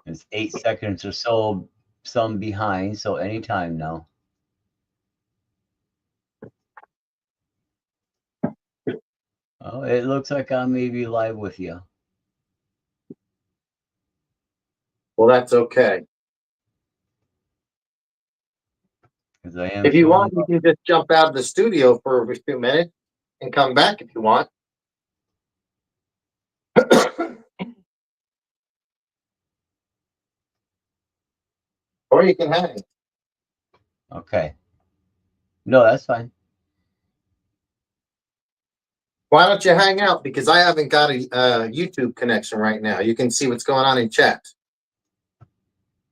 It's 8 seconds or so, some behind, so anytime now. Oh, it looks like I may be live with you. Well, that's okay. Because I am If you showing want, you can just jump out of the studio for a few minutes and come back if you want. Or you can hang. Okay. No, that's fine. Why don't you hang out? Because I haven't got a YouTube connection right now. You can see what's going on in chat.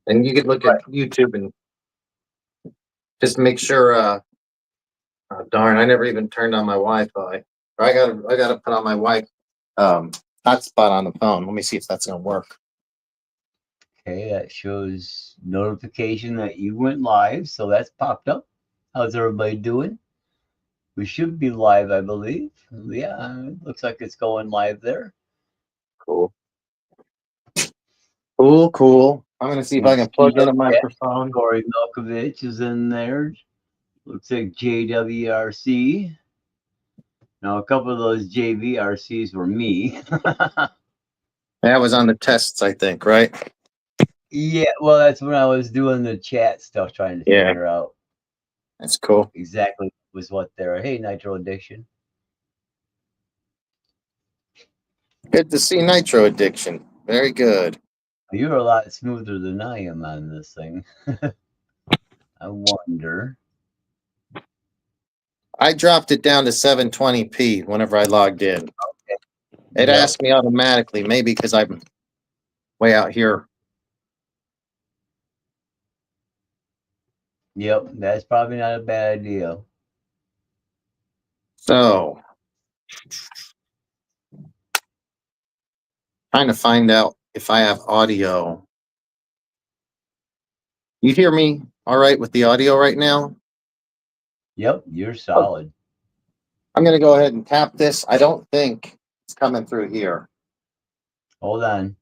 And you could look at YouTube and just make sure. Oh, darn, I never even turned on my Wi-Fi. I gotta put on my hotspot on the phone. Let me see if that's gonna work. Okay, that shows notification that you went live, so that's popped up. How's everybody doing? We should be live, I believe. Yeah, it looks like it's going live there. Cool. Cool. I'm gonna see if I can plug in a microphone. Corey Milkovich is in there. Looks like JWRC. Now, a couple of those JVRCs were me. That was on the tests, I think, right? Yeah, well, that's when I was doing the chat stuff, trying to figure out. That's cool. Exactly was what they're. Hey, Nitro Addiction. Good to see Nitro Addiction. Very good. You're a lot smoother than I am on this thing. I wonder. I dropped it down to 720p whenever I logged in. Okay. It asked me automatically, maybe because I'm way out here. Yep, that's probably not a bad idea. So, trying to find out if I have audio. You hear me all right with the audio right now? Yep, you're solid. I'm going to go ahead and tap this. I don't think it's coming through here. Hold on.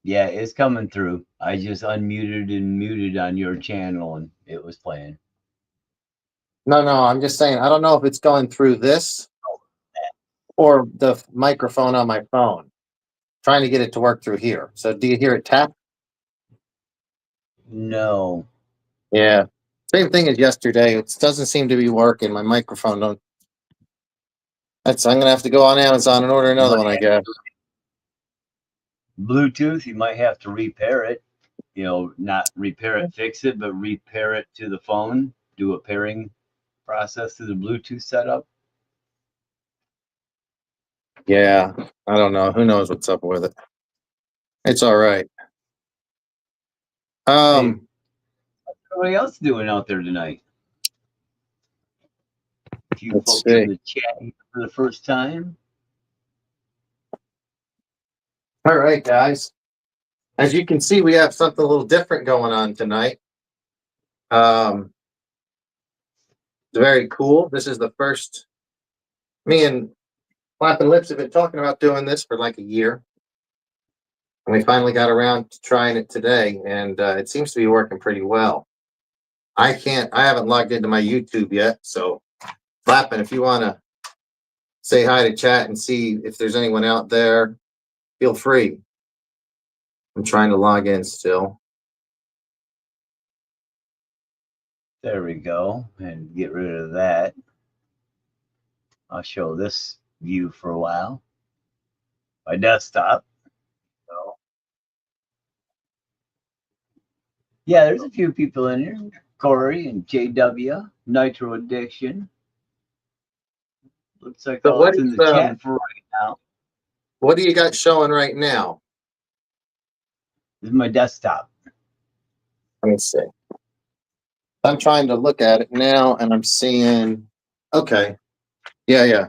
Yeah, it's coming through. I just unmuted and muted on your channel and it was playing. No, I'm just saying, I don't know if it's going through this or the microphone on my phone. Trying to get it to work through here. So do you hear it tap? No. Yeah. Same thing as yesterday. It doesn't seem to be working. My microphone don't. I'm going to have to go on Amazon and order another one, I guess. Bluetooth, you might have to repair it. You know, not repair it, fix it, but repair it to the phone. Do a pairing process to the Bluetooth setup. Yeah, I don't know. Who knows what's up with it? It's all right. Hey, what's everybody else doing out there tonight? A few folks in the chat for the first time. All right, guys. As you can see, we have something a little different going on tonight. It's very cool. This is the first. Me and Flappin Lips have been talking about doing this for like a year. And we finally got around to trying it today, and it seems to be working pretty well. I haven't logged into my YouTube yet, so Flappin, if you want to say hi to chat and see if there's anyone out there, feel free. I'm trying to log in still. There we go, and get rid of that. I'll show this view for a while. My desktop. Yeah, there's a few people in here. Corey and JW, Nitro Addiction. Looks like all that's in the chat for right now. What do you got showing right now? This is my desktop. Let me see. I'm trying to look at it now, and I'm seeing. Okay. Yeah.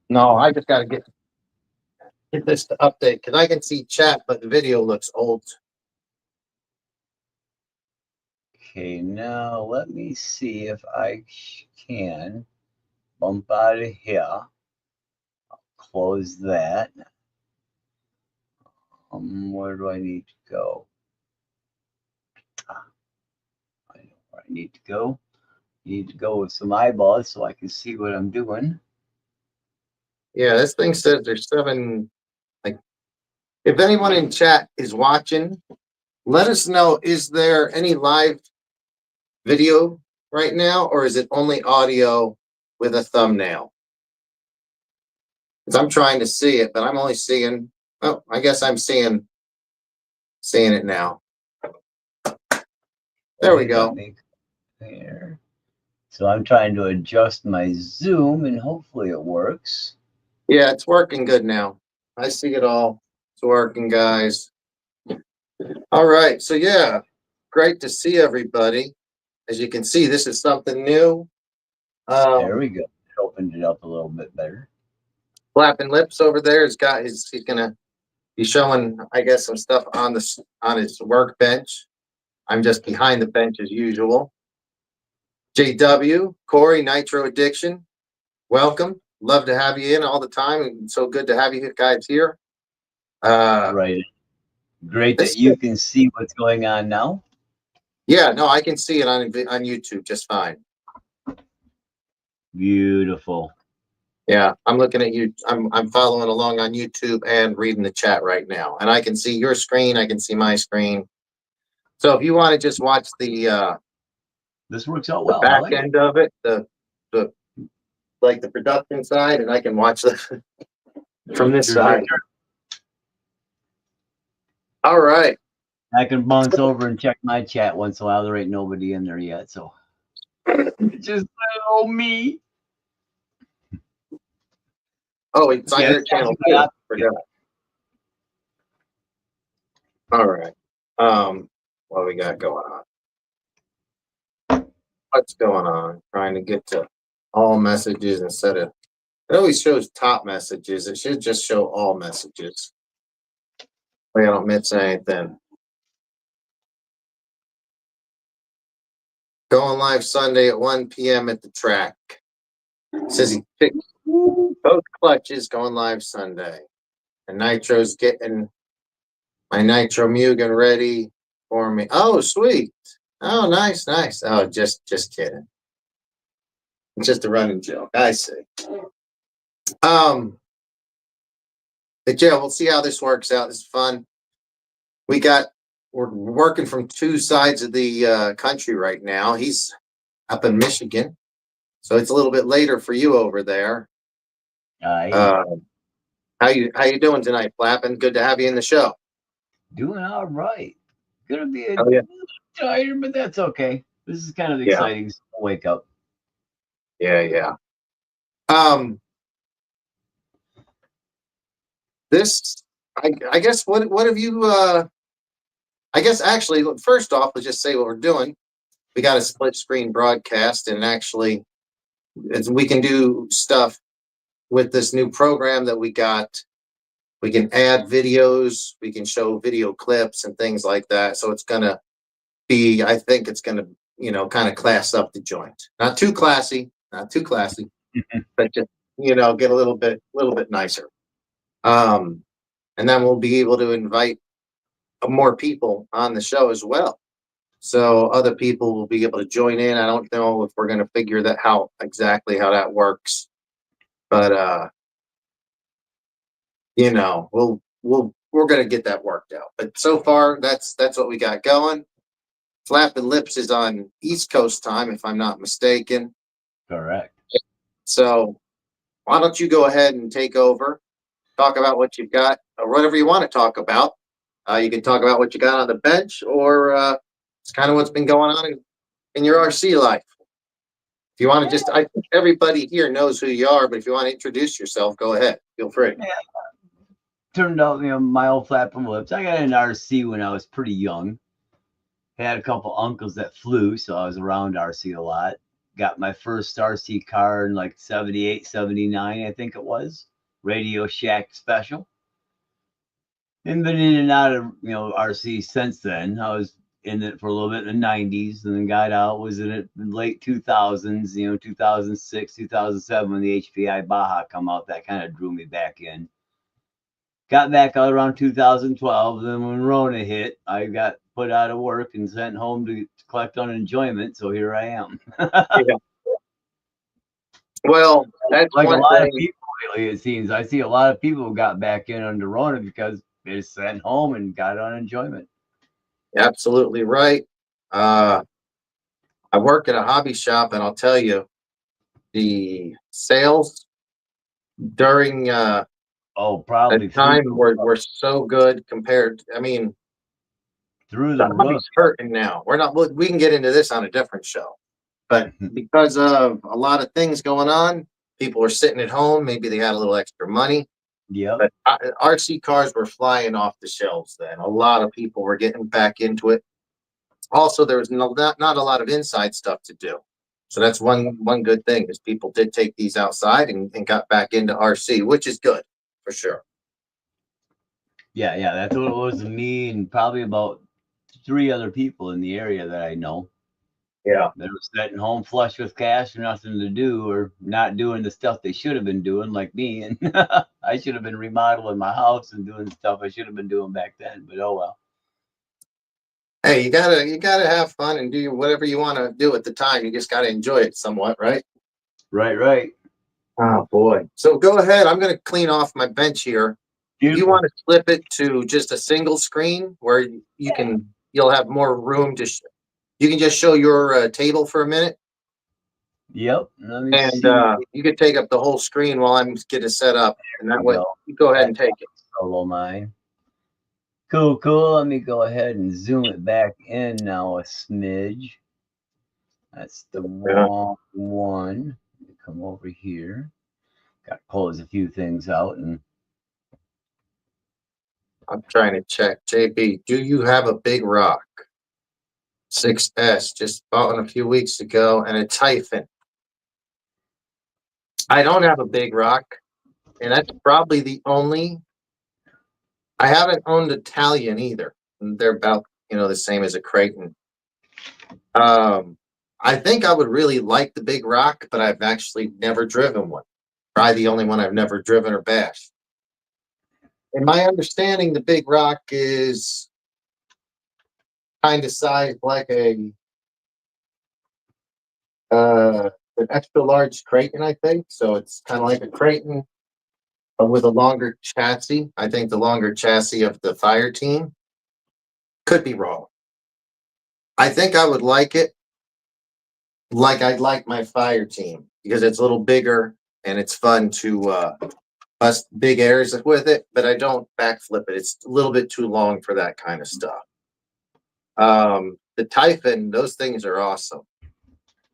No, I just got to get this to update because I can see chat, but the video looks old. Okay, now let me see if I can bump out of here. I'll close that. Where do I need to go? Ah, I know where I need to go. Need to go with some eyeballs so I can see what I'm doing. Yeah, this thing says there's 7. Like, if anyone in chat is watching, let us know. Is there any live video right now, or is it only audio with a thumbnail? Because I'm trying to see it, but I'm only seeing. Oh, I guess I'm seeing it now. There we go. There. So I'm trying to adjust my zoom and hopefully it works. Yeah, it's working good now. I see it all. It's working, guys. All right. So yeah, great to see everybody. As you can see, this is something new. There we go. It opened it up a little bit better. Flappin Lips over there has got his. He's gonna be showing, I guess, some stuff on his workbench. I'm just behind the bench as usual. JW, Corey, Nitro Addiction, welcome. Love to have you in all the time. It's so good to have you guys here. Right. Great that you can see what's going on now. Yeah, no, I can see it on YouTube just fine. Beautiful. Yeah, I'm looking at you. I'm following along on YouTube and reading the chat right now, and I can see your screen. I can see my screen. So if you want to just watch the this works out well. Back end of it, the like the production side, and I can watch the from this side. All right. I can bounce over and check my chat once in a while. There ain't nobody in there yet, so just little me. Oh, it's on your channel too. Forgot. All right. What we got going on? What's going on? Trying to get to all messages instead of it always shows top messages. It should just show all messages. I don't miss anything. Going live Sunday at 1 p.m. at the track. Says he picked both clutches going live Sunday. And Nitro's getting my Nitro Mugen ready for me. Oh, sweet. Oh, nice. Oh, just kidding. It's just a running joke. I see. But yeah, we'll see how this works out. It's fun. We're working from two sides of the country right now. He's up in Michigan, so it's a little bit later for you over there. How you doing tonight, Flappin? Good to have you in the show. Doing all right. Gonna be a little tired, but that's okay. This is kind of exciting. So I'll wake up. Yeah. This, I guess, what have you? I guess actually, first off, let's just say what we're doing. We got a split screen broadcast, and actually, we can do stuff with this new program that we got. We can add videos, we can show video clips and things like that. So it's gonna be, I think it's gonna, kind of class up the joint. Not too classy, but just, get a little bit nicer. And then we'll be able to invite more people on the show as well. So other people will be able to join in. I don't know if we're going to figure that out exactly how that works, but we're going to get that worked out. But so far, that's what we got going. Flappin Lips is on East Coast time, if I'm not mistaken. Correct. So why don't you go ahead and take over, talk about what you've got, or whatever you want to talk about. You can talk about what you got on the bench, or it's kind of what's been going on in your RC life. If you want to I think everybody here knows who you are, but if you want to introduce yourself, go ahead. Feel free. Yeah. Turned out, my old Flappin Lips. I got an RC when I was pretty young. Had a couple uncles that flew, so I was around RC a lot. Got my first RC car in like 78, 79, I think it was. Radio Shack Special. And been in and out of, RC since then. I was in it for a little bit in the 90s and then got out, was in it in late 2000s, 2006, 2007 when the HPI Baja come out. That kind of drew me back in. got back out around 2012. Then when Rona hit, I got put out of work and sent home to collect unemployment. So here I am. Yeah. Well, that's Like a one lot of thing. people lately, it seems. I see a lot of people got back in under Rona because they sent home and got unemployment. Absolutely right. Uh, I work at a hobby shop, and I'll tell you, the sales during Oh, that probably through time were so good compared. I mean, through the the roof. hobby's hurting now. We're not. We can get into this on a different show, but because of a lot of things going on, people were sitting at home. Maybe they had a little extra money. Yep. But RC cars were flying off the shelves then. A lot of people were getting back into it. Also, there was not a lot of inside stuff to do. So that's one good thing is people did take these outside and got back into RC, which is good for sure. Yeah, yeah. That's what it was to me and probably about three other people in the area that I know. Yeah. They were sitting home flush with cash, nothing to do, or not doing the stuff they should have been doing, like me. And I should have been remodeling my house and doing stuff I should have been doing back then. But oh well. Hey, you gotta have fun and do whatever you want to do at the time. You just gotta enjoy it somewhat, right? Right, right. Oh boy. So go ahead. I'm gonna clean off my bench here. If you Beautiful. want to flip it to just a single screen where you'll have more room to you can just show your table for a minute, Yep. Let me and see. you could take up the whole screen while I'm getting set up, and that There we way go. you go ahead and That's take it. solo mine. Cool, cool. Let me go ahead and zoom it back in now a smidge. That's the Yeah, wrong one. Let me come over here. Got to close a few things out and I'm trying to check. JB, do you have a big rock? 6S, just bought one a few weeks ago, and a Typhon. I don't have a big rock, and that's probably the only. I haven't owned Italian either. They're about the same as a Creighton. Um, I think I would really like the big rock, but I've actually never driven one. Probably the only one I've never driven or bashed. In my understanding, the big rock is kind of sized like an extra large Creighton, I think. So it's kind of like a Creighton, but with a longer chassis. I think the longer chassis of the Fire Team. Could be wrong. I think I would like it like I'd like my Fire Team because it's a little bigger and it's fun to bust big airs with it, but I don't backflip it. It's a little bit too long for that kind of stuff. The Typhon, those things are awesome.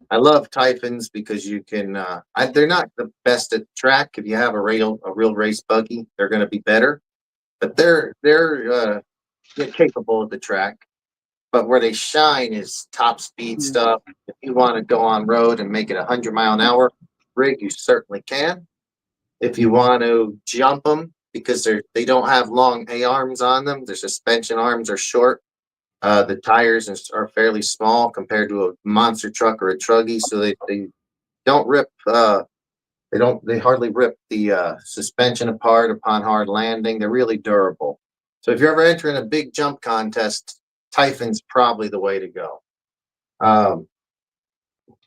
I love Typhons because you can. They're not the best at track. If you have a real race buggy, they're going to be better. But they're capable of the track. But where they shine is top speed stuff. If you want to go on road and make it 100-mile-an-hour rig, you certainly can. If you want to jump them because they don't have long A arms on them, their suspension arms are short. The tires are fairly small compared to a monster truck or a truggy, so they don't rip. They hardly rip the suspension apart upon hard landing. They're really durable. So if you're ever entering a big jump contest, Typhon's probably the way to go. Um,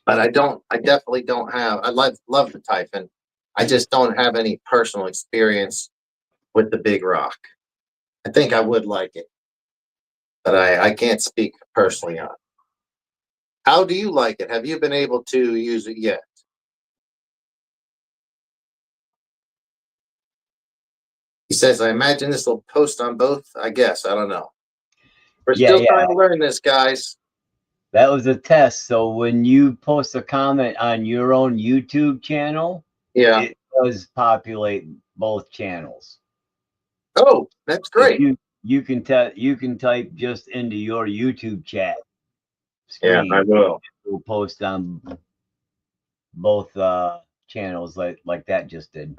but I don't. I definitely don't have. I love the Typhon. I just don't have any personal experience with the Big Rock. I think I would like it, but I can't speak personally on it. How do you like it? Have you been able to use it yet? He says, I imagine this will post on both. I guess. I don't know. We're yeah, still yeah. trying to learn this, guys. That was a test. So when you post a comment on your own YouTube channel, Yeah. it does populate both channels. Oh, that's If great. you can type just into your YouTube chat Yeah, I screen. will. We'll post on both channels like that just did.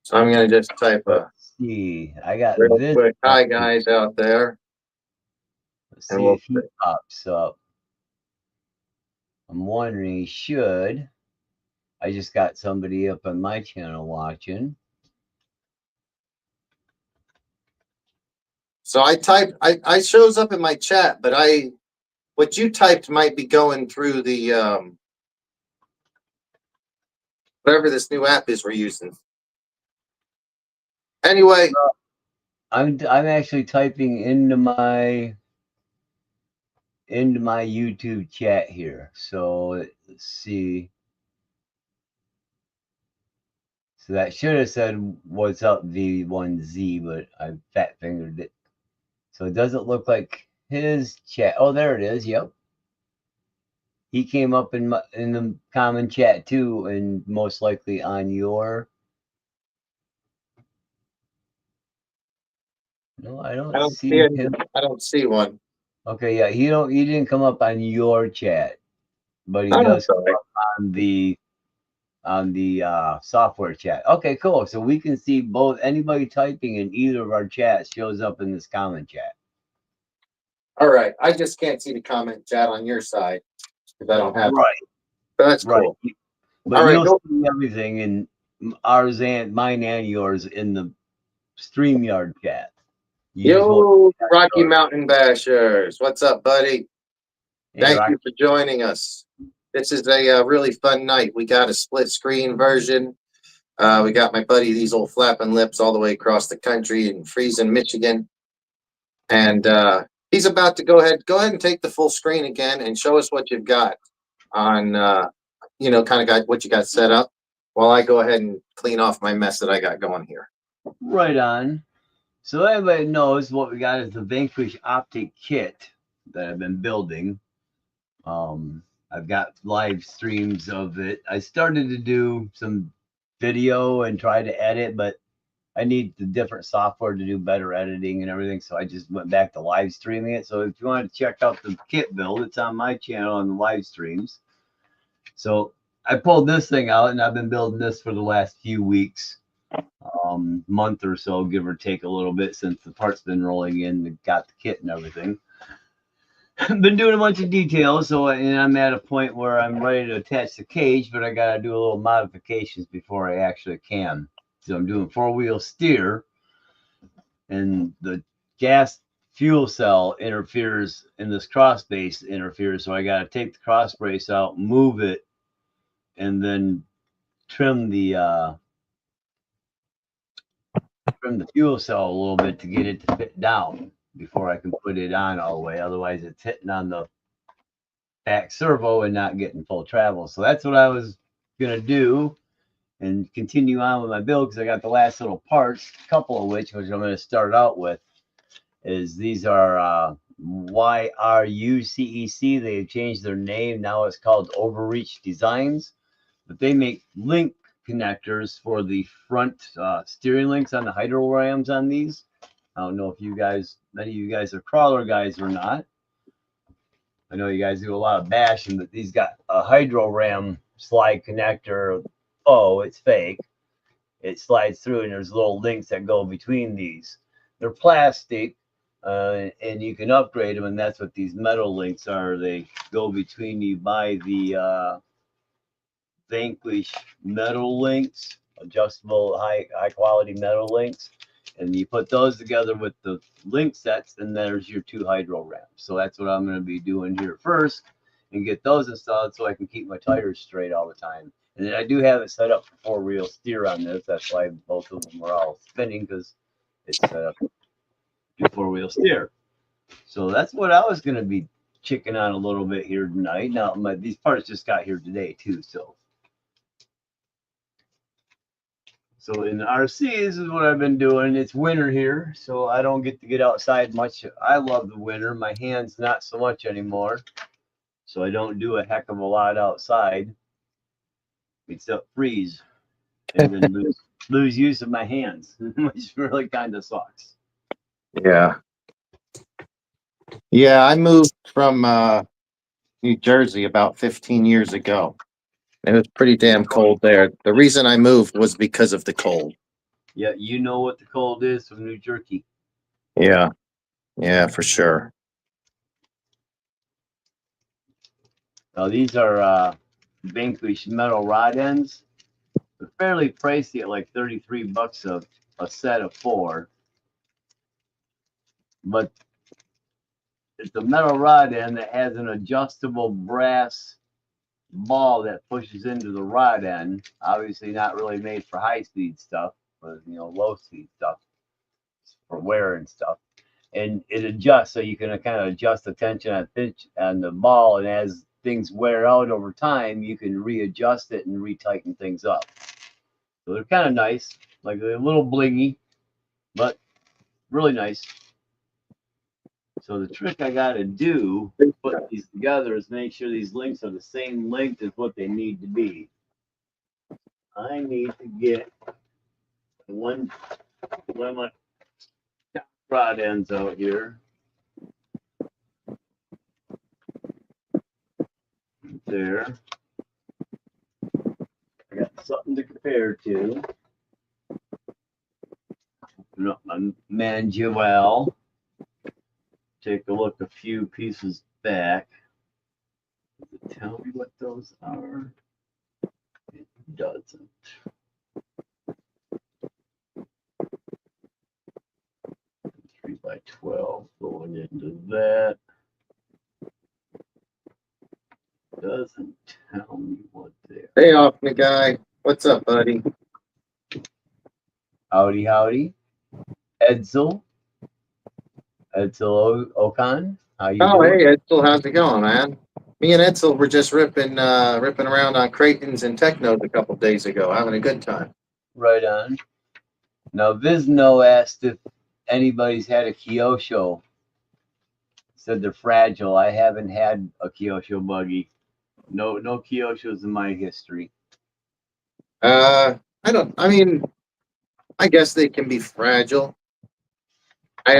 So I'm going to just type a Let's see. I got real this. quick. Hi, guys out there. Let's And see we'll if he pops up. I'm wondering he should. I just got somebody up on my channel watching. So I typed. I shows up in my chat, but what you typed might be going through the whatever this new app is we're using. Anyway, I'm actually typing into my YouTube chat here. So let's see. So that should have said "What's up, V1Z," but I fat fingered it. So it doesn't look like his chat. Oh, there it is. Yep. He came up in the common chat too, and most likely on your. No, I don't see him. I don't see one. Okay, yeah, he didn't come up on your chat, but he does come up on the software chat. Okay, cool. So we can see both. Anybody typing in either of our chats shows up in this comment chat. All right. I just can't see the comment chat on your side because I don't have right. But that's right. cool. But All right, you'll see everything in ours and mine and yours in the StreamYard chat. Yo, Rocky Mountain Bashers. What's up, buddy? Hey, Thank you for joining us. This is a really fun night. We got a split screen version. We got my buddy, these old flapping lips, all the way across the country in freezing Michigan. And he's about to go ahead and take the full screen again and show us what you've got on, kind of got what you got set up while I go ahead and clean off my mess that I got going here. Right on. So everybody knows what we got is the Vanquish Optic kit that I've been building. I've got live streams of it. I started to do some video and try to edit, but I need the different software to do better editing and everything. So I just went back to live streaming it. So if you want to check out the kit build, it's on my channel on the live streams. So I pulled this thing out and I've been building this for the last few weeks, month or so, give or take a little bit, since the parts been rolling in and got the kit and everything. Been doing a bunch of details, so and I'm at a point where I'm ready to attach the cage, but I got to do a little modifications before I actually can. So I'm doing 4-wheel steer, and the gas fuel cell interferes, and this cross brace interferes, so I got to take the cross brace out, move it, and then trim the fuel cell a little bit to get it to fit down before I can put it on all the way. Otherwise, it's hitting on the back servo and not getting full travel. So that's what I was gonna do and continue on with my build, because I got the last little parts, a couple of which I'm going to start out with. Is these are YRUCEC. They've changed their name. Now it's called Overreach Designs, but they make link connectors for the front steering links on the hydro rams on these. I don't know if many of you guys are crawler guys or not. I know you guys do a lot of bashing, but these got a hydro ram slide connector. Oh, it's fake. It slides through, and there's little links that go between these. They're plastic, and you can upgrade them, and that's what these metal links are. They go between. You buy the Vanquish metal links, adjustable high quality metal links, and you put those together with the link sets, and there's your 2 hydro rams. So that's what I'm going to be doing here first, and get those installed so I can keep my tires straight all the time. And then I do have it set up for 4-wheel steer on this. That's why both of them are all spinning, because it's set up to do 4-wheel steer. So that's what I was going to be chicking on a little bit here tonight. Now these parts just got here today too, so in the RC, this is what I've been doing. It's winter here, so I don't get to get outside much. I love the winter. My hands not so much anymore, so I don't do a heck of a lot outside, except freeze and then lose use of my hands, which really kind of sucks. Yeah. Yeah, I moved from New Jersey about 15 years ago. It was pretty damn cold there. The reason I moved was because of the cold. Yeah, you know what the cold is from New Jersey. Yeah. Yeah, for sure. Now these are Vanquish metal rod ends. They're fairly pricey at like $33 a set of 4. but it's a metal rod end that has an adjustable brass ball that pushes into the rod end. Obviously, not really made for high speed stuff, but low speed stuff for wear and stuff. And it adjusts, so you can kind of adjust the tension and pitch on the ball. And as things wear out over time, you can readjust it and retighten things up. So they're kind of nice, like a little blingy, but really nice. So the trick I got to do to put these together is make sure these links are the same length as what they need to be. I need to get one of my rod ends out here. There. I got something to compare to. Open up my manual. Take a look a few pieces back. Does it tell me what those are? It doesn't. 3x12 going into that. Doesn't tell me what they are. Hey, off me guy. What's up, buddy? Howdy, howdy. Edsel Okan. How you doing? Hey, Edsel, how's it going, man? Me and Edsel were just ripping around on Creighton's and Technos a couple days ago, having a good time. Right on. Now, Vizno asked if anybody's had a Kyosho. Said they're fragile. I haven't had a Kyosho buggy. No Kyoshos in my history. I guess they can be fragile. I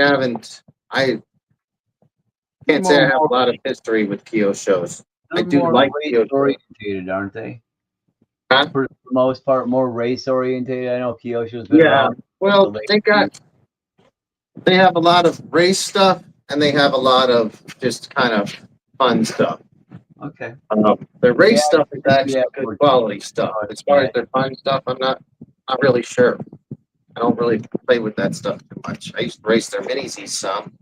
can't say I have a lot of history with Kyoshos. I do more like race Kyosho. orientated, aren't they? Huh? For the most part, more race orientated. I know Kyosho's been Yeah. around. Well, they have a lot of race stuff and they have a lot of just kind of fun stuff. Okay. Their race stuff is actually good quality stuff. As far as their fun stuff, I'm not really sure. I don't really play with that stuff too much. I used to race their minis some.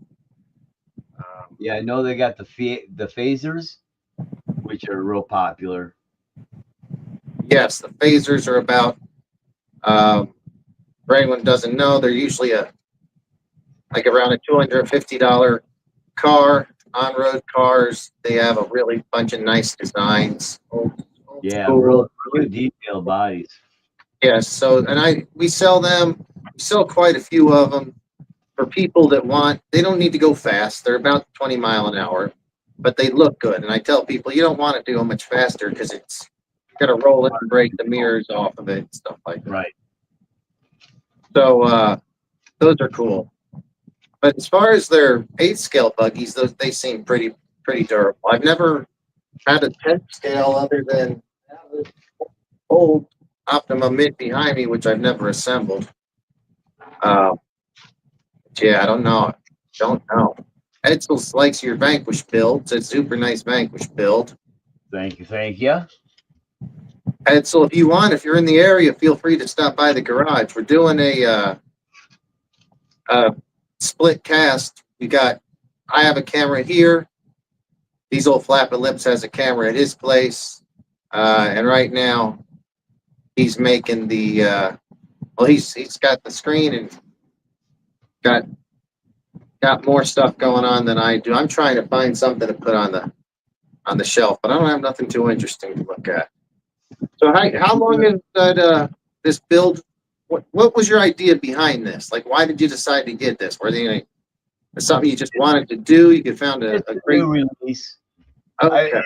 Yeah, I know they got the phasers, which are real popular. Yes, the phasers are about. For anyone who doesn't know, they're usually around a $250 car. On-road cars, they have a really bunch of nice designs. Yeah, really detailed bodies. Yes, so we sell them. We sell quite a few of them for people that they don't need to go fast. They're about 20 mile an hour, but they look good. And I tell people you don't want to do them much faster because it's got to roll it and break the mirrors off of it and stuff like that. Right. So those are cool. But as far as their 8-scale buggies, they seem pretty durable. I've never had a 10-scale other than this old Optima Mid behind me, which I've never assembled. Yeah, I don't know. Edsel likes your Vanquish build. It's a super nice Vanquish build. Thank you. Edsel, if you're in the area, feel free to stop by the garage. We're doing a split cast. I have a camera here. Diesel Flappin' Lips has a camera at his place. And right now, he's making the, he's got the screen and got more stuff going on than I do. I'm trying to find something to put on the shelf, but I don't have nothing too interesting to look at. So how long is that this build? What was your idea behind this? Like, why did you decide to get this? Were they something you just wanted to do? You found a great release. Okay.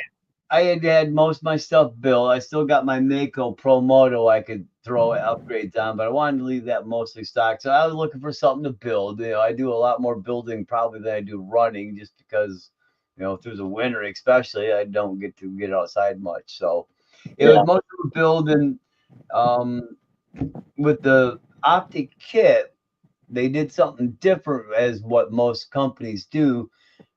I had most of my stuff built. I still got my Mako Pro Moto I could throw upgrades on, but I wanted to leave that mostly stock. So I was looking for something to build. I do a lot more building probably than I do running, just because through the winter especially, I don't get to get outside much. So it was most of a build, and with the optic kit, they did something different as what most companies do.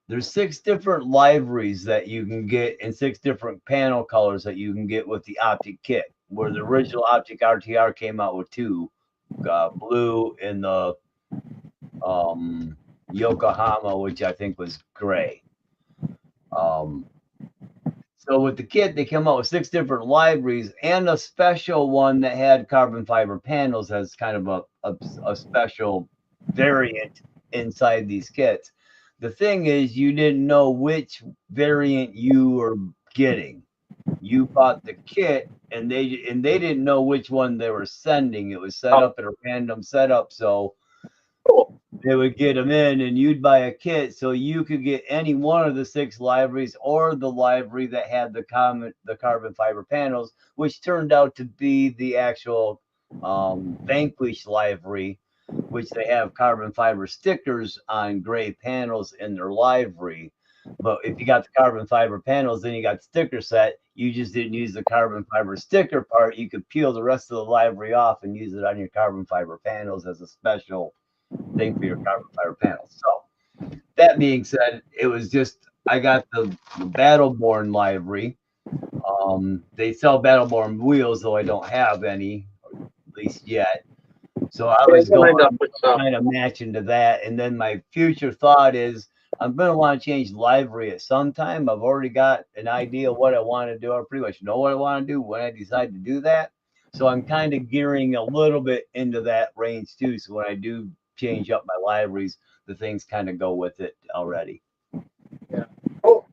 There's 6 different liveries that you can get and 6 different panel colors that you can get with the optic kit, where the original optic RTR came out with 2, blue and the Yokohama, which I think was gray. So with the kit, they came out with 6 different libraries and a special one that had carbon fiber panels as kind of a special variant inside these kits. The thing is, you didn't know which variant you were getting. You bought the kit, and they didn't know which one they were sending. It was set up at a random setup, so they would get them in, and you'd buy a kit so you could get any one of the 6 libraries or the library that had the carbon fiber panels, which turned out to be the actual Vanquish library, which they have carbon fiber stickers on gray panels in their library. But if you got the carbon fiber panels, then you got the sticker set. You just didn't use the carbon fiber sticker part. You could peel the rest of the library off and use it on your carbon fiber panels as a special thing for your carbon fiber panels. So that being said, it was just I got the Battleborn library. They sell Battleborn wheels, though I don't have any, at least yet. So I was going kind of matching to that. And then my future thought is I'm going to want to change library at some time. I've already got an idea of what I want to do. I pretty much know what I want to do when I decide to do that. So I'm kind of gearing a little bit into that range too. So when I do change up my libraries, the things kind of go with it already. Yeah. Oh.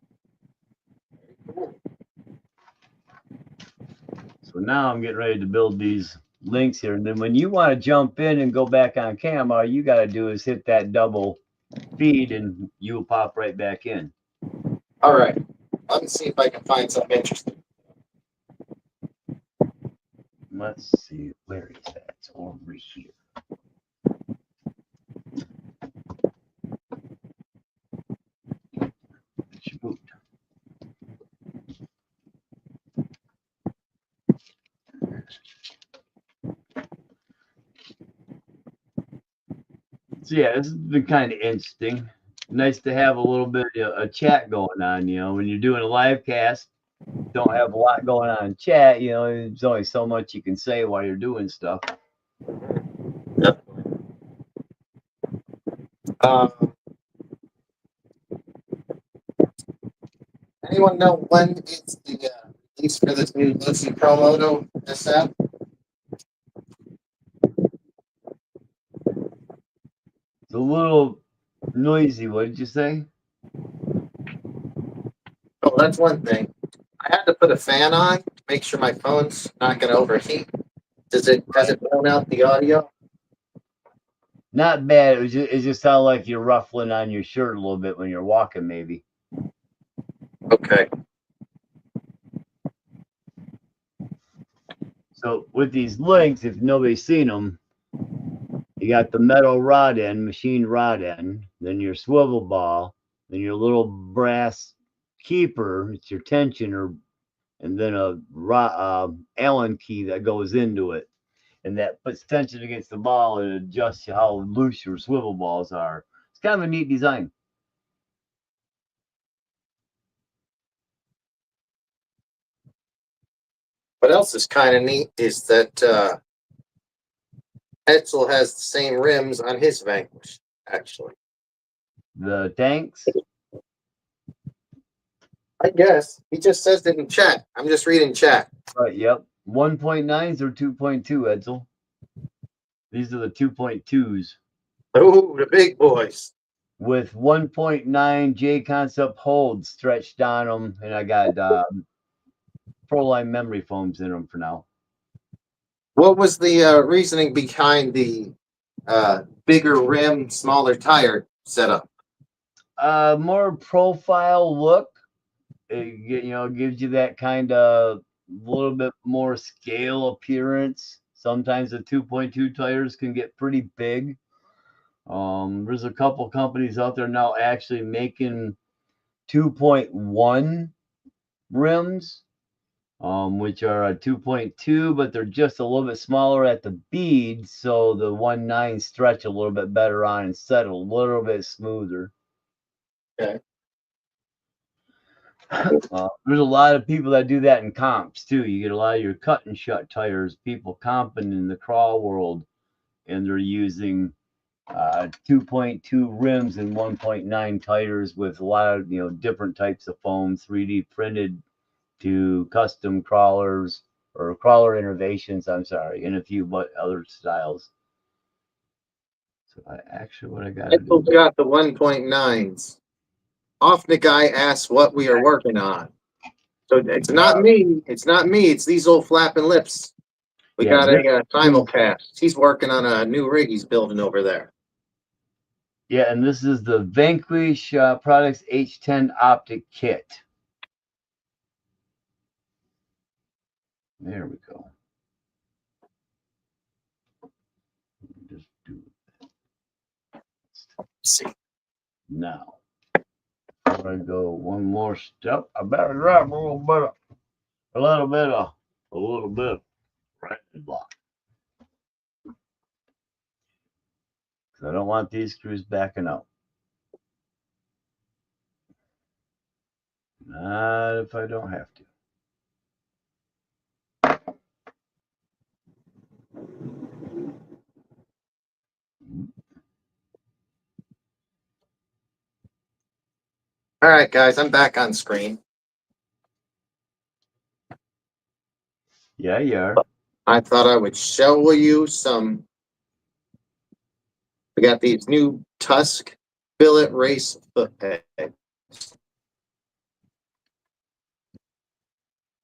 So now I'm getting ready to build these links here. And then when you want to jump in and go back on cam, all you got to do is hit that double feed and you'll pop right back in. All right. Let me see if I can find something interesting. Let's see. Where is that? It's over here. Shoot. So yeah, this has been kind of interesting. Nice to have a little bit of a chat going on. You know, when you're doing a live cast, don't have a lot going on in chat. You know, there's only so much you can say while you're doing stuff. Definitely. Anyone know when it's the release for this new losi Pro Moto SF? It's a little noisy. What did you say? Oh, that's one thing. I had to put a fan on to make sure my phone's not going to overheat. Has it blown out the audio? Not bad. It just sounded like you're ruffling on your shirt a little bit when you're walking, maybe. Okay. So with these links, if nobody's seen them, you got the metal rod end, machine rod end, then your swivel ball, then your little brass keeper, it's your tensioner, and then a Allen key that goes into it. And that puts tension against the ball and adjusts how loose your swivel balls are. It's kind of a neat design. What else is kind of neat is that Edsel has the same rims on his Vanquish, actually. The tanks? I guess. He just says it in chat. I'm just reading chat. Right, yep. 1.9s or 2.2, Edsel? These are the 2.2s. Oh, the big boys. With 1.9 J concept holds stretched on them, and I got Proline memory foams in them for now. What was the reasoning behind the bigger rim, smaller tire setup? More profile look. It, gives you that kind of little bit more scale appearance. Sometimes the 2.2 tires can get pretty big. There's a couple companies out there now actually making 2.1 rims, which are a 2.2, but they're just a little bit smaller at the beads, so the 1.9 stretch a little bit better on and set a little bit smoother. Okay. There's a lot of people that do that in comps too. You get a lot of your cut and shut tires, people comping in the crawl world, and they're using 2.2 rims and 1.9 tires with a lot of different types of foam, 3D printed to custom crawlers or crawler innovations. I'm sorry, and a few other styles. So what I got to do. Apple's got the 1.9s. Often the guy asks what we are working on. So it's not me. It's not me. It's these old flapping lips. We got a simulcast. He's working on a new rig he's building over there. Yeah, and this is the Vanquish Products H10 Optic Kit. There we go. Just do it. See. Now, I'm going to go one more step. I better grab a little bit right block. Because I don't want these screws backing up. Not if I don't have to. All right, guys, I'm back on screen. Yeah, you are. I thought I would show you some. We got these new Tusk billet race foot pegs.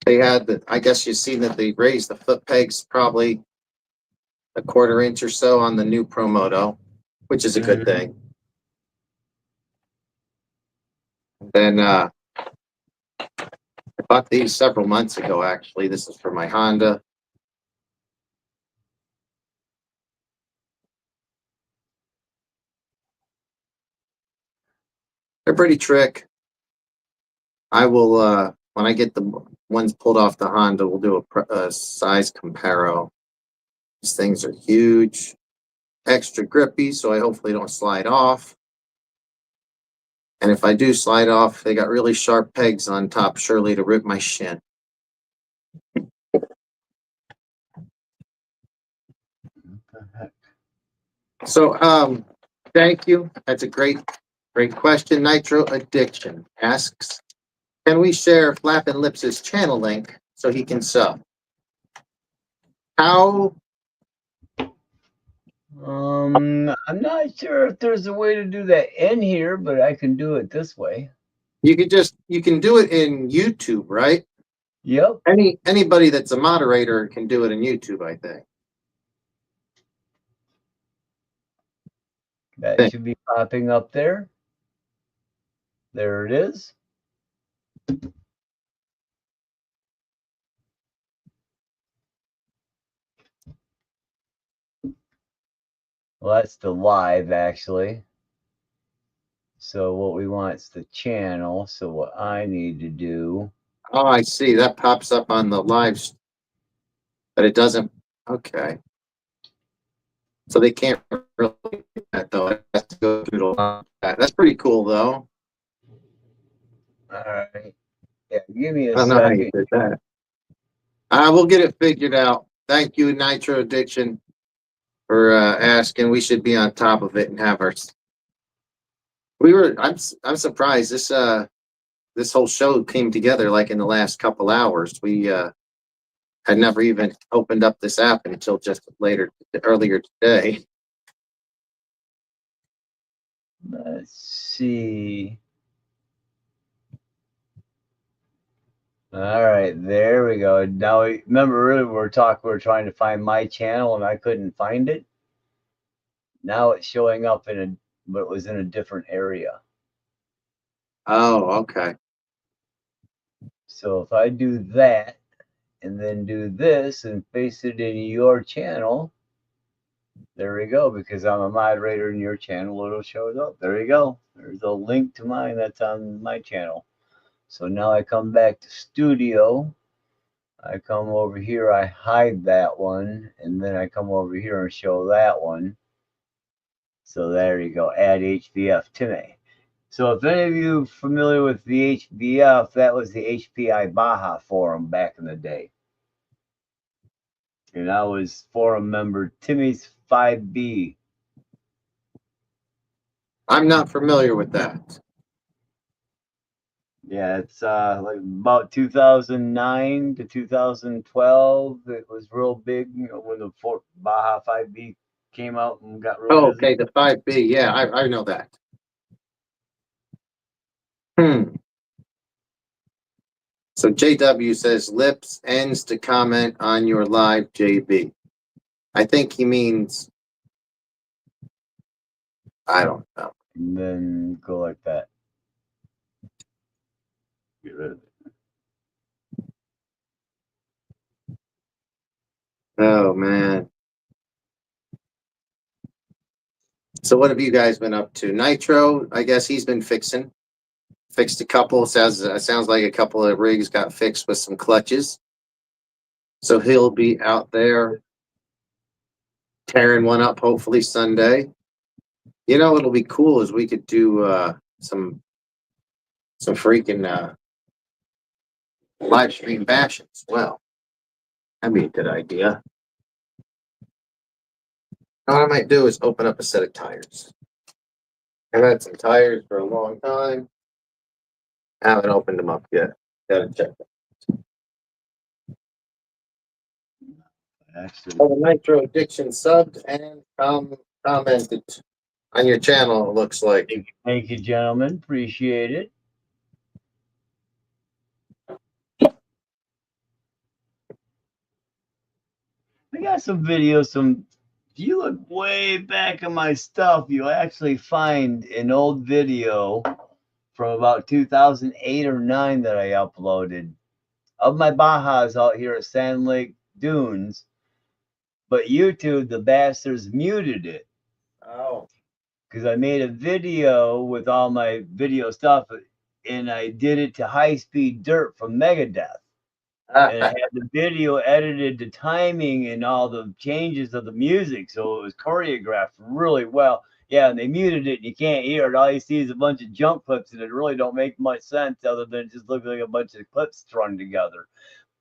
They had the, I guess you've seen that they raised the foot pegs probably a 1/4 inch or so on the new Promoto, which is a good thing. Then I bought these several months ago, actually. This is for my Honda. They're pretty trick. I will, when I get the ones pulled off the Honda, we'll do a size comparo. These things are huge, extra grippy, so I hopefully don't slide off. And if I do slide off, they got really sharp pegs on top, surely to rip my shin. What the heck? So, thank you. That's a great question. Nitro Addiction asks, can we share Flappin' Lips' channel link so he can sub? How? I'm not sure if there's a way to do that in here, but I can do it this way. You can do it in YouTube, right? Yep. Anybody that's a moderator can do it in YouTube, I think. That should be popping up there. There it is. Well, that's the live, actually. So what we want is the channel. So what I need to do. Oh, I see. That pops up on the live, but it doesn't. Okay. So they can't really do that, though. It has to go through the live. That's pretty cool, though. All right. Yeah, give me a I don't know how you second. did that. We'll get it figured out. Thank you, Nitro Addiction, for asking. We should be on top of it and have our. I'm surprised this whole show came together like in the last couple hours. We had never even opened up this app until just earlier today. Let's see. All right, there we go. Now, remember earlier we were trying to find my channel and I couldn't find it. Now it's showing up but it was in a different area. Oh, okay. So if I do that and then do this and paste it in your channel, there we go. Because I'm a moderator in your channel, it'll show up. There you go. There's a link to mine that's on my channel. So now I come back to studio. I come over here, I hide that one, and then I come over here and show that one. So there you go, add HBF Timmy. So if any of you familiar with the HBF, that was the HPI Baja forum back in the day. And I was forum member Timmy's 5B. I'm not familiar with that. Yeah, it's like about 2009 to 2012. It was real big, when the Baja 5B came out and got real Oh, busy. okay, the 5B. Yeah, I know that. Hmm. So JW says lips ends to comment on your live, JB. I think he means, I don't know. And then go like that. Get rid of it. Oh man. So what have you guys been up to? Nitro, I guess he's been fixed a couple. Sounds like a couple of rigs got fixed with some clutches. So he'll be out there tearing one up hopefully Sunday. You know what'll be cool is we could do some freaking live stream bashing as well. That'd be a good idea. What I might do is open up a set of tires. I've had some tires for a long time. I haven't opened them up yet. Gotta check them. Actually, Oh, the Nitro Addiction subbed and commented on your channel, it looks like. thank you, gentlemen. Appreciate it. I got some videos. If you look way back in my stuff, you'll actually find an old video from about 2008 or 9 that I uploaded of my Bajas out here at Sand Lake Dunes. But YouTube, the bastards, muted it Oh. because I made a video with all my video stuff, and I did it to High Speed Dirt from Megadeth. And I had the video edited to timing and all the changes of the music, so it was choreographed really well. Yeah, and they muted it, and you can't hear it. All you see is a bunch of jump clips, and it really don't make much sense other than it just looks like a bunch of clips strung together.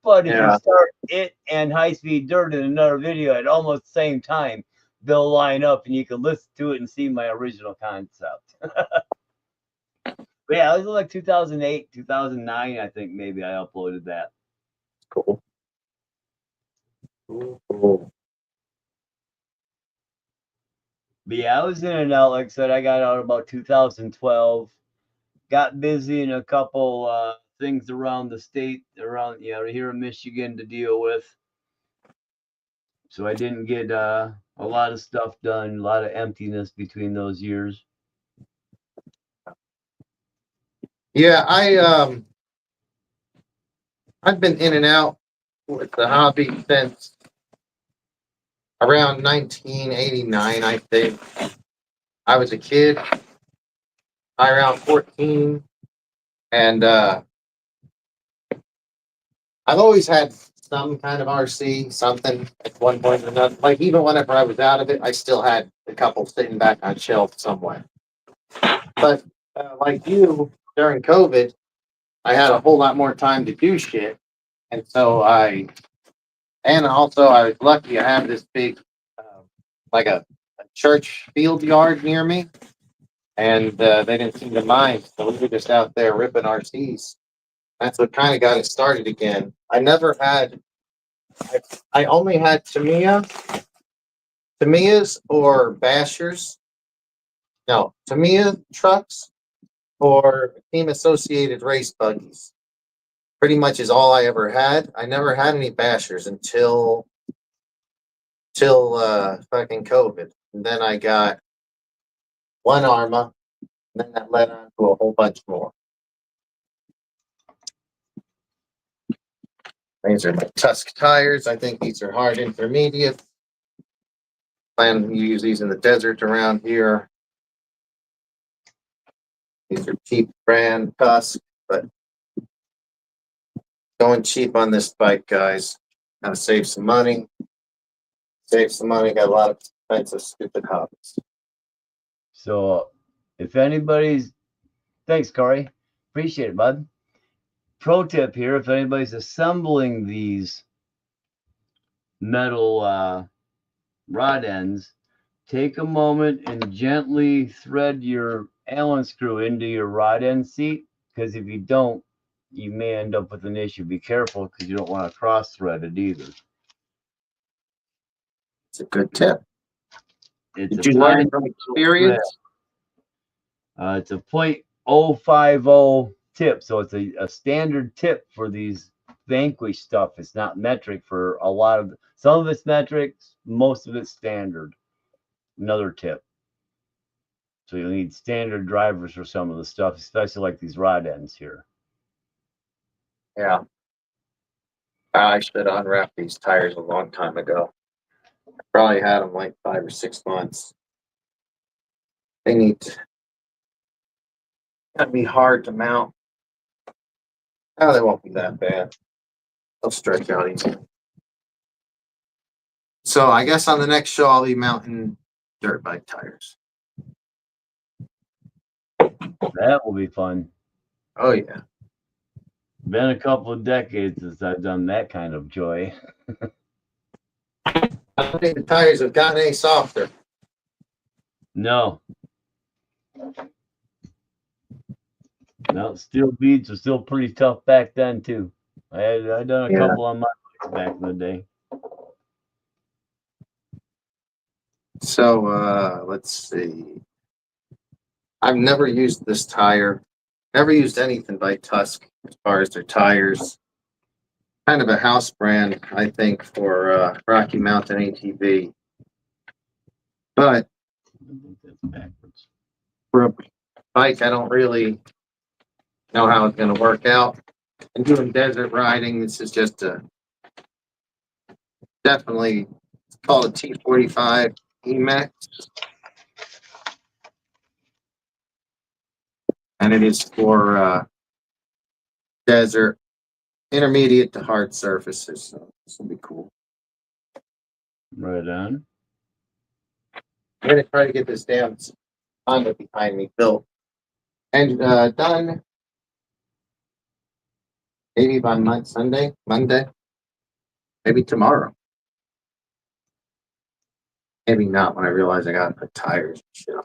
But if you Yeah. start it and High Speed Dirt in another video at almost the same time, they'll line up, and you can listen to it and see my original concept. But yeah, it was like 2008, 2009, I think maybe I uploaded that. Cool. Cool. But yeah, I was in and out. Like I said, I got out about 2012. Got busy in a couple things around the state, around here in Michigan to deal with. So I didn't get a lot of stuff done. A lot of emptiness between those years. Yeah, I've been in and out with the hobby since around 1989, I think. I was a kid, around 14, and I've always had some kind of RC, something at one point or another. Like even whenever I was out of it, I still had a couple sitting back on shelf somewhere. But like you, during COVID, I had a whole lot more time to do shit, and so and also I was lucky. I have this big, like a church field yard near me, and they didn't seem to mind. So we were just out there ripping RCs. That's what kind of got it started again. I never had. I only had Tamiya's or Bashers. No, Tamiya trucks or team associated race buggies. Pretty much is all I ever had. I never had any Bashers until fucking COVID. And then I got one Arrma, and then that led on to a whole bunch more. These are my Tusk tires. I think these are hard intermediate. Plan to use these in the desert around here. These are cheap brand Tusk, but going cheap on this bike, guys. Gotta save some money. Save some money. Got a lot of expensive, stupid hobbies. So if anybody's, thanks, Corey. Appreciate it, bud. Pro tip here: if anybody's assembling these metal rod ends, take a moment and gently thread your Allen screw into your rod end seat, because if you don't, you may end up with an issue. Be careful, because you don't want to cross thread it either. It's a good tip. It's Did you learn it from experience? It's a .050 tip, so it's a standard tip for these Vanquish stuff. It's not metric for a lot of, some of it's metric, most of it's standard. Another tip. So you'll need standard drivers for some of the stuff, especially like these rod ends here. Yeah. I should have unwrapped these tires a long time ago. I probably had them like 5 or 6 months. They need to, that'd be hard to mount. Oh, they won't be that bad. They'll stretch out easy. So I guess on the next show I'll be mounting dirt bike tires. That will be fun. Oh yeah. Been a couple of decades since I've done that kind of joy. I don't think the tires have gotten any softer. No. No, steel beads were still pretty tough back then too. I done a couple on my bikes back in the day. So let's see. I've never used this tire. Never used anything by Tusk as far as their tires. Kind of a house brand, I think, for Rocky Mountain ATV. But I think that's backwards. for a bike, I don't really know how it's going to work out. And doing desert riding, this is just a definitely it's called a T45 EMAX. And it is for desert, intermediate to hard surfaces. So this will be cool. Right on. I'm going to try to get this damn Honda behind me built and done maybe by Monday, maybe tomorrow. Maybe not when I realize I got to put tires and shit on.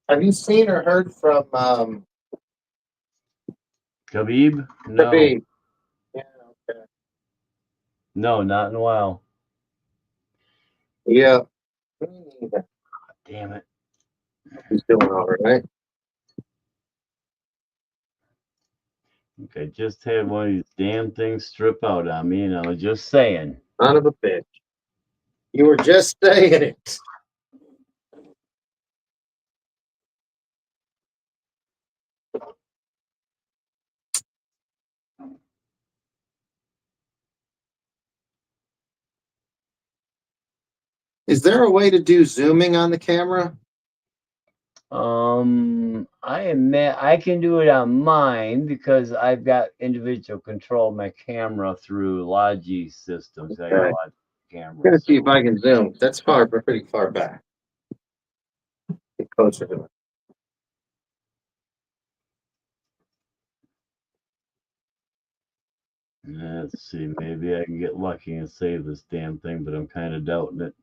Have you seen or heard from Khabib? No. Khabib? Yeah, okay. No, not in a while. Yeah. Damn it. He's doing all right. Okay, just had one of these damn things strip out on me, and I was just saying. Son of a bitch. You were just saying it. Is there a way to do zooming on the camera? I admit I can do it on mine because I've got individual control of my camera through Logi systems. I got a lot of cameras. I'm gonna see if I can zoom. That's far, but pretty far back. Get closer to it. Let's see, maybe I can get lucky and save this damn thing, but I'm kind of doubting it.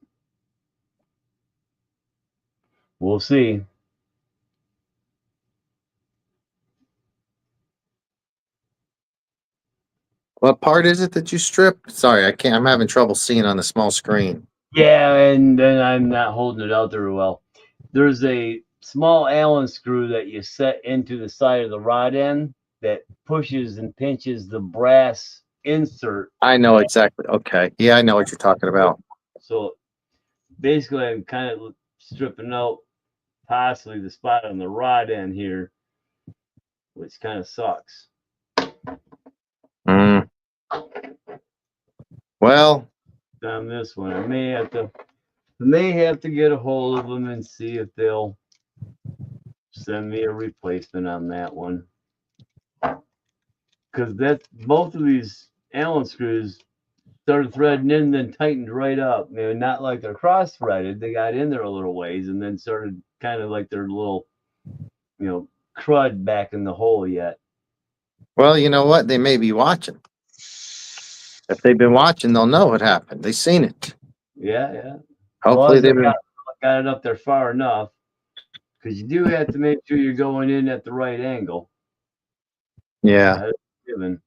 We'll see. What part is it that you stripped? Sorry, I can't. I'm having trouble seeing on the small screen. Yeah, and then I'm not holding it out there well. There's a small Allen screw that you set into the side of the rod end that pushes and pinches the brass insert. I know exactly. Okay. Yeah, I know what you're talking about. So basically, I'm kind of stripping out possibly the spot on the rod end here, which kind of sucks. Well, on this one, I may have to get a hold of them and see if they'll send me a replacement on that one. Because that's both of these Allen screws started threading in, then tightened right up. You know, not like they're cross-threaded. They got in there a little ways and then started kind of like their little, crud back in the hole yet. Well, you know what? They may be watching. If they've been watching, they'll know what happened. They've seen it. Yeah, yeah. Hopefully, Plus, I they've been. got it up there far enough because you do have to make sure you're going in at the right angle. Yeah. That is given.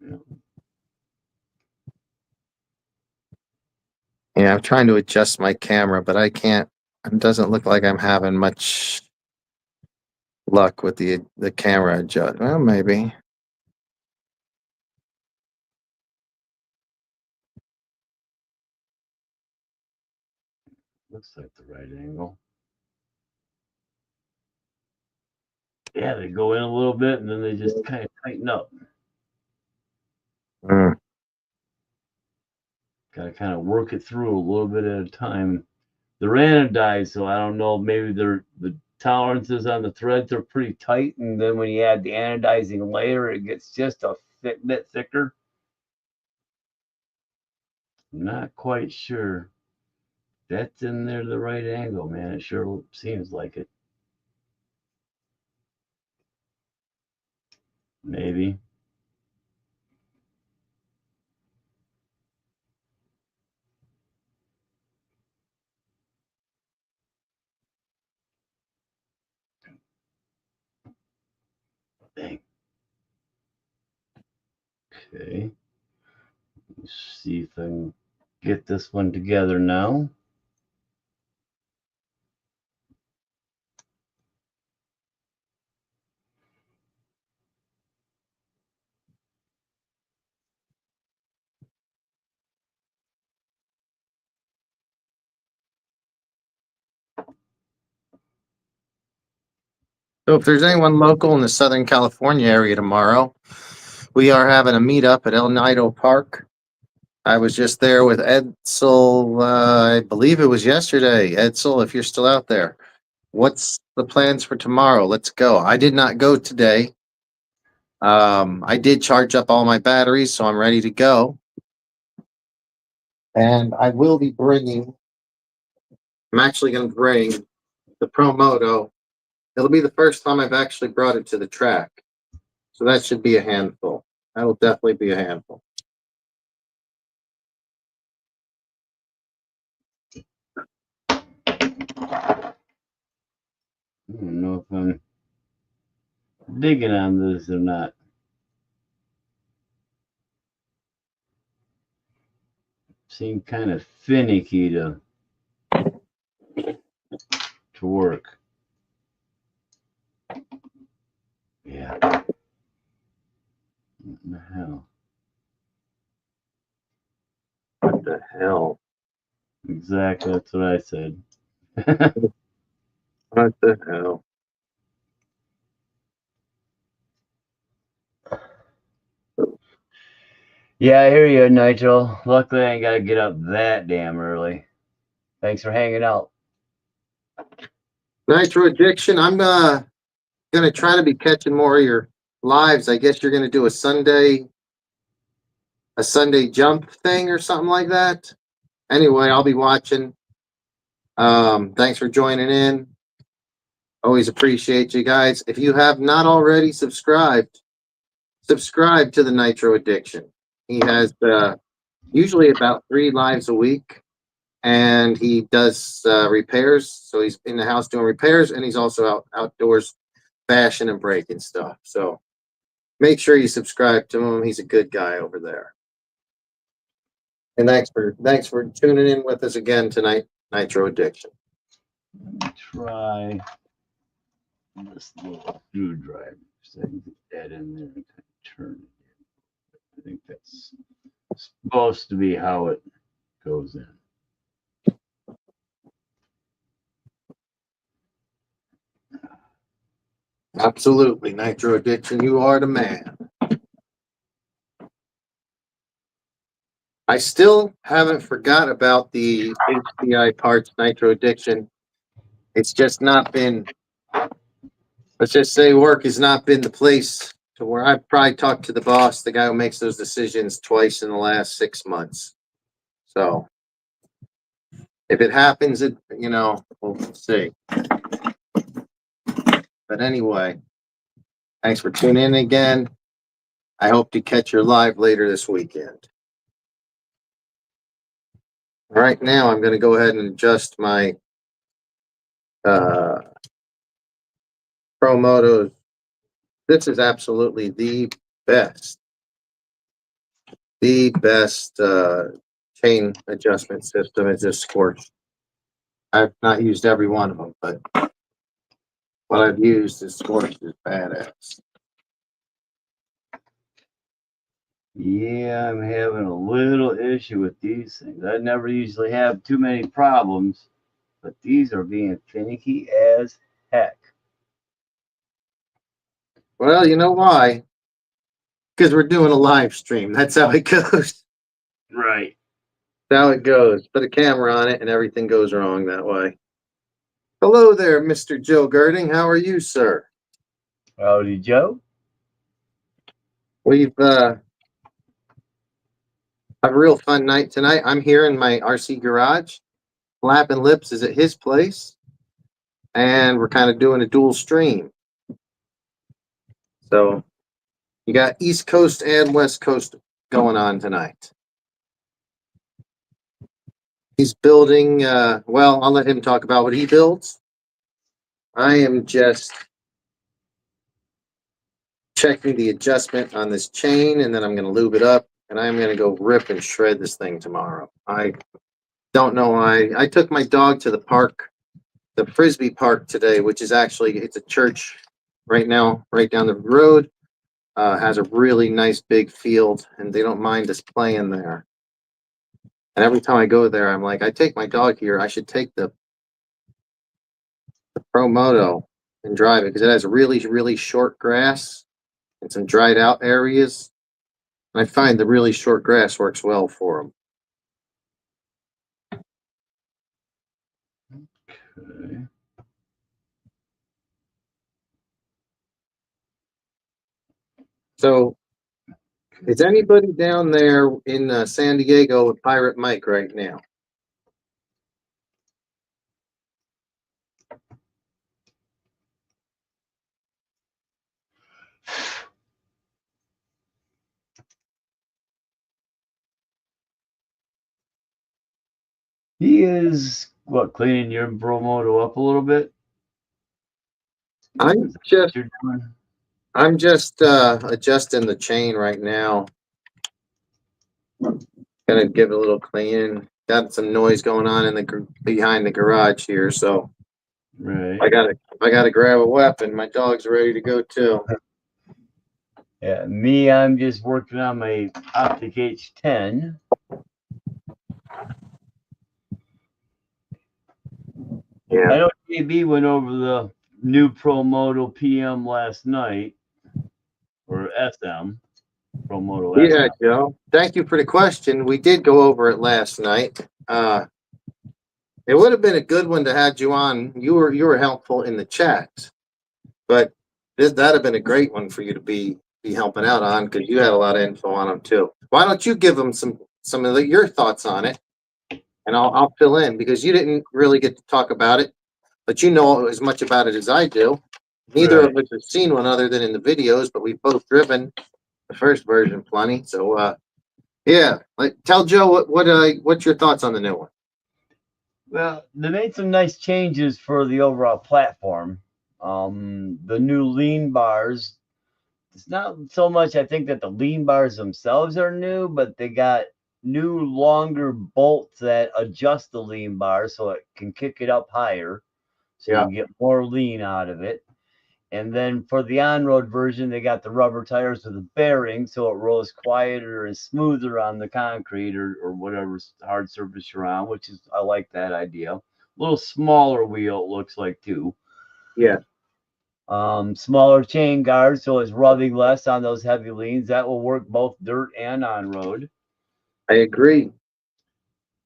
You know. Yeah, I'm trying to adjust my camera, but I can't. It doesn't look like I'm having much luck with the camera adjust. Well, maybe. Looks like the right angle. Yeah, they go in a little bit and then they just kind of tighten up. Mm. Got to kind of work it through a little bit at a time. They're anodized, so I don't know. Maybe the tolerances on the threads are pretty tight, and then when you add the anodizing layer, it gets just a bit thicker. Not quite sure. That's in there the right angle, man. It sure seems like it. Maybe. Dang. Okay. Let's see if I can get this one together now. So, if there's anyone local in the Southern California area tomorrow, we are having a meetup at El Nido Park. I was just there with Edsel. I believe it was yesterday. Edsel, if you're still out there, what's the plans for tomorrow? Let's go. I did not go today. I did charge up all my batteries, so I'm ready to go. And I will be bringing. I'm actually going to bring the Pro Moto. It'll be the first time I've actually brought it to the track, so that should be a handful. That will definitely be a handful. I don't know if I'm digging on this or not. Seem kind of finicky to work. Yeah. What the hell? What the hell? Exactly. That's what I said. What the hell? Yeah, I hear you, Nigel. Luckily, I ain't got to get up that damn early. Thanks for hanging out. Nitro Addiction. I'm gonna try to be catching more of your lives. I guess you're gonna do a Sunday jump thing or something like that. Anyway, I'll be watching. Thanks for joining in. Always appreciate you guys. If you have not already subscribed, subscribe to the Nitro Addiction. He has usually about 3 lives a week, and he does repairs. So he's in the house doing repairs, and he's also outdoors bashing and breaking stuff. So make sure you subscribe to him. He's a good guy over there. And thanks for tuning in with us again tonight, Nitro Addiction. Let me try this little screwdriver. So I can get that in there and kind of turn it. I think that's supposed to be how it goes in. Absolutely, Nitro Addiction. You are the man. I still haven't forgot about the HDI parts Nitro Addiction. It's just not been, let's just say work has not been the place to where I've probably talked to the boss, the guy who makes those decisions twice in the last 6 months. So if it happens, we'll see. But anyway, thanks for tuning in again. I hope to catch your live later this weekend. Right now, I'm going to go ahead and adjust my Pro Motos. This is absolutely the best chain adjustment system. It's just scorched. I've not used every one of them, but what I've used is scorched is badass. Yeah, I'm having a little issue with these things. I never usually have too many problems, but these are being finicky as heck. Well, you know why? Because we're doing a live stream. That's how it goes. Right. That's how it goes. Put a camera on it and everything goes wrong that way. Hello there, Mr. Joe Girding. How are you, sir? Howdy, Joe. We've have a real fun night tonight. I'm here in my RC garage. Flappin Lips is at his place, and we're kind of doing a dual stream. So you got East Coast and West Coast going on tonight. He's building, well, I'll let him talk about what he builds. I am just checking the adjustment on this chain, and then I'm going to lube it up, and I'm going to go rip and shred this thing tomorrow. I don't know why. I took my dog to the park, the Frisbee Park today, which is actually, it's a church right now, right down the road. Has a really nice big field, and they don't mind us playing there. And every time I go there, I'm like, I take my dog here. I should take the Pro Moto and drive it because it has really, really short grass and some dried out areas. And I find the really short grass works well for them. Okay. So, is anybody down there in San Diego with Pirate Mike right now? He is what, cleaning your Bromoto up a little bit? I'm Is that what just you're doing? I'm just adjusting the chain right now. Gonna give it a little clean. Got some noise going on in the behind the garage here, so Right. I gotta grab a weapon. My dog's ready to go too. Yeah, me, I'm just working on my Optic H10. Yeah, I know JB went over the new Promoto PM last night, or SM, Promoto yeah, SM. Joe. Thank you for the question. We did go over it last night. It would have been a good one to have you on. You were helpful in the chat, but that'd have been a great one for you to be helping out on because you had a lot of info on them too. Why don't you give them some of your thoughts on it, and I'll fill in because you didn't really get to talk about it, but you know as much about it as I do. Neither Right. of us have seen one other than in the videos, but we've both driven the first version plenty. So yeah, tell Joe what's your thoughts on the new one. Well, they made some nice changes for the overall platform. The new lean bars. It's not so much, I think, that the lean bars themselves are new, but they got new, longer bolts that adjust the lean bar so it can kick it up higher, so you Yeah, can get more lean out of it. And then for the on-road version, they got the rubber tires with a bearing, so it rolls quieter and smoother on the concrete or whatever hard surface you're on, which is, I like that idea. A little smaller wheel, it looks like, too. yeah, Smaller chain guards, so it's rubbing less on those heavy leans. That will work both dirt and on road. I agree.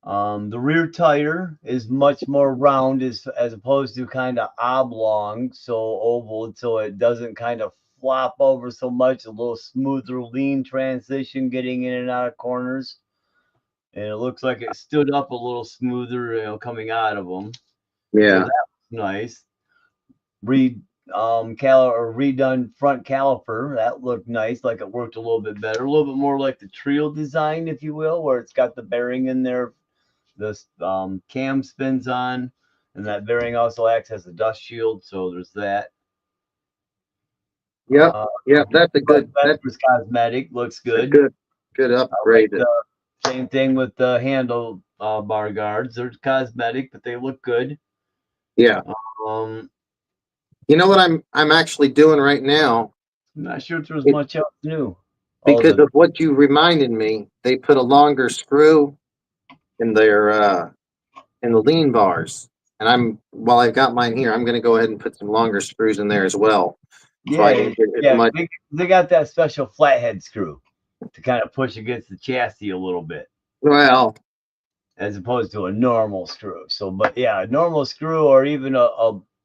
The rear tire is much more round as opposed to kind of oblong, so oval, so it doesn't kind of flop over so much. A little smoother lean transition getting in and out of corners. And it looks like it stood up a little smoother, coming out of them. So Yeah, that was nice. or redone front caliper. That looked nice, like it worked a little bit better, a little bit more like the trio design, if you will, where it's got the bearing in there, the cam spins on, and that bearing also acts as a dust shield. So there's that. Yep. Uh, Yep. That's a front good. That's fender's cosmetic, looks a good. good I like upgrade. the same thing with the handle bar guards. They're cosmetic, but they look good. Yeah. Um, You know what I'm actually doing right now? I'm not sure if there's It, much else new. Oh, because the of what you reminded me, they put a longer screw in their in the lean bars. And while I've got mine here, I'm going to go ahead and put some longer screws in there as well, so I yeah, can get as yeah. much. They got that special flathead screw to kind of push against the chassis a little bit, Well, as opposed to a normal screw. So, but yeah, a normal screw or even a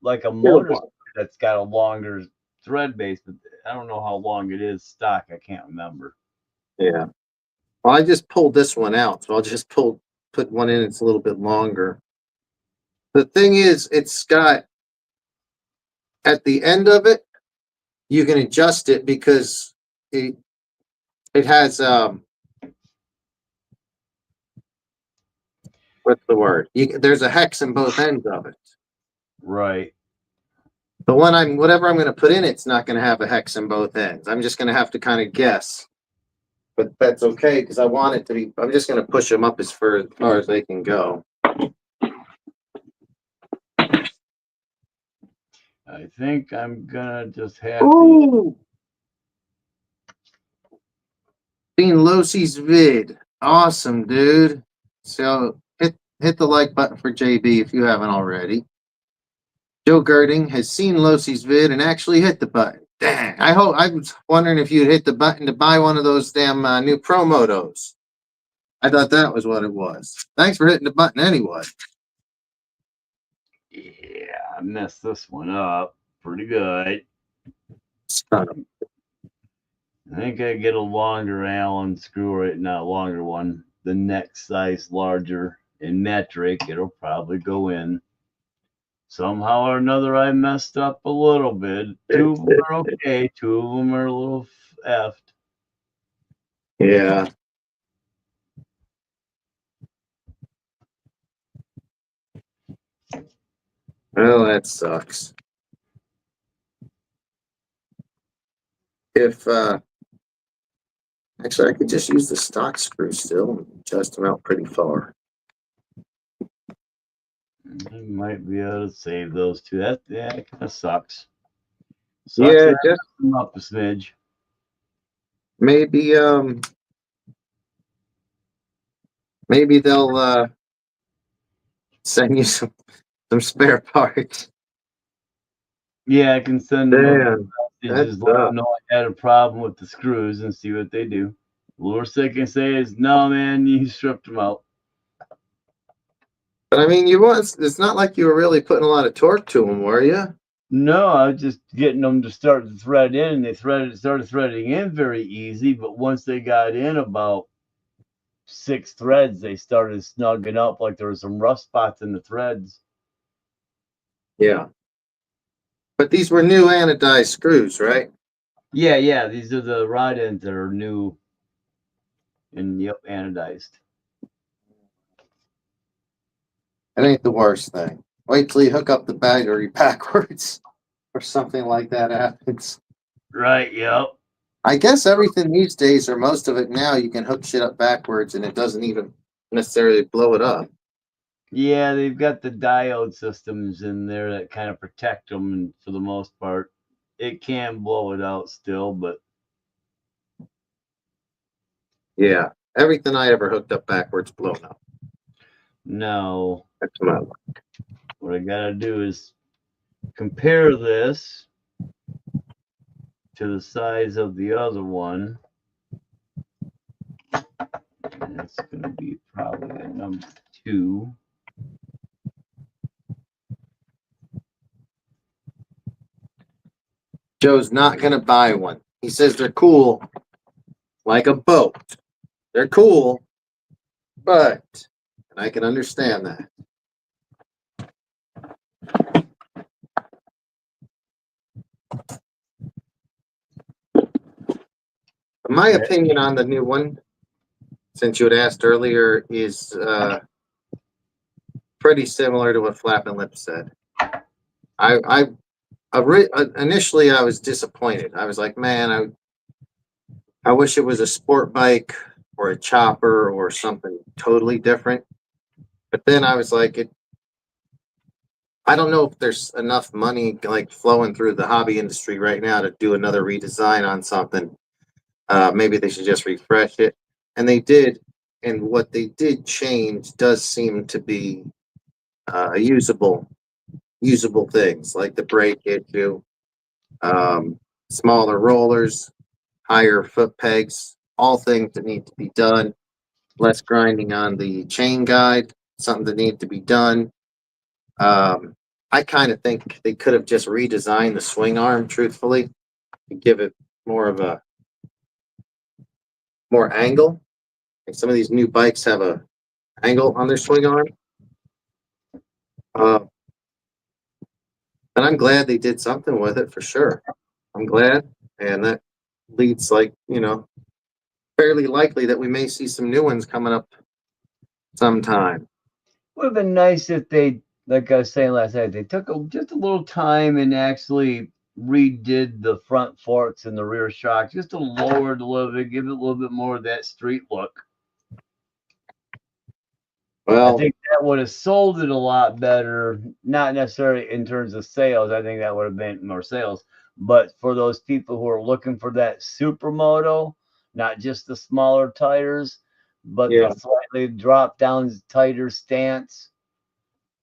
like a get a motor one. screw that's got a longer thread base, but I don't know how long it is stock. I can't remember. Yeah. Well, I just pulled this one out, so I'll just put one in. It's a little bit longer. The thing is, it's got at the end of it, you can adjust it because it has what's the word? There's a hex in both ends of it. Right. The one whatever I'm going to put in, it's not going to have a hex in both ends. I'm just going to have to kind of guess, but that's okay because I want it to be. I'm just going to push them up as far as they can go. I think I'm gonna just have to. Ooh, seen Losi's vid. Awesome, dude. So hit the like button for JB if you haven't already. Joe Girding has seen Losi's vid and actually hit the button. Dang. I was wondering if you'd hit the button to buy one of those damn new Pro Motos. I thought that was what it was. Thanks for hitting the button anyway. Yeah, I messed this one up pretty good. Son of- I think I get a longer Allen screw right now, longer one. The next size larger in metric, it'll probably go in. Somehow or another, I messed up a little bit. Two of them are okay. Two of them are a little effed. Yeah. Well, that sucks. If actually I could just use the stock screw still and adjust them out pretty far. I might be able to save those two. Yeah, it kind of sucks. Sucks Yeah, that I just messed them up a smidge. maybe maybe they'll send you some spare parts. Yeah, I can send them a Damn, that message, let them sucks. know I had a problem with the screws and see what they do. The worst they can say is, no, man, you stripped them out. But I mean, it's not like you were really putting a lot of torque to them, were you? No, I was just getting them to start to thread in, and they started threading in very easy. But once they got in about 6 threads, they started snugging up like there were some rough spots in the threads. Yeah. But these were new anodized screws, right? Yeah, yeah, these are the rod ends that are new and yep, anodized. It ain't the worst thing. Wait till you hook up the battery backwards or something like that happens. Right, yep. I guess everything these days, or most of it now, you can hook shit up backwards and it doesn't even necessarily blow it up. Yeah, they've got the diode systems in there that kind of protect them, and for the most part, it can blow it out still, but Yeah. Everything I ever hooked up backwards blown up. no. That's my luck. What I gotta do is compare this to the size of the other one. And it's gonna be probably a number 2. Joe's not gonna buy one. He says they're cool, like a boat. They're cool, but and I can understand that. My Yeah. opinion on the new one, since you had asked earlier, is pretty similar to what Flappin Lip said. Initially I was disappointed. I was like, man, I wish it was a sport bike or a chopper or something totally different. But then I was like, I don't know if there's enough money like flowing through the hobby industry right now to do another redesign on something. Maybe they should just refresh it. And they did. And what they did change does seem to be usable things like the brake issue, um, smaller rollers, higher foot pegs, all things that need to be done. Less grinding on the chain guide, something that needed to be done. Um, I kind of think they could have just redesigned the swing arm, truthfully, to give it more of a more angle. Like some of these new bikes have a angle on their swing arm. Uh, and I'm glad they did something with it for sure. I'm glad, and that leads fairly likely that we may see some new ones coming up sometime. Would have been nice if they, like I was saying last night, they took just a little time and actually redid the front forks and the rear shock just to lower it a little bit, give it a little bit more of that street look. I Well, think that would have sold it a lot better, not necessarily in terms of sales. I think that would have been more sales. But for those people who are looking for that supermoto, not just the smaller tires, but the yeah, slightly drop down, tighter stance,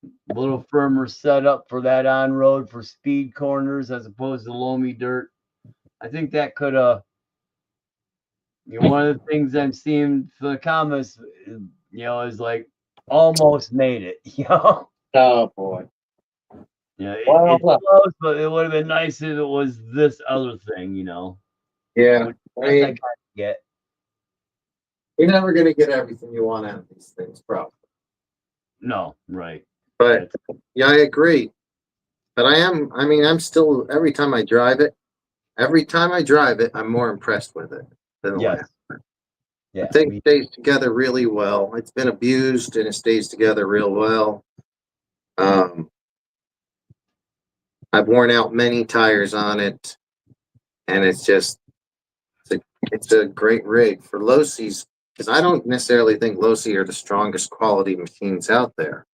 a little firmer setup for that on road for speed corners as opposed to loamy dirt. I think that could one of the things I'm seeing for the comments, is like almost made it. oh boy. It's Well, close, but it would have been nice if it was this other thing. yeah. Which I I guess I mean, kind of get. you're never going to get everything you want out of these things, probably. No, right. But That's yeah, I agree. But I mean, I'm still, every time I drive it, I'm more impressed with it than the yes, last. The yeah. thing stays together really well. It's been abused and it stays together real well. Um, I've worn out many tires on it, and it's a, it's a great rig for Losi's because I don't necessarily think Losi are the strongest quality machines out there,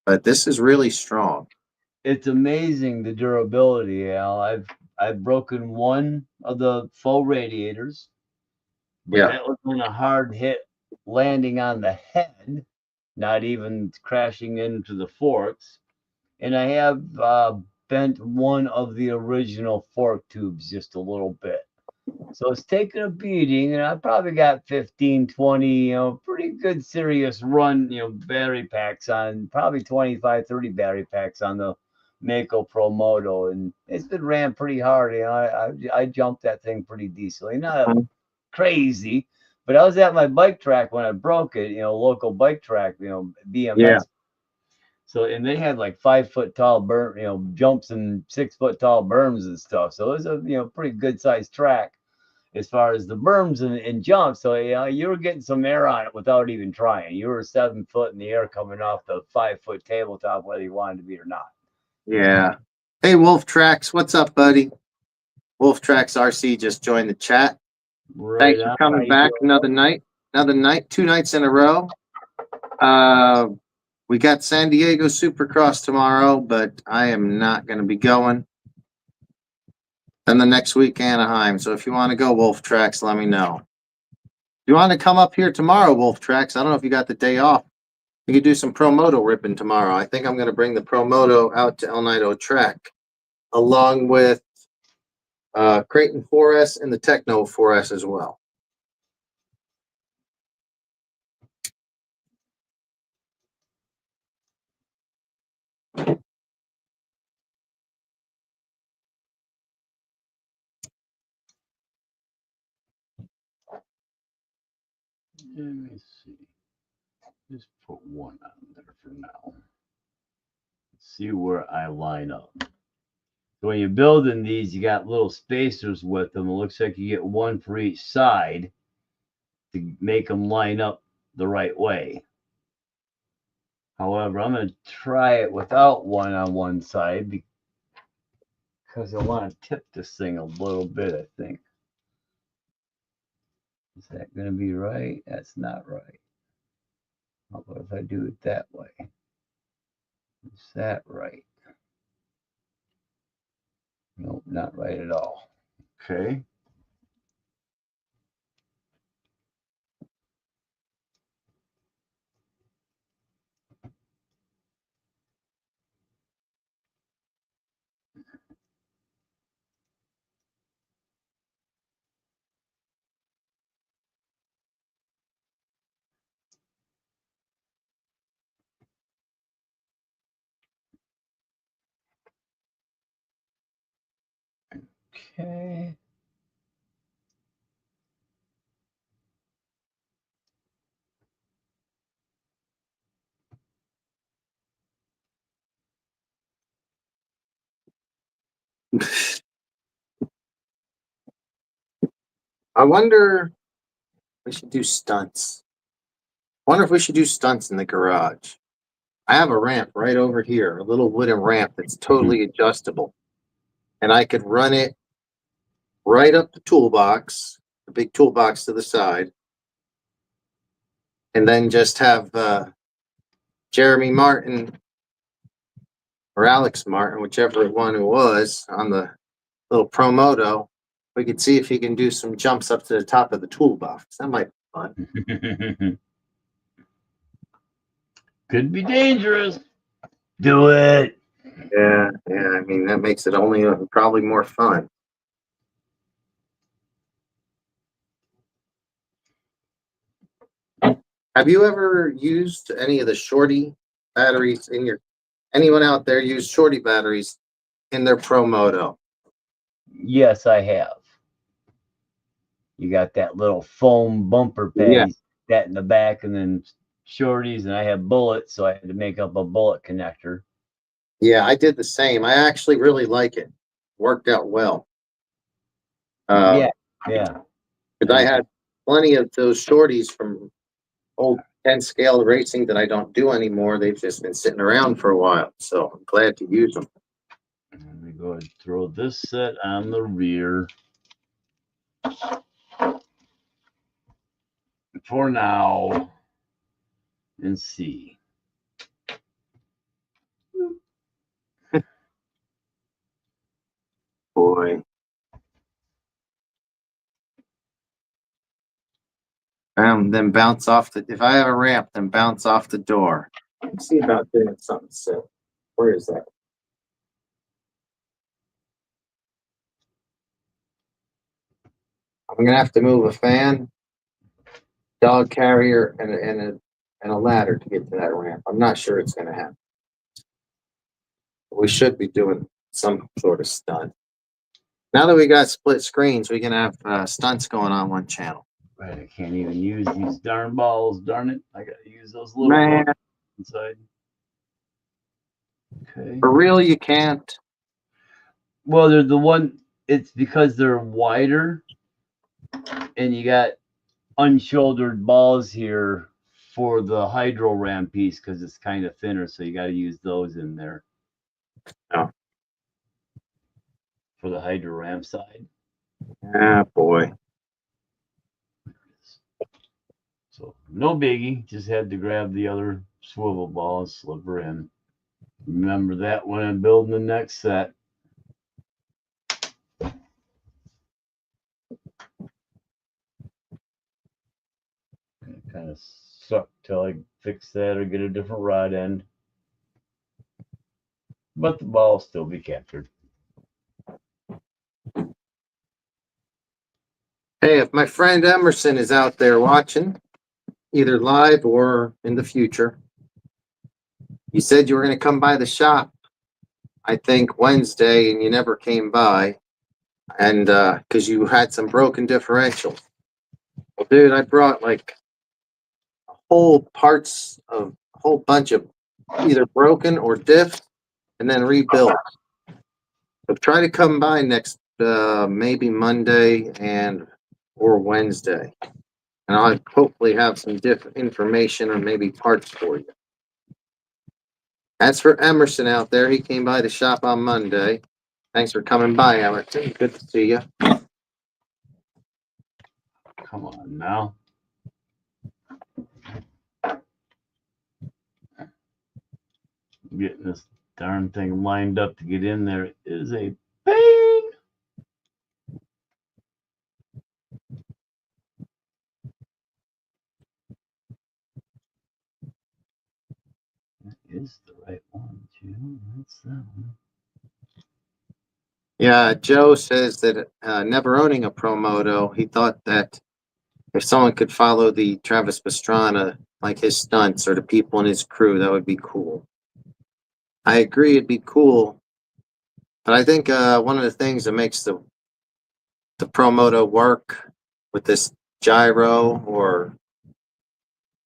but this is really strong. It's amazing the durability, Al. I've broken one of the faux radiators, but Yeah. that was on a hard hit landing on the head, not even crashing into the forks. And I have bent one of the original fork tubes just a little bit. So it's taken a beating, and I probably got 15, 20, pretty good serious run, battery packs on, probably 25, 30 battery packs on the Mako Pro Moto. And it's been ran pretty hard. I jumped that thing pretty decently. Not crazy, but I was at my bike track when I broke it, local bike track, Yeah. BMS. So, and they had like 5 foot tall jumps and 6 foot tall berms and stuff. So it was a, pretty good sized track as far as the berms and jumps. So, you were getting some air on it without even trying. You were 7 foot in the air coming off the 5 foot tabletop, whether you wanted to be or not. Yeah. Hey, Wolf Tracks, what's up, buddy? Wolf Tracks RC just joined the chat. Right Thanks for on. How coming you back doing? another night. Another night, 2 nights in a row. Uh, we got San Diego Supercross tomorrow, but I am not going to be going. Then the next week, Anaheim. So if you want to go, Wolf Tracks, let me know. If you want to come up here tomorrow, Wolf Tracks, I don't know if you got the day off. We could do some Pro Moto ripping tomorrow. I think I'm going to bring the Pro Moto out to El Nido track along with Creighton 4S and the Techno 4S as well. Let me see. Just put one on there for now. See where I line up. So when you're building these, you got little spacers with them. It looks like you get one for each side to make them line up the right way. However, I'm going to try it without one on one side because I want to tip this thing a little bit, I think. Is that going to be right? That's not right. How about if I do it that way? Is that right? Nope, not right at all. Okay. Okay. I wonder we should do stunts. I wonder if we should do stunts in the garage. I have a ramp right over here, a little wooden ramp that's totally adjustable. And I could run it right up the toolbox, the big toolbox to the side, and then just have Jeremy Martin or Alex Martin, whichever one it was, on the little Promoto. We could see if he can do some jumps up to the top of the toolbox. That might be fun. Could be dangerous. Do it. Yeah, yeah. I mean, that makes it only probably more fun. Have you ever used any of the shorty batteries in your? Anyone out there use shorty batteries in their Promoto? Yes, I have. You got that little foam bumper pad. Yeah, You stick that in the back, and then shorties, and I have bullets, so I had to make up a bullet connector. yeah. I did the same. I actually really like it. Worked out well. Yeah, Um, yeah. because I had plenty of those shorties from old 10 scale racing that I don't do anymore. They've just been sitting around for a while, so I'm glad to use them. Let me go ahead and throw this set on the rear for now and see. Boy. Then bounce off the. If I have a ramp, then bounce off the door. Let's see about doing something silly. Where is that? I'm gonna have to move a fan, dog carrier, and a ladder to get to that ramp. I'm not sure it's gonna happen. We should be doing some sort of stunt. Now that we got split screens, we can have stunts going on one channel. Right, I can't even use these darn balls. Darn it! I gotta use those little Man, ones inside. Okay. for real, you can't. Well, they're the one. It's because they're wider, and you got unshouldered balls here for the hydro ram piece because it's kind of thinner, so you got to use those in there. Oh. For the hydro ram side. Ah, boy. So no biggie. Just had to grab the other swivel ball and slip her in. Remember that when I'm building the next set. Kind of suck till I fix that or get a different rod end. But the ball will still be captured. Hey, if my friend Emerson is out there watching, either live or in the future, you said you were going to come by the shop, I think Wednesday, and you never came by, and because you had some broken differentials. Well, dude, I brought like a whole bunch of either broken or diff, and then rebuilt. So try to come by next maybe Monday or Wednesday, and I'll hopefully have some different information or maybe parts for you. As for Emerson out there, he came by the shop on Monday. Thanks for coming by, Emerson. Good to see you. Come on now. Getting this darn thing lined up to get in there is a pain. That is the right one, too. That's that one. Yeah, Joe says that never owning a Promoto, he thought that if someone could follow the Travis Pastrana, like his stunts or the people in his crew, that would be cool. I agree, it'd be cool. But I think one of the things that makes the Promoto work with this gyro or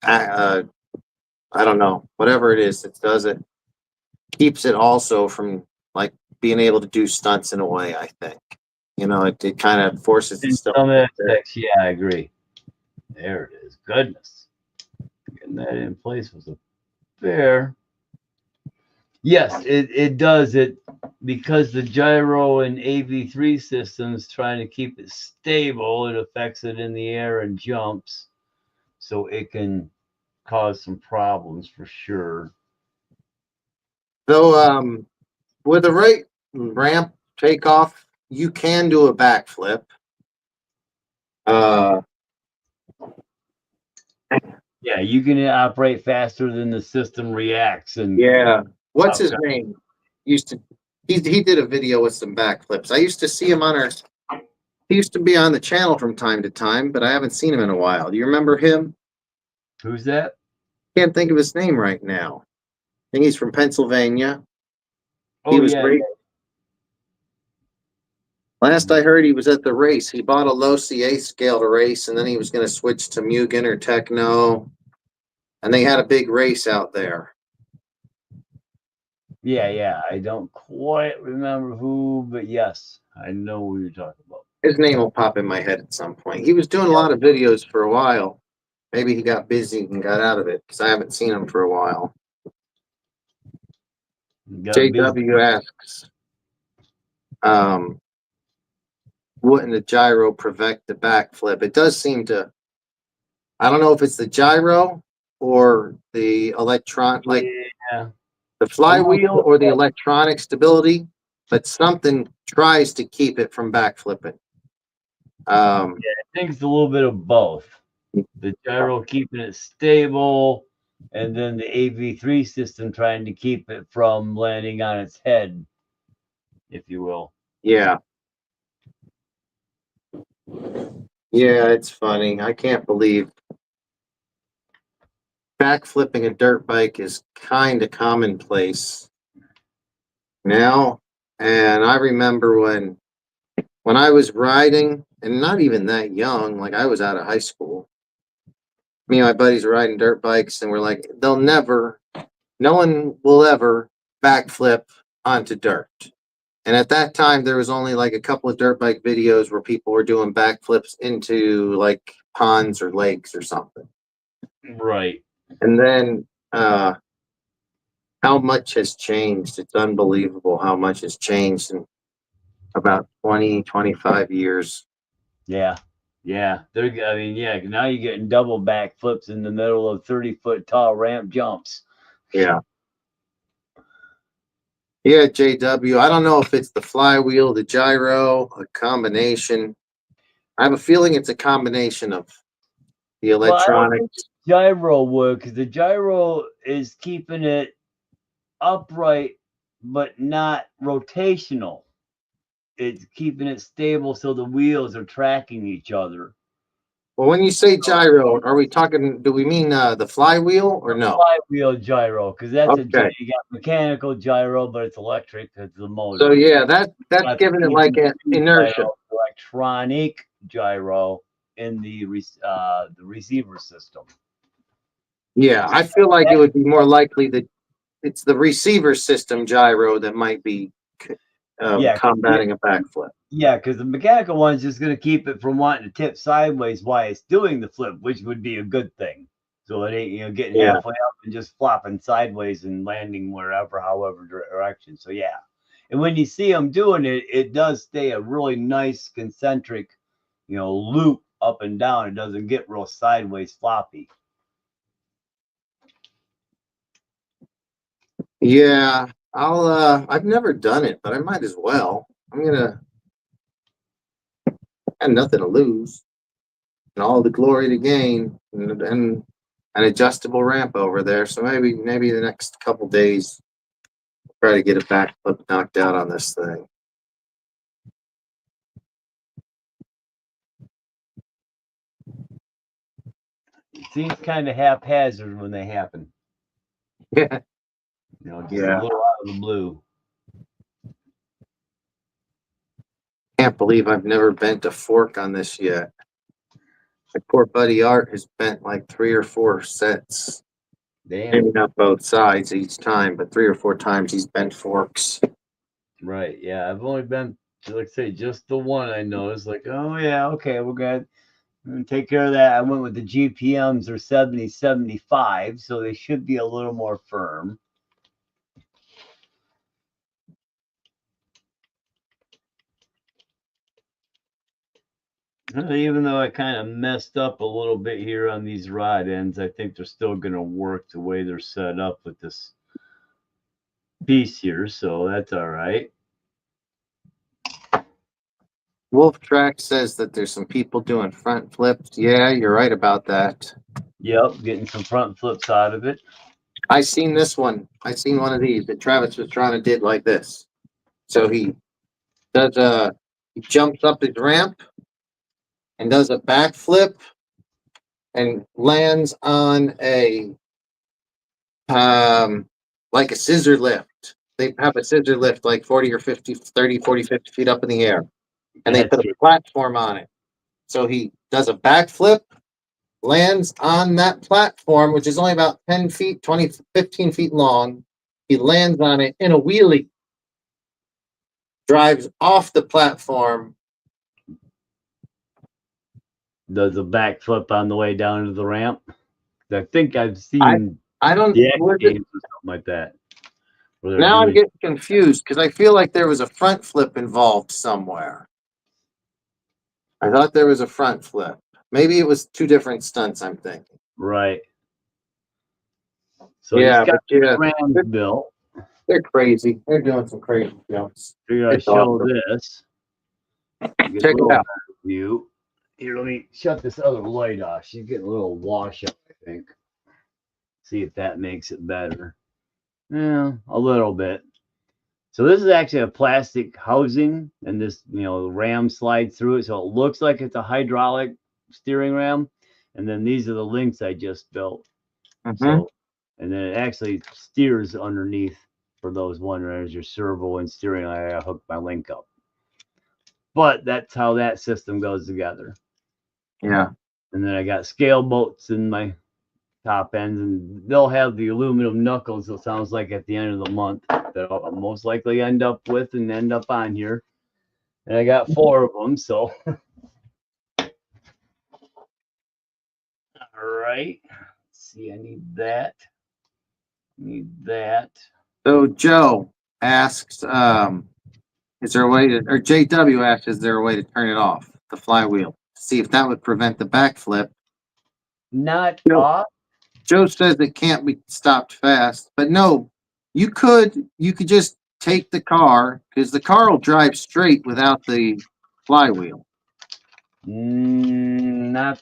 I don't know, whatever it is that does it, keeps it also from like being able to do stunts in a way, I think. You know, it kind of forces In itself. some aspects, yeah, I agree. There it is. Goodness. Getting that in place was a bear. Yes, it does it because the gyro and AV3 systems trying to keep it stable. It affects it in the air and jumps, so it can cause some problems for sure. So with the right ramp takeoff, you can do a backflip. Yeah, you can operate faster than the system reacts. And Yeah. What's his Okay. name? Used to he did a video with some backflips. I used to see him on our he used to be on the channel from time to time, but I haven't seen him in a while. Do you remember him? Who's that? Can't think of his name right now. I think he's from Pennsylvania. Oh He was yeah, great. Last I heard, he was at the race. He bought a losi A scale to race, and then he was going to switch to Mugen or Techno, and they had a big race out there. yeah. I don't quite remember who, but yes, I know who you're talking about. His name will pop in my head at some point. He was doing a lot of videos for a while. Maybe he got busy and got out of it because I haven't seen him for a while. JW asks, wouldn't the gyro prevent the backflip? It does seem to. I don't know if it's the gyro or the like Yeah. the flywheel or the electronic stability, but something tries to keep it from backflipping. I think it's a little bit of both. The gyro keeping it stable, and then the AV3 system trying to keep it from landing on its head, if you will. Yeah. Yeah, it's funny. I can't believe backflipping a dirt bike is kind of commonplace now. And I remember when I was riding, and not even that young, like I was out of high school. Me and my buddies were riding dirt bikes, and we're like, no one will ever backflip onto dirt. And at that time, there was only like a couple of dirt bike videos where people were doing backflips into like ponds or lakes or something. Right. And then how much has changed. It's unbelievable how much has changed in about 20, 25 years. Yeah. Now you're getting double back flips in the middle of 30-foot tall ramp jumps. Yeah. Yeah, JW. I don't know if it's the flywheel, the gyro, a combination. I have a feeling it's a combination of the electronics. Gyro would, because the gyro is keeping it upright but not rotational. It's keeping it stable so the wheels are tracking each other. Well, when you say gyro, are we talking? Do we mean the flywheel or no? Flywheel gyro, because that's you got mechanical gyro, but it's electric. It's the motor. So yeah, that's giving it like an inertia. Electronic gyro in the receiver system. Yeah, I feel like it would be more likely that it's the receiver system gyro that might be Yeah, combating a backflip. yeah, because the mechanical one is just going to keep it from wanting to tip sideways while it's doing the flip, which would be a good thing. So it ain't getting Yeah. halfway up and just flopping sideways and landing wherever, however direction. So yeah, and when you see them doing it, it does stay a really nice concentric, loop up and down. It doesn't get real sideways floppy. Yeah, I've never done it, but I might as well. I have nothing to lose and all the glory to gain, and an adjustable ramp over there. So maybe the next couple days, try to get a backflip knocked out on this thing. It seems kind of haphazard when they happen. Yeah. Just a little out of the blue. Can't believe I've never bent a fork on this yet. My poor buddy Art has bent like 3 or 4 sets. Damn. Maybe not both sides each time, but 3 or 4 times he's bent forks. Right. Yeah. I've only been, like I say, just the one I noticed. Like, oh, yeah, okay, we're going to take care of that. I went with the GPMs are 70, 75, so they should be a little more firm. Even though I kind of messed up a little bit here on these rod ends, I think they're still going to work the way they're set up with this piece here, so that's all right. Wolf Track says that there's some people doing front flips. Yeah, you're right about that. Yep, getting some front flips out of it. I seen this one. I seen one of these that Travis was trying to did like this. So he jumps up his ramp and does a backflip and lands on a like a scissor lift. They have a scissor lift like 40 or 50, 30, 40, 50 feet up in the air. And they put a platform on it. So he does a backflip, lands on that platform, which is only about 10 feet, 20, 15 feet long. He lands on it in a wheelie, drives off the platform. Does a backflip on the way down to the ramp. I think I've seen I don't the X games or something like that. Now I'm getting confused because I feel like there was a front flip involved somewhere. I thought there was a front flip. Maybe it was 2 different stunts, I'm thinking. Right. So yeah, but yeah, Rams built. They're crazy. They're doing some crazy jumps. Figure I'll show awesome. This. Check it out. View. Here, let me shut this other light off. She's getting a little wash up, I think. See if that makes it better. Yeah, a little bit. So this is actually a plastic housing, and this, the ram slides through it, so it looks like it's a hydraulic steering ram. And then these are the links I just built. So, and then it actually steers underneath. For those wondering, there's your servo and steering. I hooked my link up. But that's how that system goes together. Yeah. And then I got scale bolts in my top ends, and they'll have the aluminum knuckles, it sounds like, at the end of the month that I'll most likely end up with and end up on here. And I got 4 of them, so. All right. Let's see, I need that. Need that. So Joe asks, is there a way to, or JW asks, is there a way to turn it off, the flywheel? See if that would prevent the backflip. Not off. Joe says it can't be stopped fast, but no, you could just take the car, because the car will drive straight without the flywheel. Not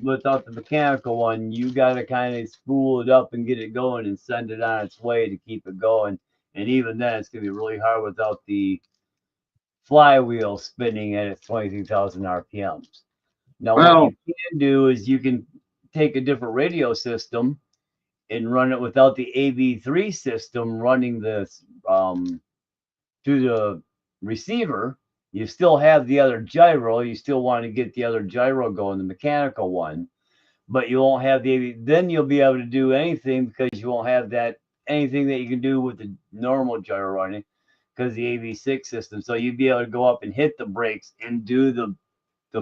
without the mechanical one. You got to kind of spool it up and get it going and send it on its way to keep it going. And even then, it's going to be really hard without the flywheel spinning at its 22,000 RPMs. Now, what you can do is you can take a different radio system and run it without the AV3 system running this to the receiver. You still have the other gyro. You still want to get the other gyro going, the mechanical one, but you won't have the AV. Then you'll be able to do anything because you won't have that anything that you can do with the normal gyro running. because the AV6 system. So you'd be able to go up and hit the brakes and do the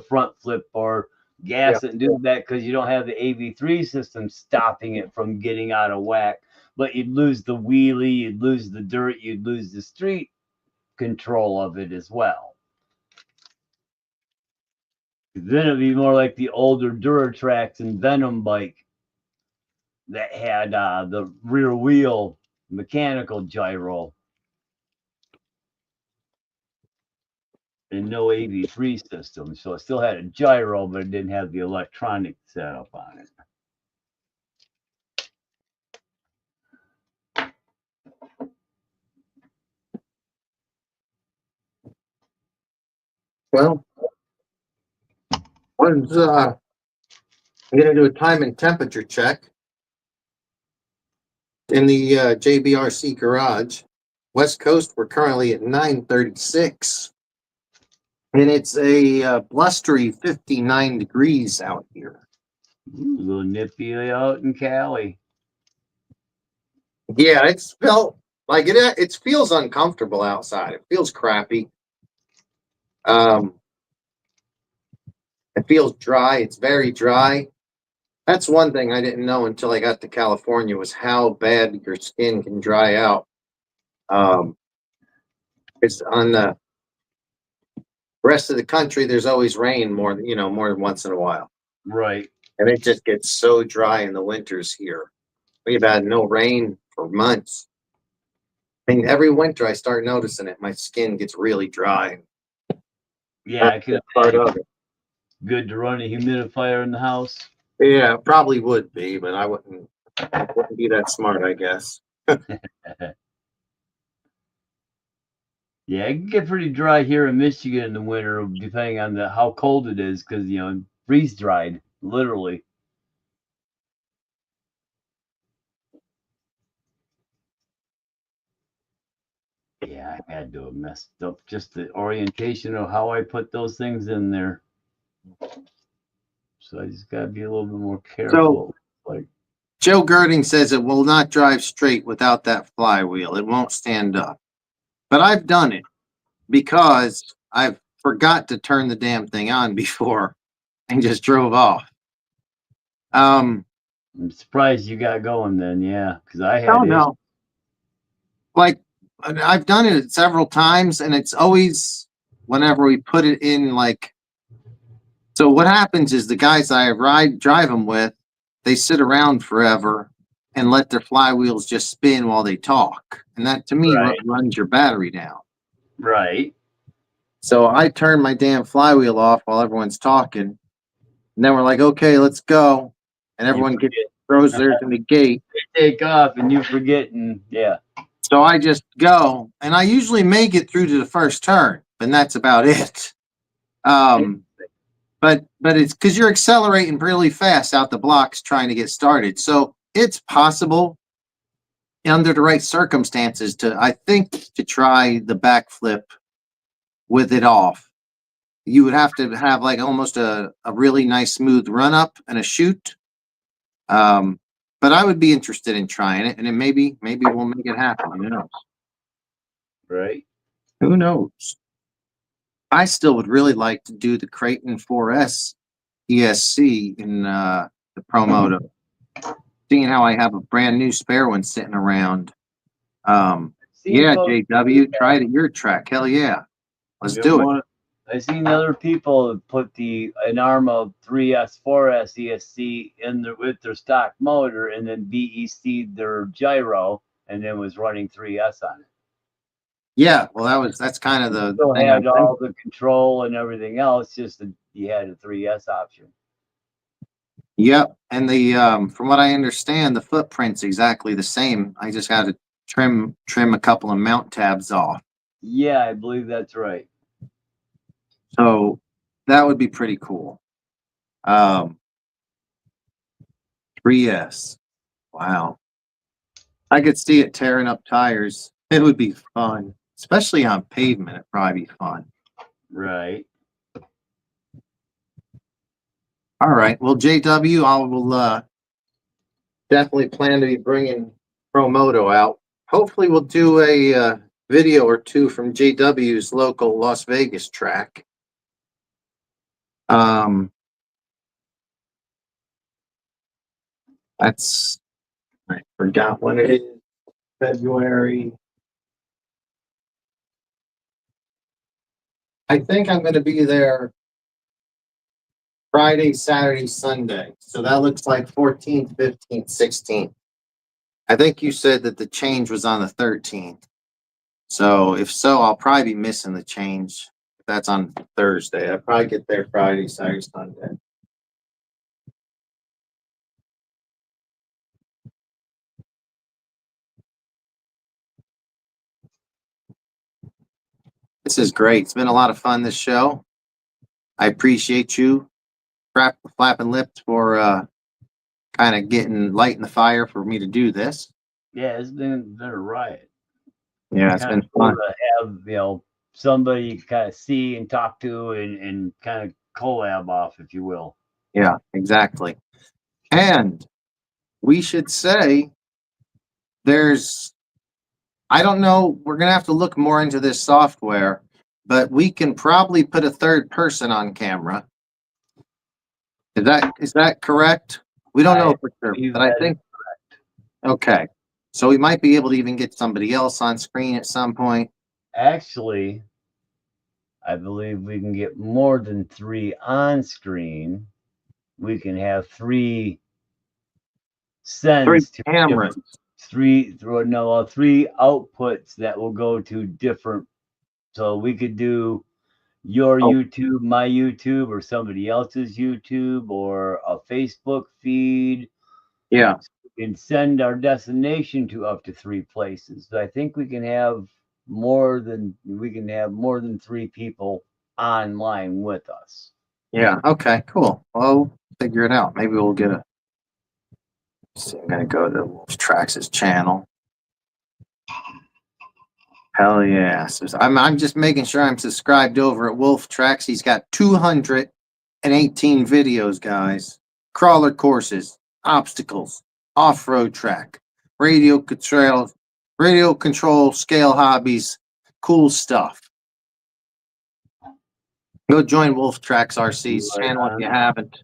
front flip or Yeah. gas it and do that because you don't have the AV3 system stopping it from getting out of whack. But you'd lose the wheelie, you'd lose the dirt, you'd lose the street control of it as well. Then it'd be more like the older Duratrax and Venom bike that had the rear wheel mechanical gyro and no AV3 system. So it still had a gyro, but it didn't have the electronic setup on it. Well, I'm gonna do a time and temperature check in the JBRC garage. West Coast, we're currently at 9:36, and it's a blustery 59 degrees out here. Ooh, a little nippy out in Cali. Yeah, it's felt like it. It feels uncomfortable outside. It feels crappy. Um, it feels dry. It's very dry. That's one thing I didn't know until I got to California was how bad your skin can dry out. It's on the rest of the country. There's always rain more than once in a while, Right. and it just gets so dry in the winters here. We've had no rain for months. I mean, every winter I start noticing it. My skin gets really dry. Yeah, I That's could part imagine. of it. Good to run a humidifier in the house. Yeah, probably would be, but I wouldn't be that smart, I guess. Yeah, it can get pretty dry here in Michigan in the winter, depending on how cold it is, because freeze dried, literally. Yeah, I had to have messed up just the orientation of how I put those things in there. So I just gotta be a little bit more careful. Like, Joe Girding says it will not drive straight without that flywheel. It won't stand up. But I've done it because I've forgot to turn the damn thing on before and just drove off. I'm surprised you got going then, yeah, because I had Oh issues. no. Like I've done it several times, and it's always whenever we put it in. Like, so what happens is the guys I drive them with, they sit around forever and let their flywheels just spin while they talk, and that to me Right. runs your battery down. Right. So I turn my damn flywheel off while everyone's talking, and then we're like, okay, let's go, and everyone throws theirs in the gate. They take off and you forget, and yeah. So I just go, and I usually make it through to the first turn, and that's about it. But it's because you're accelerating really fast out the blocks trying to get started. So it's possible under the right circumstances to try the backflip with it off. You would have to have like almost a really nice smooth run up and a shoot. But I would be interested in trying it, and then maybe we'll make it happen. Who knows? Right. Who knows? I still would really like to do the Creighton 4S ESC in the Promoto. Seeing how I have a brand new spare one sitting around. Yeah, JW, try it at your track. Hell yeah. Let's do it. I've seen other people put an Arrma 3S, 4S ESC with their stock motor and then BEC'd their gyro and then was running 3S on it. Yeah, well, that's kind of the Still thing. had all the control and everything else, just that you had a 3S option. Yep, and the from what I understand, the footprint's exactly the same. I just had to trim a couple of mount tabs off. Yeah, I believe that's right. So that would be pretty cool. 3S. Wow. I could see it tearing up tires. It would be fun, especially on pavement. It'd probably be fun. Right. All right. Well, JW, I will definitely plan to be bringing Promoto out. Hopefully, we'll do a video or two from JW's local Las Vegas track. That's, I forgot when it is. February. I think I'm going to be there Friday, Saturday, Sunday. So that looks like 14th, 15th, 16th. I think you said that the change was on the 13th. So if so, I'll probably be missing the change. If that's on Thursday. I'll probably get there Friday, Saturday, Sunday. This is great. It's been a lot of fun, this show. I appreciate you, Flappin' Lips, for kind of getting light in the fire for me to do this. Yeah, it's been a riot. Yeah, it's Kind been of cool fun. to have, somebody you kind of see and talk to and kind of collab off, if you will. Yeah, exactly. And we should say I don't know, we're going to have to look more into this software, but we can probably put a third person on camera. Is that correct? We don't know for sure, but I think, okay. So we might be able to even get somebody else on screen at some point. Actually, I believe we can get more than 3 on screen. We can have 3 Three sends to cameras. three outputs that will go to different. So we could do your Oh, YouTube, my YouTube, or somebody else's YouTube, or a Facebook feed. yeah. We can send our destination to up to 3 places. So I think we can have more than 3 people online with us. Yeah. Okay, cool. Well, figure it out. Maybe we'll get a. See, I'm going to go to Traxxas channel. Hell yeah. So I'm just making sure I'm subscribed over at Wolf Tracks. He's got 218 videos, guys. Crawler courses, obstacles, off-road track, radio control, scale hobbies, cool stuff. Go join Wolf Tracks RC's Right channel if on. you haven't.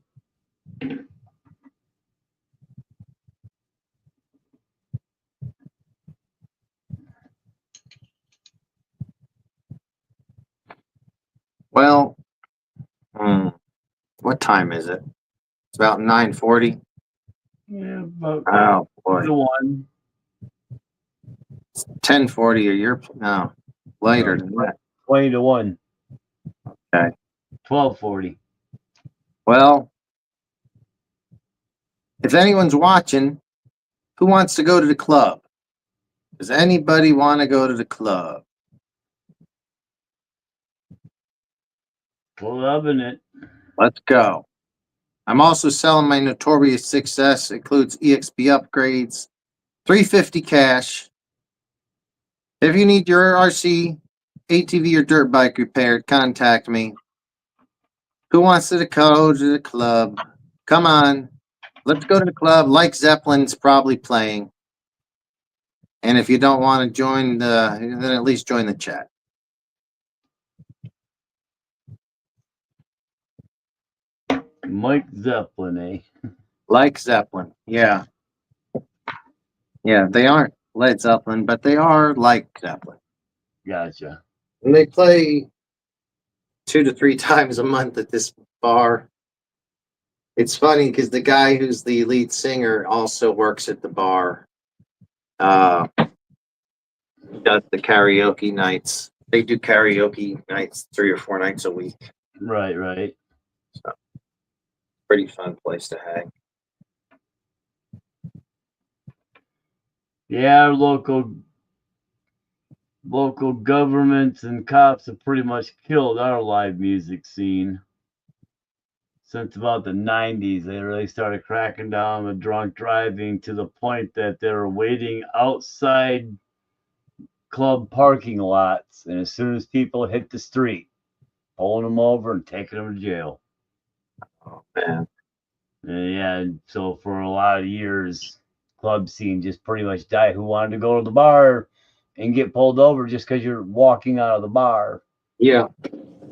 Well, what time is it? It's about 9:40. Yeah, about Oh boy, the one. 10:40 or no later than that. 20 to 1. Okay. 12:40. Well, if anyone's watching, who wants to go to the club? Does anybody want to go to the club? Loving it. Let's go. I'm also selling my Notorious 6S. It includes EXP upgrades, 350 cash. If you need your RC, ATV, or dirt bike repaired, contact me. Who wants to go to the club? Come on. Let's go to the club. Like Zeppelin's probably playing. And if you don't want to join then at least join the chat. Mike Zeppelin, eh? Like Zeppelin. Yeah. Yeah, they aren't Led Zeppelin, but they are like Zeppelin. Gotcha. And they play 2 to 3 times a month at this bar. It's funny because the guy who's the lead singer also works at the bar. Does the karaoke nights. They do karaoke nights 3 or 4 nights a week. Right. So, pretty fun place to hang. Yeah, our local governments and cops have pretty much killed our live music scene. Since about the 90s, they really started cracking down on drunk driving to the point that they were waiting outside club parking lots, and as soon as people hit the street, pulling them over and taking them to jail. Oh man. Yeah, so for a lot of years, club scene just pretty much died. Who wanted to go to the bar and get pulled over just because you're walking out of the bar. Yeah.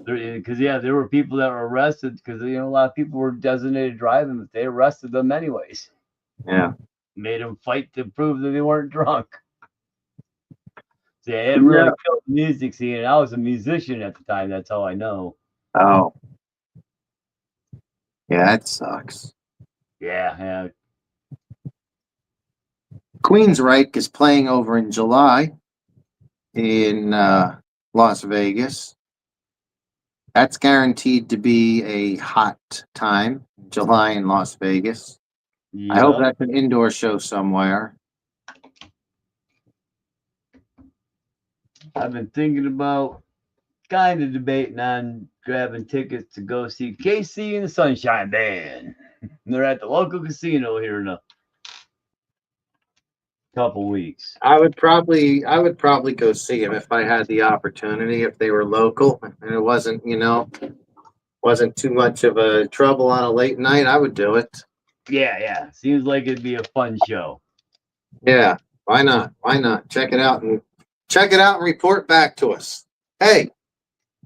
Because there were people that were arrested because a lot of people were designated driving, but they arrested them anyways. Yeah. Made them fight to prove that they weren't drunk. So it really killed the music scene, and I was a musician at the time. That's how I know. Oh. Yeah, that sucks. Yeah. Queensryche is playing over in July in Las Vegas. That's guaranteed to be a hot time, July in Las Vegas. I hope that's an indoor show somewhere. I've been thinking about kind of debating on grabbing tickets to go see KC and the Sunshine Band. They're at the local casino here in a couple weeks. I would probably go see them if I had the opportunity, if they were local and it wasn't, wasn't too much of a trouble on a late night. I would do it. Yeah. Seems like it'd be a fun show. Yeah, why not? Why not? Check it out and report back to us. Hey,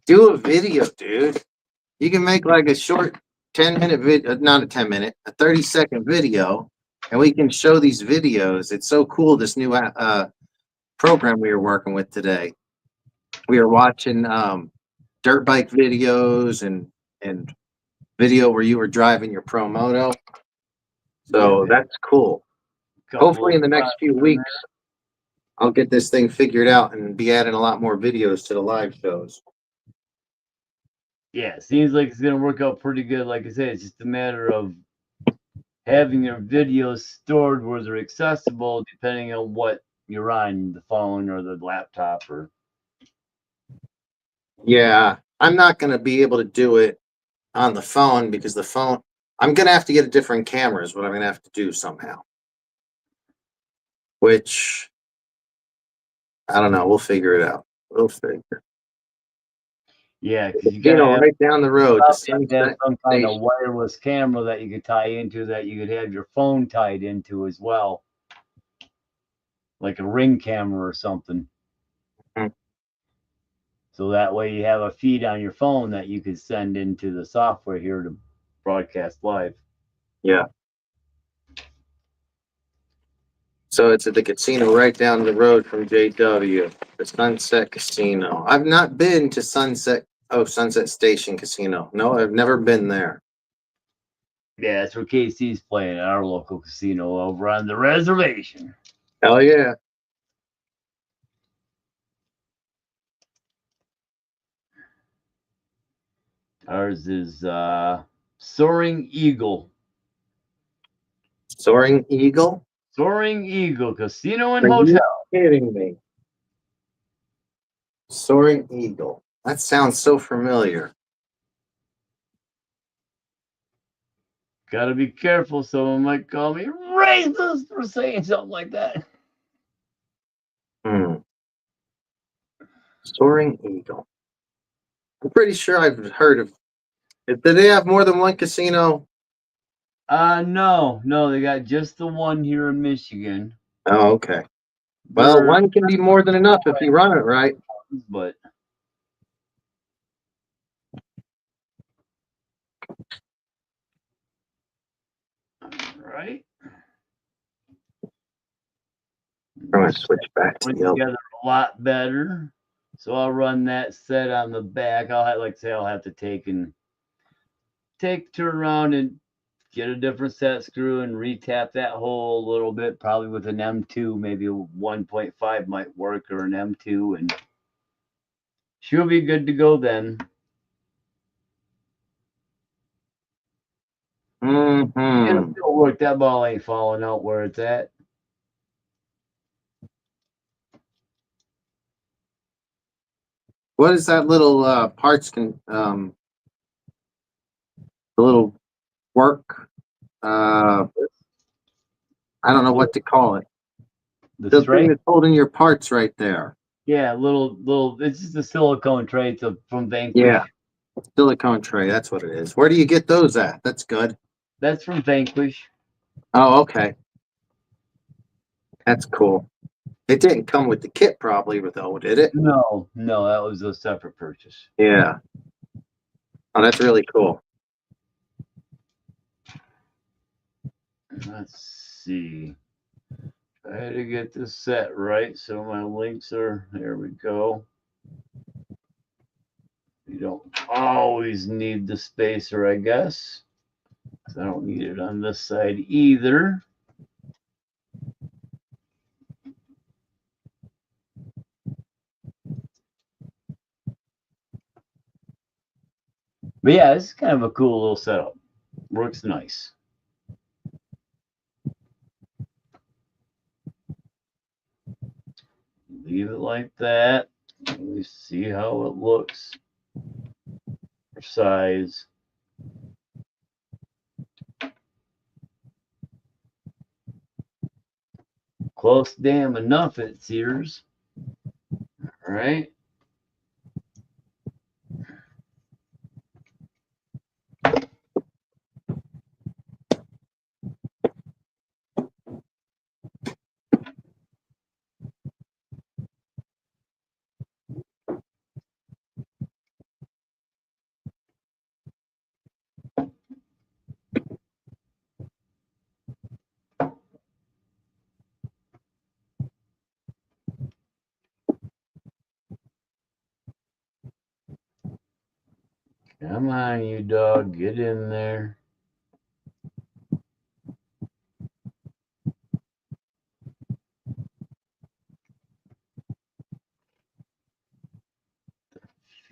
do a video, dude. You can make like a short 10-minute video, not a 10-minute, a 30-second video, and we can show these videos. It's so cool, this new program we were working with today. We are watching dirt bike videos and video where you were driving your Pro Moto. So that's cool. Hopefully in the next few weeks, I'll get this thing figured out and be adding a lot more videos to the live shows. Yeah, seems like it's going to work out pretty good. Like I said, it's just a matter of having your videos stored where they're accessible depending on what you're on, the phone or the laptop or. Yeah, I'm not going to be able to do it on the phone because I'm going to have to get a different camera is what I'm going to have to do somehow. Which, I don't know. We'll figure it out. We'll figure. Yeah, because you got right down the road. have some kind of wireless camera that you could tie into that you could have your phone tied into as well, like a Ring camera or something. Mm-hmm. So that way you have a feed on your phone that you could send into the software here to broadcast live. Yeah. So it's at the casino right down the road from JW, the Sunset Casino. I've not been to Sunset Station Casino. No, I've never been there. Yeah, that's where KC's playing at our local casino over on the reservation. Hell yeah. Ours is Soaring Eagle. Soaring Eagle? Soaring Eagle Casino and Hotel. Are you kidding me? Soaring Eagle. That sounds so familiar. Gotta be careful. Someone might call me racist for saying something like that. Soaring Eagle. I'm pretty sure I've heard of it. Did they have more than one casino? No, they got just the one here in Michigan. Oh, okay. Well, one can be more than enough if you run it right. But right. I'm gonna switch back to the together a lot better. So I'll run that set on the back. I'll have to turn around and get a different set screw and retap that hole a little bit, probably with an M2, maybe a 1.5 might work or an M2, and she'll be good to go then. It'll still work. That ball ain't falling out where it's at. What is that little parts the little work? I don't know what to call it. The thing that's holding your parts right there. Yeah, little. It's just a silicone tray from Vanquish. Yeah, silicone tray. That's what it is. Where do you get those at? That's good. That's from Vanquish. Oh, okay. That's cool. It didn't come with the kit, probably, though, did it? No, no, that was a separate purchase. Yeah. Oh, that's really cool. Let's see. I had to get this set right, so my links are, there we go. You don't always need the spacer, I guess. I don't need it on this side either. But yeah, this is kind of a cool little setup. Works nice. Leave it like that. We see how it looks for size. Close damn enough, it sears. All right. Come on, you dog, get in there.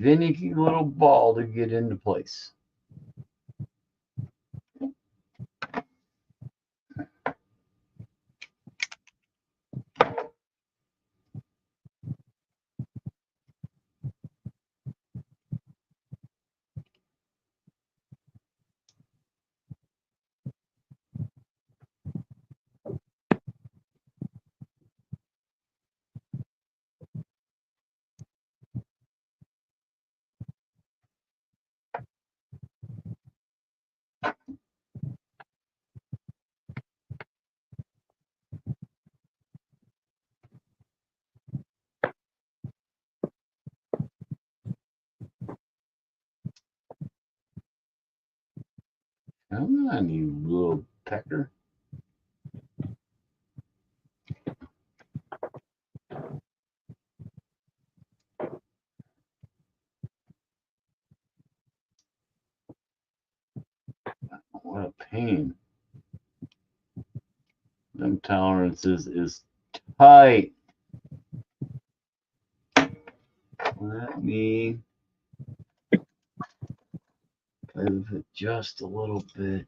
Finicky little ball to get into place. Come on, you little pecker. What a pain. Them tolerances is tight. Let me play with it just a little bit.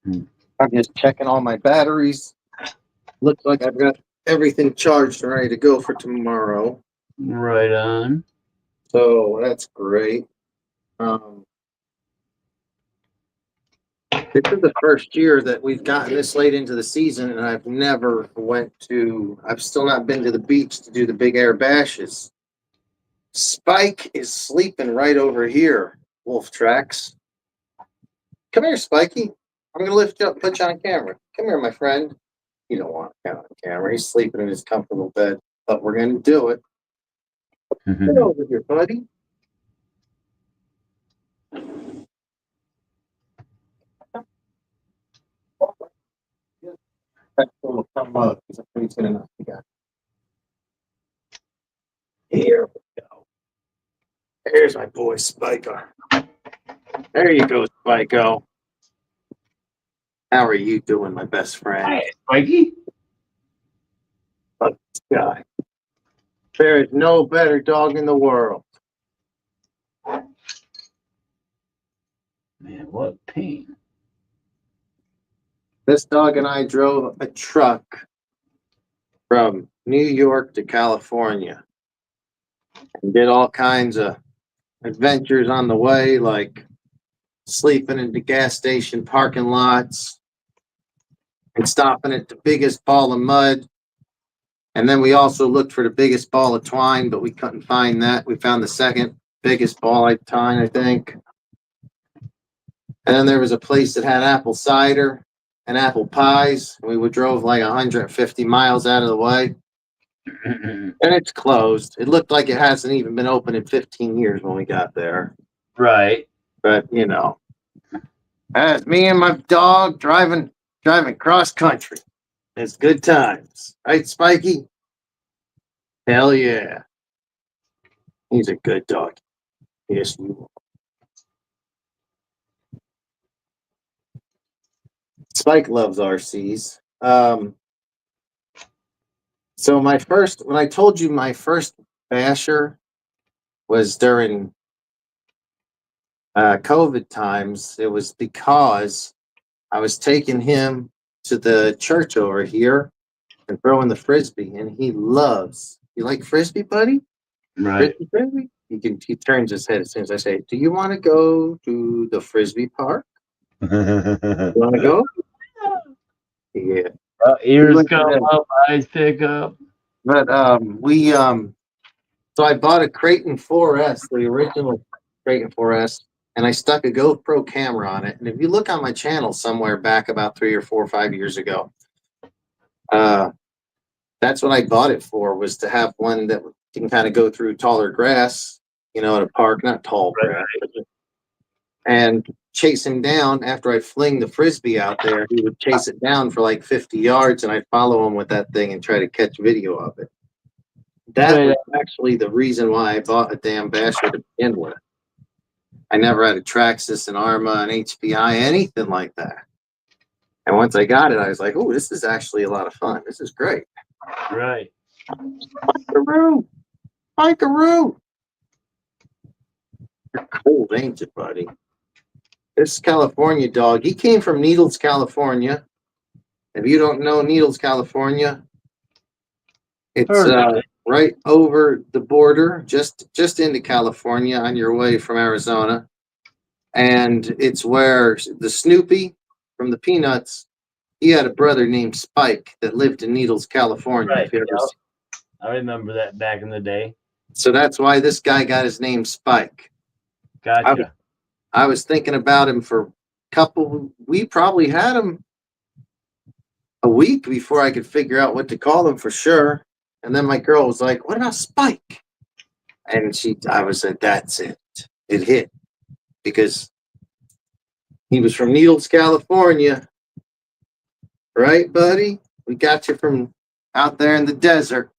I'm just checking all my batteries. Looks like I've got everything charged and ready to go for tomorrow. Right on. So that's great. This is the first year that we've gotten this late into the season, and I've still not been to the beach to do the big air bashes. Spike is sleeping right over here, Wolf Tracks. Come here, Spiky. I'm going to lift you up, put you on camera. Come here, my friend. You don't want to come on camera. He's sleeping in his comfortable bed, but we're going to do it. Get over here, buddy. Come up. He's going to knock you down. Here we go. There's my boy, Spiker. There you go, Spiko. How are you doing, my best friend? Hi, Spiky. Look at this guy. There is no better dog in the world. Man, what pain. This dog and I drove a truck from New York to California and did all kinds of adventures on the way, like sleeping in the gas station parking lots and stopping at the biggest ball of mud. And then we also looked for the biggest ball of twine, but we couldn't find that. We found the second biggest ball of twine, I think. And then there was a place that had apple cider and apple pies. We would drove like 150 miles out of the way, and it's closed. It looked like it hasn't even been open in 15 years when we got there. Right. But that's me and my dog driving cross country. It's good times, right, Spiky? Hell yeah, he's a good dog. Yes, you are. Spike loves RCs. So when I told you my first basher was during COVID times, it was because I was taking him to the church over here and throwing the frisbee, and he loves. You like frisbee, buddy? Right. Frisbee? He turns his head as soon as I say, "Do you want to go to the frisbee park? You want to go?" Yeah. We Ears went come today. up, eyes pick up. But we so I bought a Creighton 4S, the original Creighton 4S, and I stuck a GoPro camera on it. And if you look on my channel somewhere back about 3 or 4 or 5 years ago, uh, that's what I bought it for, was to have one that can kind of go through taller grass, at a park, not tall grass, and chase him down after I fling the frisbee out there. He would chase it down for like 50 yards, and I'd follow him with that thing and try to catch video of it. That was actually the reason why I bought a damn basher to begin with. I never had a Traxxas, an Arrma, an HPI, anything like that. And once I got it, I was like, "Oh, this is actually a lot of fun. This is great." Right. Spikaroo, Spikaroo. You're cold, ain't you, buddy? This California dog, he came from Needles, California. If you don't know Needles, California, it's right over the border, just into California on your way from Arizona. And it's where the Snoopy from the Peanuts, he had a brother named Spike that lived in Needles, California. Right. Yep. I remember that back in the day. So that's why this guy got his name Spike. Gotcha. I was thinking about him for we probably had him a week before I could figure out what to call him for sure. And then my girl was like, "What about Spike?" And I was like, "That's it. It hit." Because he was from Needles, California. Right, buddy? We got you from out there in the desert.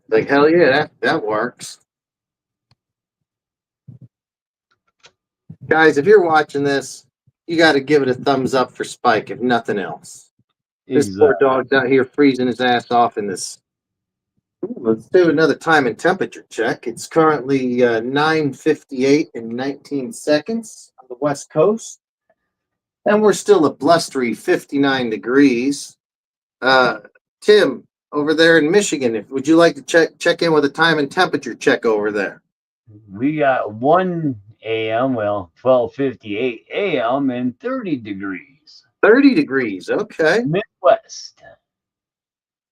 Like, hell yeah, that works. Guys, if you're watching this, you got to give it a thumbs up for Spike, if nothing else. This poor dog's out here freezing his ass off in this. Let's do another time and temperature check. It's currently 9:58 and 19 seconds on the West Coast. And we're still a blustery 59 degrees. Tim, over there in Michigan, would you like to check in with a time and temperature check over there? We got 1 a.m., 12:58 a.m. and 30 degrees. 30 degrees, okay. Midwest.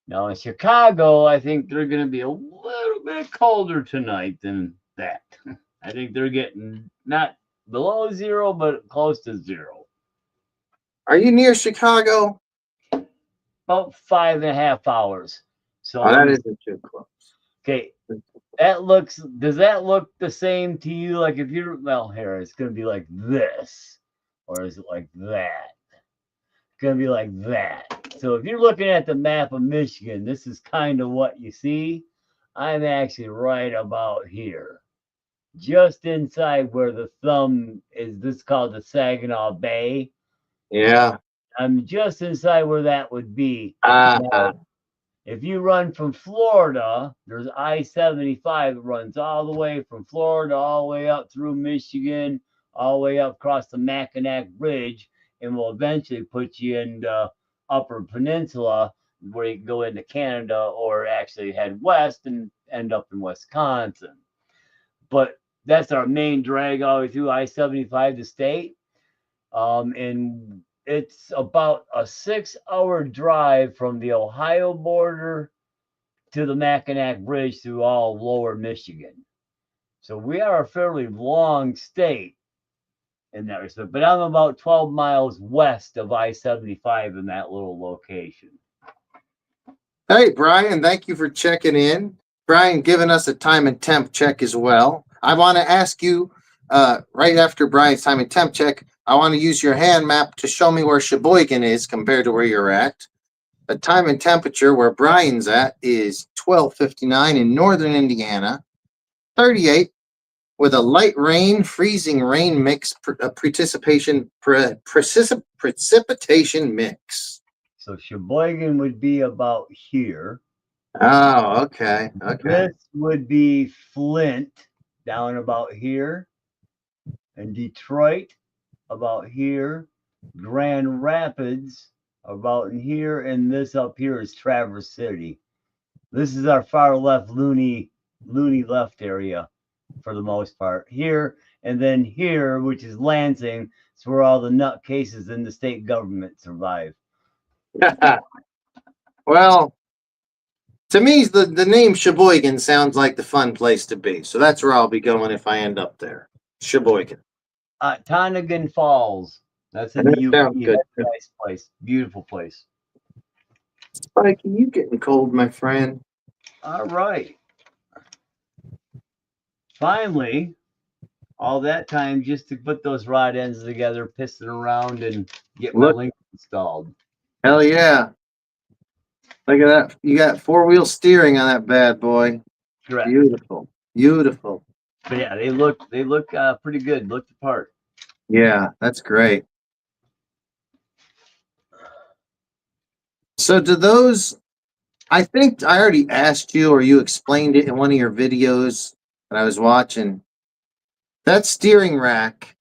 Now in Chicago, I think they're going to be a little bit colder tonight than that. I think they're getting not below zero, but close to zero. Are you near Chicago? About 5.5 hours. So that isn't too close. Okay. Does that look the same to you? Like if you're, here, it's going to be like this, or is it like that? It's going to be like that. So if you're looking at the map of Michigan, this is kind of what you see. I'm actually right about here, just inside where the thumb is. This is called the Saginaw Bay. Yeah. I'm just inside where that would be. If you run from Florida, there's I-75 that runs all the way from Florida, all the way up through Michigan, all the way up across the Mackinac Bridge, and will eventually put you in the Upper Peninsula, where you can go into Canada or actually head west and end up in Wisconsin. But that's our main drag all the way through I-75 to state. And it's about a 6-hour drive from the Ohio border to the Mackinac Bridge through all lower Michigan. So we are a fairly long state. in that respect. But I'm about 12 miles west of I-75 in that little location. Hey, Brian, thank you for checking in. Brian giving us a time and temp check as well. I want to ask you, right after Brian's time and temp check, I want to use your hand map to show me where Sheboygan is compared to where you're at. The time and temperature where Brian's at is 12:59 in northern Indiana, 38 with a light rain, freezing rain mix, precipitation mix. So Sheboygan would be about here. Oh, okay. This would be Flint down about here, and Detroit about here, Grand Rapids about in here, and this up here is Traverse City. This is our far left loony left area for the most part here, and then here, which is Lansing, it's where all the nutcases in the state government survive. Well, to me, the name Sheboygan sounds like the fun place to be. So that's where I'll be going if I end up there. Sheboygan. Tonigan Falls. That's in the UP. That's a nice place. Beautiful place. Spike, you getting cold, my friend? All right. Finally, all that time just to put those rod ends together, pissing around, and get my link installed. Hell yeah. Look at that. You got four-wheel steering on that bad boy. Correct. Beautiful. Beautiful. But yeah, they look pretty good. Look the part. Yeah, that's great. So do those, I think I already asked you or you explained it in one of your videos that I was watching. That steering rack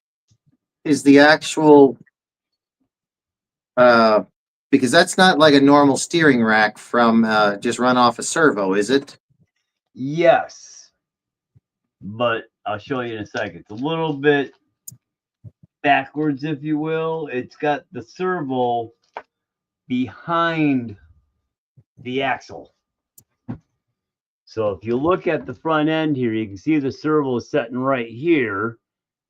is the actual, because that's not like a normal steering rack from just run off a servo, is it? Yes, but I'll show you in a second. It's a little bit backwards, if you will. It's got the servo behind the axle. So if you look at the front end here, you can see the servo is sitting right here,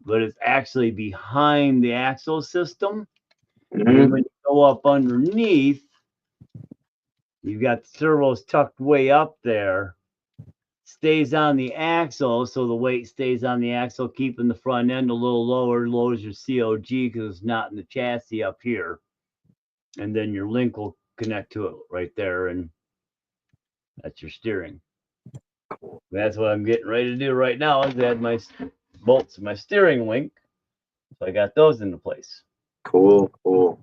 but it's actually behind the axle system. Mm-hmm. And when you go up underneath, you've got the servos tucked way up there. Stays on the axle, so the weight stays on the axle, keeping the front end a little lower, lowers your COG because it's not in the chassis up here. And then your link will connect to it right there, and that's your steering. That's what I'm getting ready to do right now is add my bolts to my steering link. So I got those into place. Cool, cool.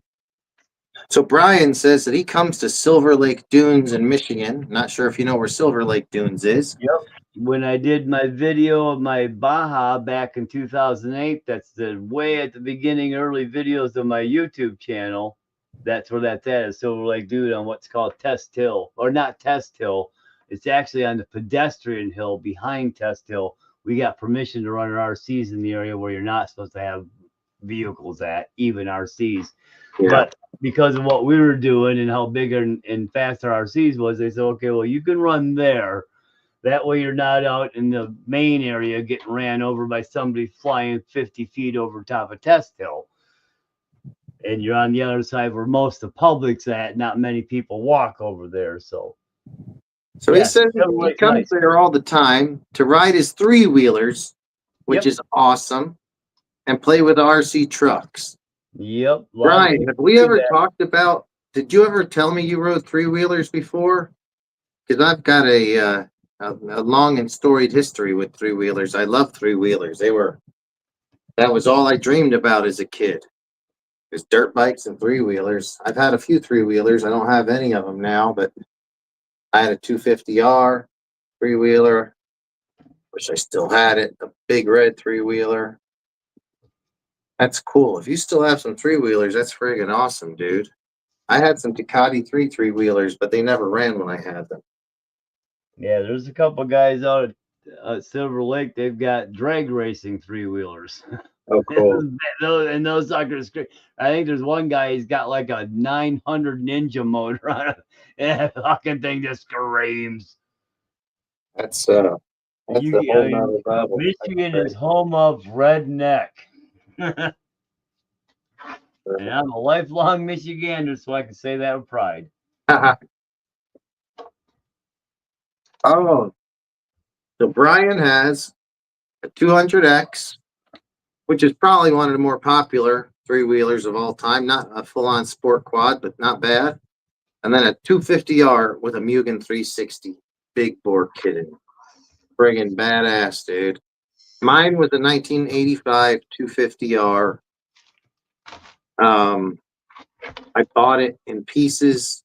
So Brian says that he comes to Silver Lake Dunes in Michigan. Not sure if you know where Silver Lake Dunes is. Yep. When I did my video of my Baja back in 2008, that's the way at the beginning, early videos of my YouTube channel. That's where that's at Silver Lake Dune on what's called Test Hill, or not Test Hill. It's actually on the pedestrian hill behind Test Hill. We got permission to run RCs in the area where you're not supposed to have vehicles at, even RCs. Yeah. But because of what we were doing and how big and fast our RCs was, they said, okay, well, you can run there. That way you're not out in the main area getting ran over by somebody flying 50 feet over top of Test Hill. And you're on the other side where most of the public's at. Not many people walk over there. So he says he comes there all the time to ride his three-wheelers, which is awesome, and play with RC trucks. Yep. Brian, have we ever talked about, did you ever tell me you rode three-wheelers before? Because I've got a long and storied history with three-wheelers. I love three-wheelers. That was all I dreamed about as a kid. There's dirt bikes and three-wheelers. I've had a few three-wheelers. I don't have any of them now, but I had a 250R three-wheeler. Wish I still had it. The big red three-wheeler. That's cool. If you still have some three-wheelers, that's friggin' awesome, dude. I had some Ducati three-wheelers, but they never ran when I had them. Yeah, there's a couple guys out at Silver Lake. They've got drag racing three-wheelers. Oh, cool. And those suckers, I think there's one guy, he's got like a 900 Ninja motor on it. And that fucking thing just screams. That's a whole nother level. Michigan is home of redneck. And I'm a lifelong Michigander, so I can say that with pride. Oh, so Brian has a 200X, which is probably one of the more popular three-wheelers of all time. Not a full-on sport quad, but not bad. And then a 250R with a Mugen 360 big bore kit in it. Friggin' badass, dude. Mine was a 1985 250R. I bought it in pieces.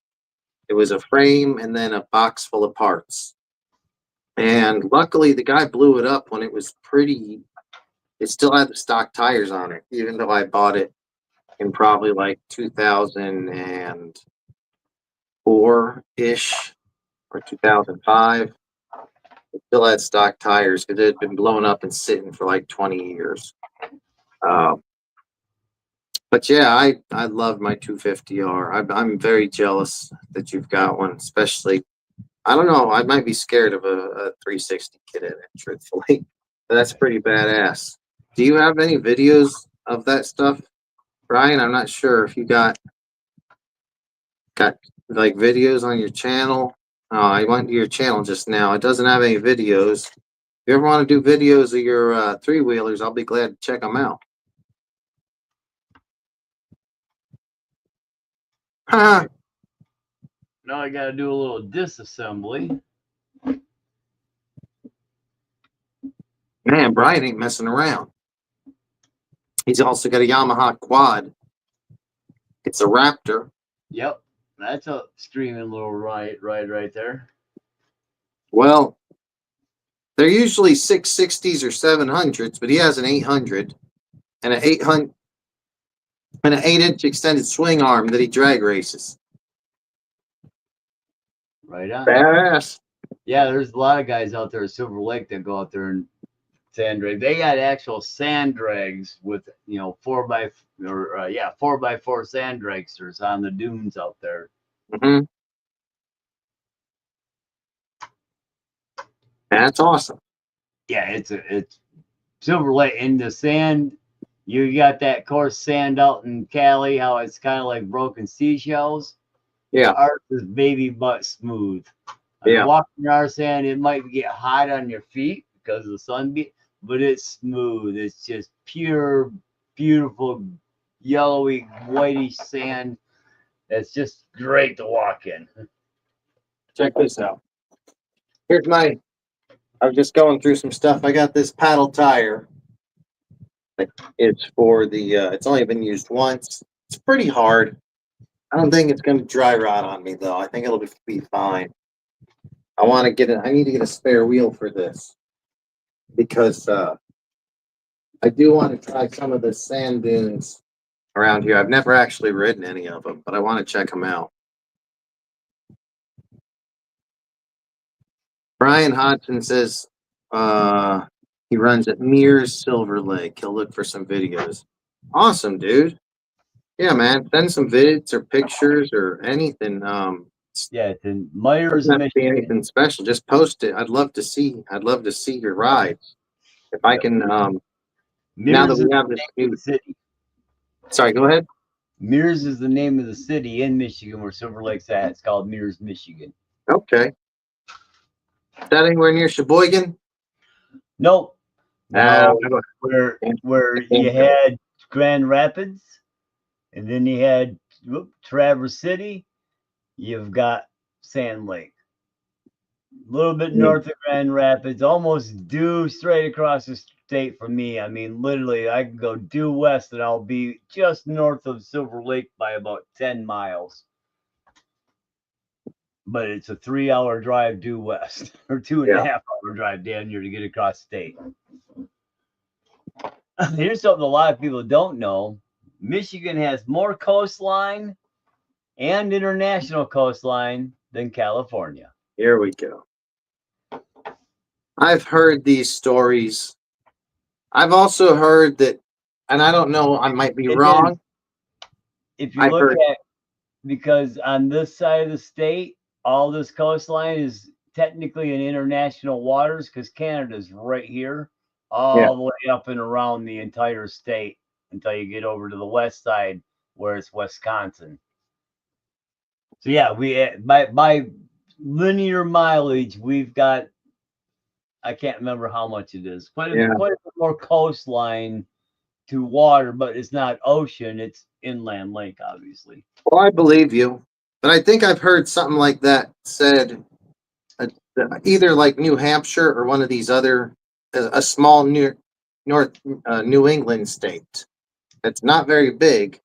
It was a frame and then a box full of parts. And luckily, the guy blew it up when it was pretty. It still had the stock tires on it, even though I bought it in probably like 2004-ish or 2005. It still had stock tires because it had been blown up and sitting for like 20 years. But yeah, I love my 250R. I'm very jealous that you've got one, especially. I don't know. I might be scared of a 360 kit in it, truthfully. But that's pretty badass. Do you have any videos of that stuff, Brian? I'm not sure if you got like videos on your channel. Oh, I went to your channel just now. It doesn't have any videos. If you ever want to do videos of your three-wheelers, I'll be glad to check them out. Ha! Now I got to do a little disassembly. Man, Brian ain't messing around. He's also got a Yamaha quad. It's a Raptor. Yep, that's a screaming little right there. Well, they're usually 660s or 700s, but he has an 800 and an 800 and an 8-inch extended swing arm that he drag races. Right on. Badass. Yeah, there's a lot of guys out there at Silver Lake that go out there and sand drag. They got actual sand drags with 4x4 sand dragsters on the dunes out there. Mm-hmm. That's awesome. Yeah, it's Silver Lake in the sand. You got that coarse sand out in Cali, how it's kind of like broken seashells. Yeah. Ours is baby butt smooth. Yeah. Walking our sand, it might get hot on your feet because of the sunbeam, but it's smooth. It's just pure, beautiful, yellowy, whitish sand. It's just great to walk in. Check this out. Here's my. I was just going through some stuff. I got this paddle tire. It's for the. It's only been used once. It's pretty hard. I don't think it's going to dry rot on me though. I think it'll be fine. I want to get it. I need to get a spare wheel for this because I do want to try some of the sand dunes around here. I've never actually ridden any of them, but I want to check them out. Brian Hodgson says he runs at Mears Silver Lake. He'll look for some videos. Awesome, dude. Yeah, man. Send some vids or pictures or anything. Yeah, it's in Myers, Doesn't have to be Michigan. anything special. Just post it. I'd love to see your rides. If I can now that we have this new city. Sorry, go ahead. Mears is the name of the city in Michigan where Silver Lake's at. It's called Mears, Michigan. Okay. Is that anywhere near Sheboygan? Nope. No, where you had Grand Rapids, and then you had Traverse City. You've got Sand Lake. A little bit north of Grand Rapids, almost due straight across the state from me. I mean, literally, I can go due west and I'll be just north of Silver Lake by about 10 miles. But it's a 3-hour drive due west, or 2.5-hour drive down here to get across state. Here's something a lot of people don't know. Michigan has more coastline and international coastline than California. Here we go. I've heard these stories. I've also heard that, and I don't know, I might be wrong. If you look at, because on this side of the state, all this coastline is technically in international waters because Canada's right here, all the way up and around the entire state until you get over to the west side. where it's Wisconsin. So yeah, we by linear mileage, we've got, I can't remember how much it is. Yeah. Quite a bit more coastline to water, but it's not ocean. It's inland lake, obviously. Well, I believe you, but I think I've heard something like that said, uh, either like New Hampshire or one of these other, a small North New England state. It's not very big,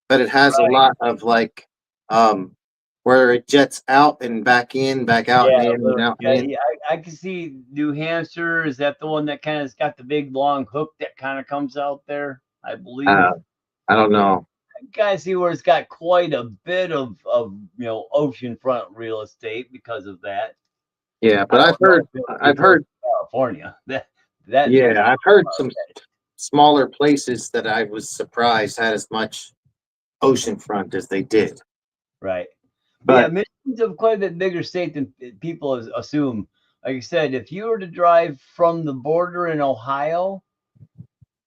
but it has a Right. lot of like um, where it jets out and back in, back out and Yeah, in, and out and yeah, in. yeah. I can see New Hampshire. Is that the one that kind of's got the big long hook that kind of comes out there? I believe. Uh, I don't know. I kind of see where it's got quite a bit of oceanfront real estate because of that. Yeah, I but don't know if it'll I've get close heard, to California. That yeah, that's I've heard some smaller places that I was surprised had as much ocean front as they did. right. But yeah, But Michigan's a quite a bit bigger state than people assume. Like I said, if you were to drive from the border in Ohio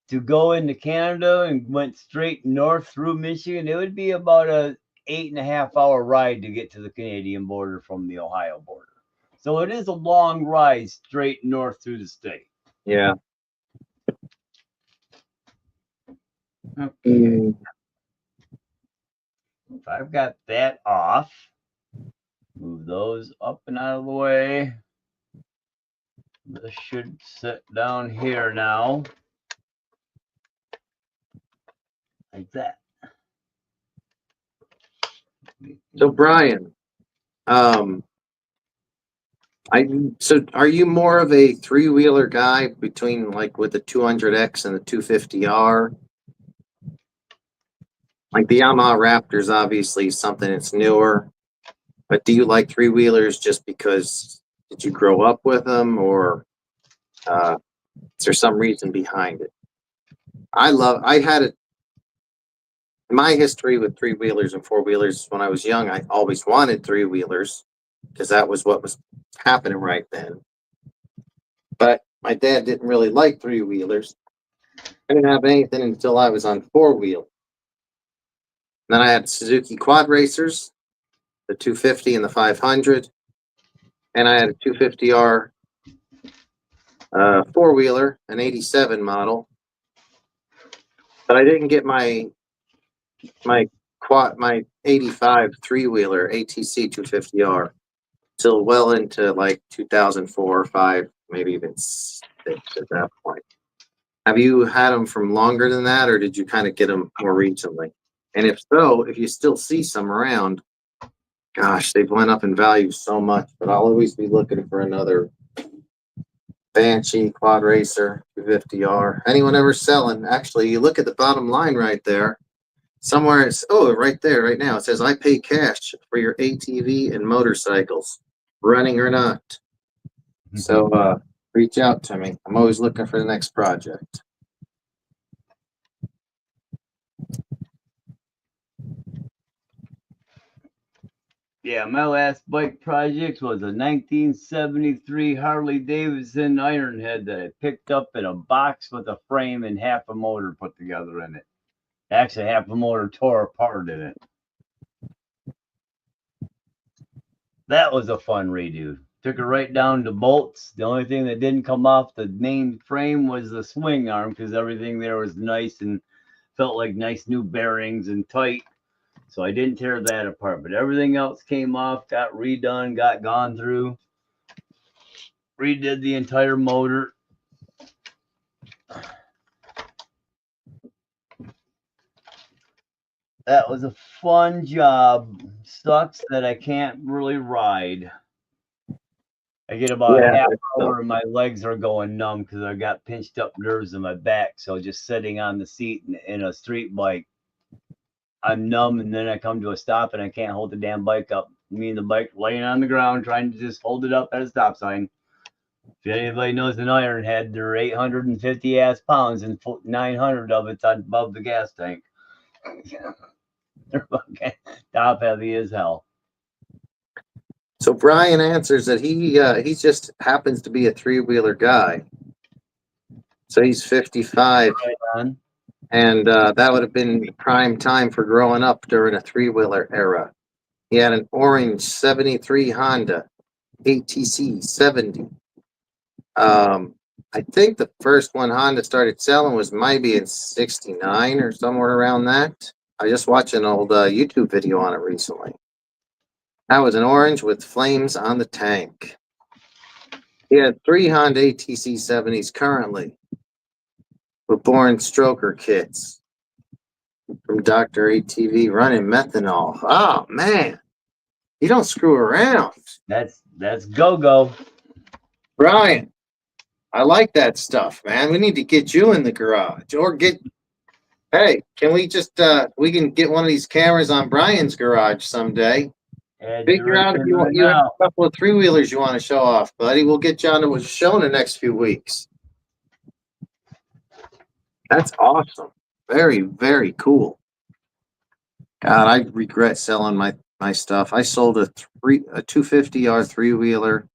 to go into Canada and went straight north through Michigan, it would be about a 8.5 hour ride to get to the Canadian border from the Ohio border. So it is a long ride straight north through the state. yeah, Okay. mm, If I've got that off, move those up and out of the way. This should sit down here now. Like that. so Brian, um, so are you more of a three-wheeler guy between like with the 200X and the 250R? Like the Yamaha Raptor's obviously something that's newer, but do you like three-wheelers just because did you grow up with them, or is there some reason behind it? I had it, my history with three-wheelers and four-wheelers when I was young. I always wanted three-wheelers because that was what was happening right then. But my dad didn't really like three-wheelers. I didn't have anything until I was on four-wheel. Then I had Suzuki quad racers, the 250 and the 500, and I had a 250R four-wheeler, an 87 model. But I didn't get my 85 three-wheeler ATC 250R till well into like 2004 or 5, maybe even 6 at that point. Have you had them from longer than that, or did you kind of get them more recently? And if so, if you still see some around, gosh, they've went up in value so much, but I'll always be looking for another Banshee quad racer 250R. Anyone ever selling? Actually, you look at the bottom line right there. Somewhere it's right there, right now. It says I pay cash for your ATV and motorcycles, running or not. So reach out to me. I'm always looking for the next project. Yeah, my last bike project was a 1973 Harley Davidson Ironhead that I picked up in a box with a frame and half a motor put together in it. Actually, half a motor tore apart in it. That was a fun redo. Took it right down to bolts. The only thing that didn't come off the main frame was the swing arm because everything there was nice and felt like nice new bearings and tight. So I didn't tear that apart, but everything else came off, got redone, got gone through, redid the entire motor. That was a fun job. Sucks that I can't really ride. I get about a Yeah, half hour and my legs are going numb because I got pinched up nerves in my back. So just sitting on the seat in a street bike, I'm numb, and then I come to a stop and I can't hold the damn bike up. Me and the bike laying on the ground trying to just hold it up at a stop sign. If anybody knows an Ironhead, they're 850 ass pounds and 900 of it's above the gas tank. They're fucking top heavy as hell. so Brian answers that he just happens to be a three-wheeler guy. So he's 55. Right on. And that would have been prime time for growing up during a three-wheeler era. He had an orange 73 Honda ATC 70. I think the first one Honda started selling was maybe in 69 or somewhere around that. I just watched an old YouTube video on it recently. That was an orange with flames on the tank. He had 3 Honda ATC 70s currently with born stroker kits from Dr. ATV running methanol. Oh, man. You don't screw around. That's go-go. Brian, I like that stuff, man. We need to get you in the garage or hey, can we just, we can get one of these cameras on Brian's garage someday. And Figure out if you have a couple of three-wheelers you want to show off, buddy. We'll get you on the show in the next few weeks. That's awesome. Very, very cool. God, I regret selling my stuff. I sold a 250R three-wheeler,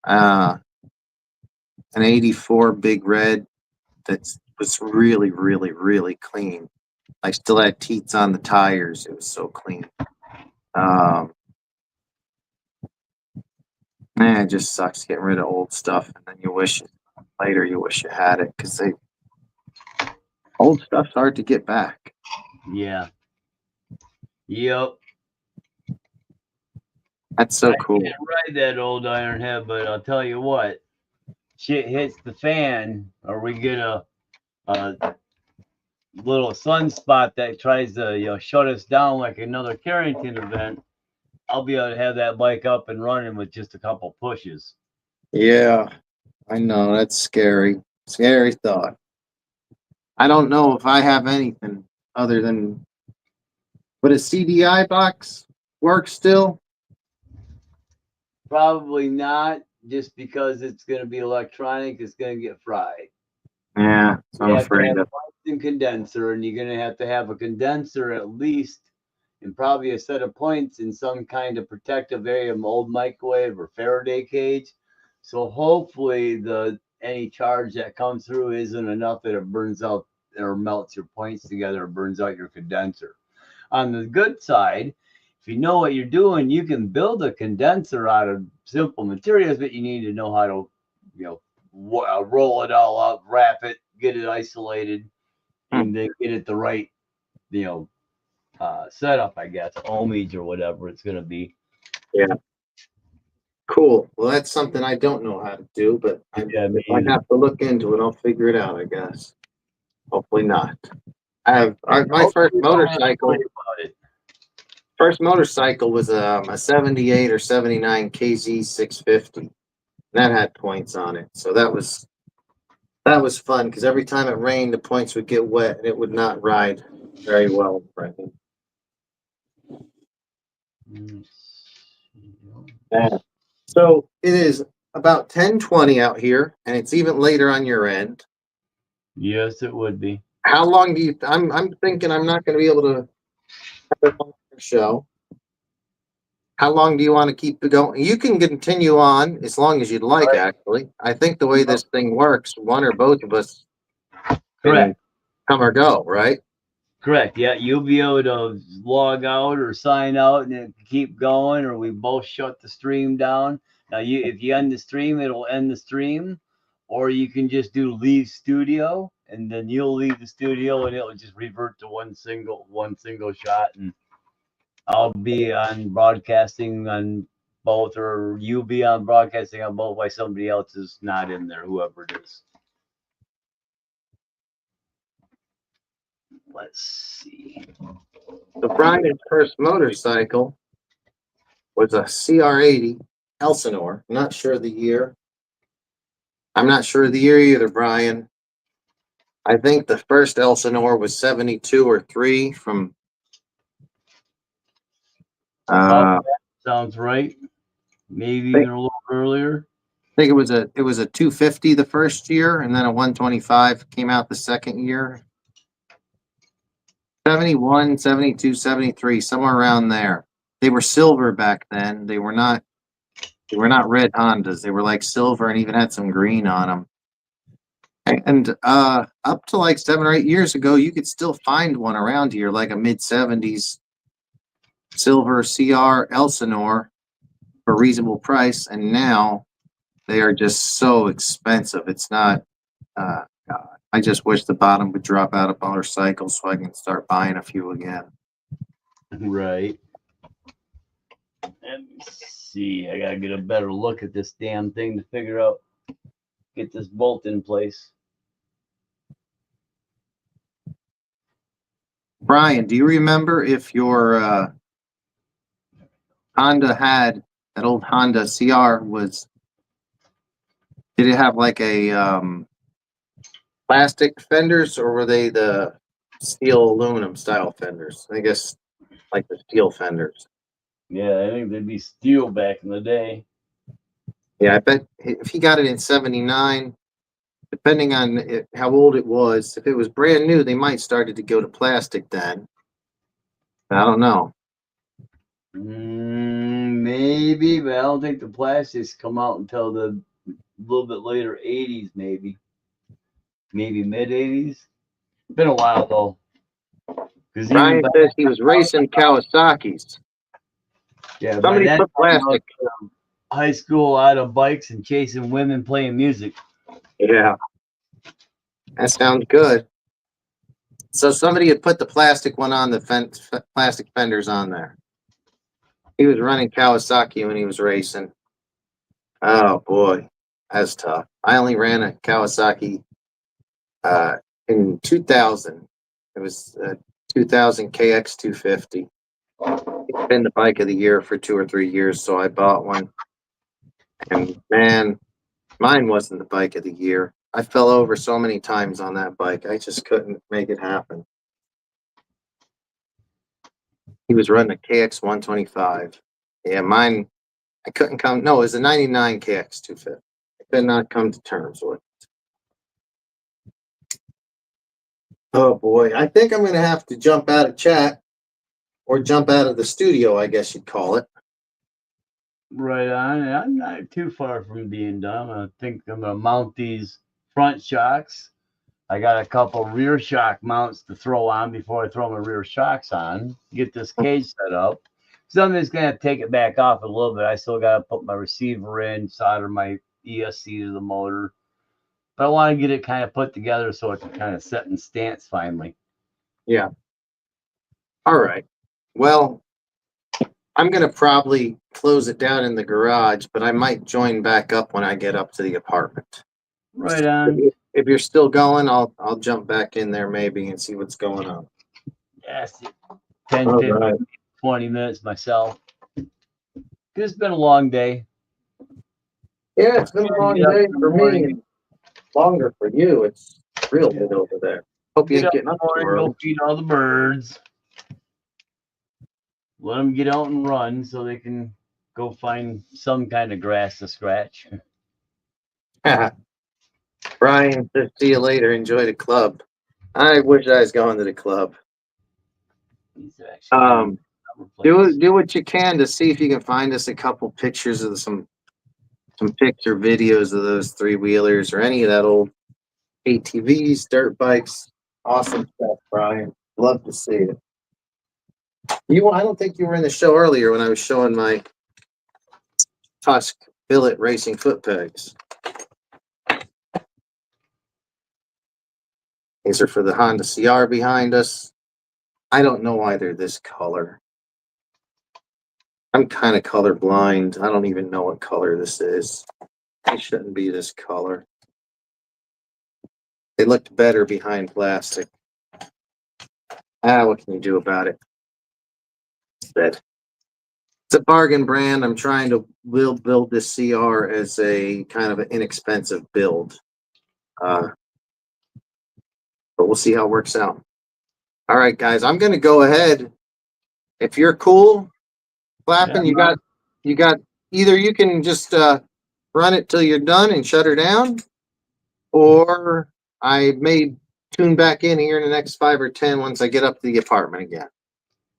an 84 Big Red that was really, really, really clean. I still had teats on the tires. It was so clean. Man, it just sucks getting rid of old stuff, and then you wish you had it because old stuff's hard to get back. Yeah. Yep. That's so cool. I can't ride that old iron head, but I'll tell you what, shit hits the fan, or we get a little sunspot that tries to shut us down like another Carrington event. I'll be able to have that bike up and running with just a couple pushes. Yeah, I know. That's scary. Scary thought. I don't know if I have anything other than, but a CDI box work still? Probably not, just because it's going to be electronic. It's going to get fried. Yeah, so I'm afraid of. And condenser, and you're going to have a condenser at least, and probably a set of points in some kind of protective area, mold microwave or Faraday cage. So hopefully any charge that comes through isn't enough that it burns out or melts your points together or burns out your condenser. On the good side, if you know what you're doing, you can build a condenser out of simple materials, but you need to know how to, roll it all up, wrap it, get it isolated, and then get it the right, setup, I guess, ohmage or whatever it's going to be. Yeah. Cool. Well, that's something I don't know how to do, but if I have to look into it, I'll figure it out, I guess. Hopefully not. I have my first motorcycle. First motorcycle was a 78 or 79 KZ 650. That had points on it, so that was fun because every time it rained, the points would get wet and it would not ride very well. Yeah. So it is about 10:20 out here, and it's even later on your end. Yes, it would be. How long do you? I'm thinking I'm not going to be able to have a show. How long do you want to keep it going? You can continue on as long as you'd like. Right. Actually, I think the way this thing works, one or both of us can come or go. Right. Correct. Yeah, you'll be able to log out or sign out and it keep going, or we both shut the stream down. Now, if you end the stream, it'll end the stream, or you can just do leave studio, and then you'll leave the studio, and it'll just revert to one single shot, and I'll be on broadcasting on both, or you'll be on broadcasting on both while somebody else is not in there, whoever it is. Let's see. So Brian's first motorcycle was a CR80 Elsinore. I'm not sure the year. I'm not sure the year either, Brian. I think the first Elsinore was 72 or 3 from. Sounds right. Maybe even a little earlier. I think it was a 250 the first year, and then a 125 came out the second year. 71, 72, 73, somewhere around there. They were silver back then. They were not red Hondas. They were like silver and even had some green on them. And up to like 7 or 8 years ago, you could still find one around here, like a mid-70s silver CR Elsinore for a reasonable price. And now they are just so expensive. It's not, God, I just wish the bottom would drop out of motorcycles so I can start buying a few again. Right. Let me see. I gotta get a better look at this damn thing to figure out, get this bolt in place. Brian, do you remember if your Honda had that old Honda CR did it have like a plastic fenders or were they the steel aluminum style fenders? I guess like the steel fenders. Yeah, I think they'd be steel back in the day. Yeah, I bet if he got it in 79, depending on how old it was, if it was brand new, they might started to go to plastic then. I don't know. Maybe, but I don't think the plastics come out until the little bit later 80s, maybe mid 80s. Been a while though, because even Brian says he was racing Kawasaki's. yeah, by Somebody that put time, I was plastic. from high school out of bikes and chasing women playing music. Yeah, that sounds good. So somebody had put the plastic one on the plastic fenders on there. He was running Kawasaki when he was racing. Oh boy, that's tough. I only ran a Kawasaki in 2000. It was 2000 KX 250. It's been the bike of the year for 2 or 3 years, so I bought one. And man, mine wasn't the bike of the year. I fell over so many times on that bike. I just couldn't make it happen. He was running a KX 125. Yeah, mine, I couldn't come. No, it was a 99 KX 250. I could not come to terms with. Oh boy, I think I'm going to have to jump out of chat or jump out of the studio, I guess you'd call it. Right on. And I'm not too far from being done. I think I'm gonna mount these front shocks. I got a couple rear shock mounts to throw on before I throw my rear shocks on. Get this cage set up. Somebody's gonna have to take it back off a little bit. I still gotta put my receiver in, solder my ESC to the motor. But I want to get it kind of put together so it can kind of set in stance finally. Yeah. All right. Well, I'm going to probably close it down in the garage, but I might join back up when I get up to the apartment. Right on. If you're still going, I'll jump back in there maybe and see what's going on. Yes. 10, All 15, right. 20 minutes myself. It's been a long day. Yeah, it's been a long day for me and longer for you. It's real good over there. Hope you ain't getting up too early. Go feed all the birds. Let them get out and run so they can go find some kind of grass to scratch. Brian, see you later. Enjoy the club. I wish I was going to the club. Do what you can to see if you can find us a couple pictures of some picture videos of those three wheelers or any of that old ATVs, dirt bikes. Awesome stuff, Brian. Love to see it. I don't think you were in the show earlier when I was showing my Tusk billet racing foot pegs. These are for the Honda CR behind us. I don't know why they're this color. I'm kind of colorblind. I don't even know what color this is. It shouldn't be this color. They looked better behind plastic. What can you do about it? It's a bargain brand. I'm trying to build this CR as a kind of an inexpensive build. But we'll see how it works out. All right, guys, I'm going to go ahead. If you're cool, Flappin, Yeah, you got either you can just run it till you're done and shut her down, or I may tune back in here in the next 5 or 10 once I get up to the apartment again.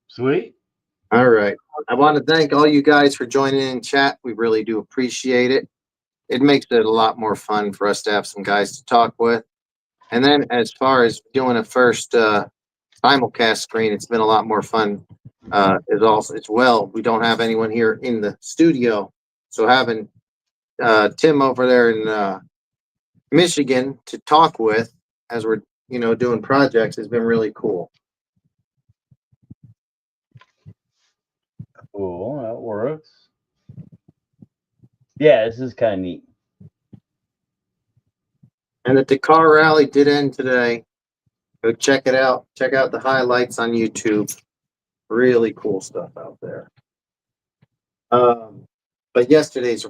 Sweet. All right. I want to thank all you guys for joining in chat. We really do appreciate it. It makes it a lot more fun for us to have some guys to talk with. And then as far as doing a first simulcast screen, it's been a lot more fun. As well. We don't have anyone here in the studio, so having Tim over there in Michigan to talk with as we're doing projects has been really cool. Cool, that works. Yeah, this is kind of neat. And the Dakar Rally did end today. Go check it out. Check out the highlights on YouTube. Really cool stuff out there. But yesterday's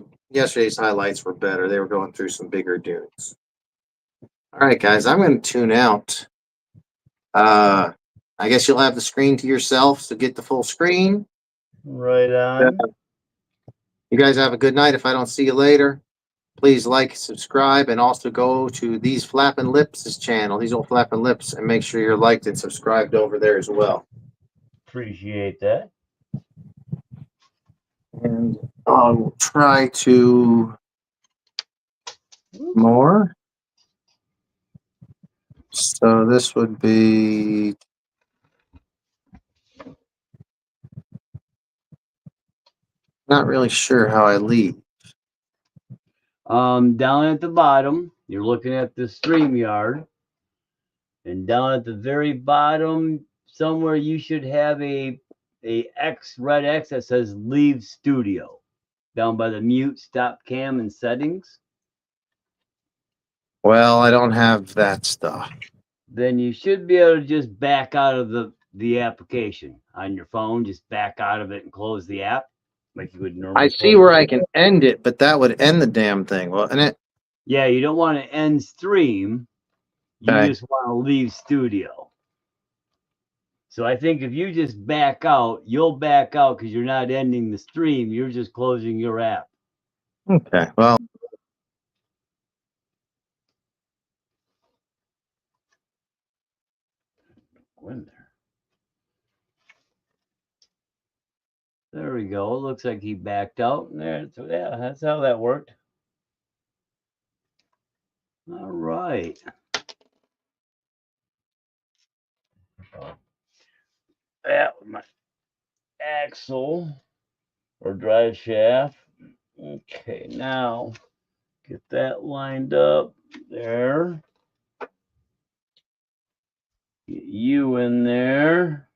highlights were better. They were going through some bigger dunes. All right, guys, I'm going to tune out. I guess you'll have the screen to yourself, so get the full screen. Right on. You guys have a good night. If I don't see you later, please like, subscribe, and also go to These Flappin' Lips' channel, These Old Flappin' Lips, and make sure you're liked and subscribed over there as well. Appreciate that. And I'll try to more. So this would be not really sure how I leave. Down at the bottom, you're looking at the StreamYard, and down at the very bottom, somewhere you should have a red X that says Leave Studio, down by the mute, stop cam, and settings. Well, I don't have that stuff. Then you should be able to just back out of the application on your phone. Just back out of it and close the app like you would normally. I see where I can end it, but that would end the damn thing, wouldn't it? Yeah, you don't want to end stream. You Okay. just want to leave studio. So I think if you just back out, you'll back out because you're not ending the stream. You're just closing your app. Okay. Well, Go in there. There we go. It looks like he backed out. There. So yeah, that's how that worked. All right. That was my axle or drive shaft. Okay, now get that lined up there. Get you in there.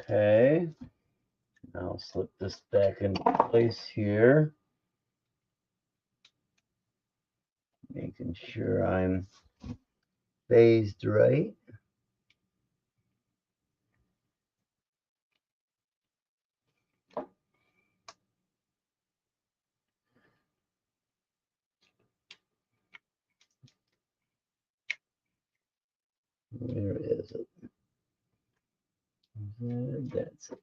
Okay. Now slip this back into place here. Making sure I'm phased right. Where is it? That's it.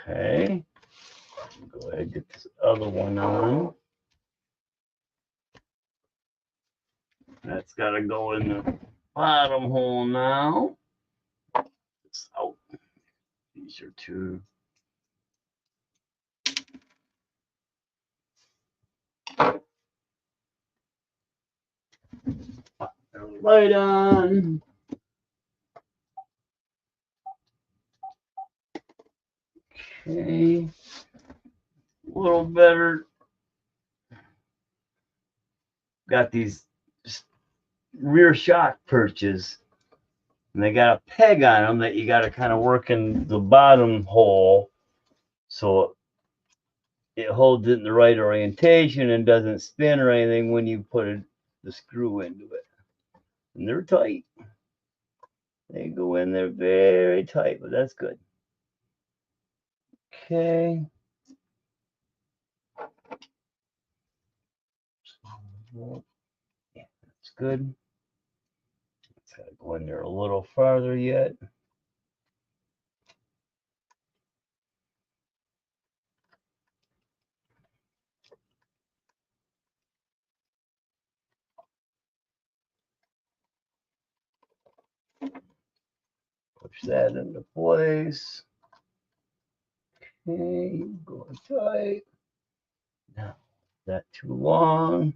Okay. Go ahead and get this other one on. That's got to go in the bottom hole now. It's out. These are two. Light on. Okay. A little better. Got these rear shock perches, and they got a peg on them that you got to kind of work in the bottom hole so it holds it in the right orientation and doesn't spin or anything when you put the screw into it. And they're tight. They go in there very tight, but that's good. Okay. Yeah, that's good. Let's Gotta go in there a little farther yet. Push that into place. Okay, going tight. Now, that too long.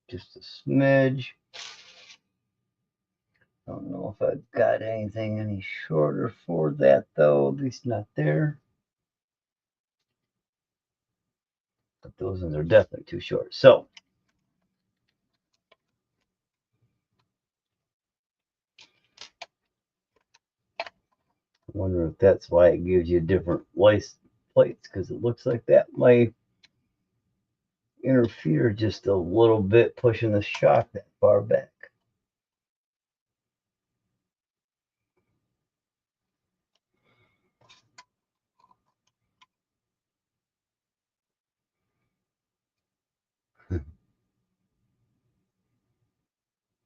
Just a smidge. Don't know if I've got anything any shorter for that though, at least not there. But those ones are definitely too short. So I wonder if that's why it gives you different lace plates, because it looks like that might interfere just a little bit pushing the shock that far back.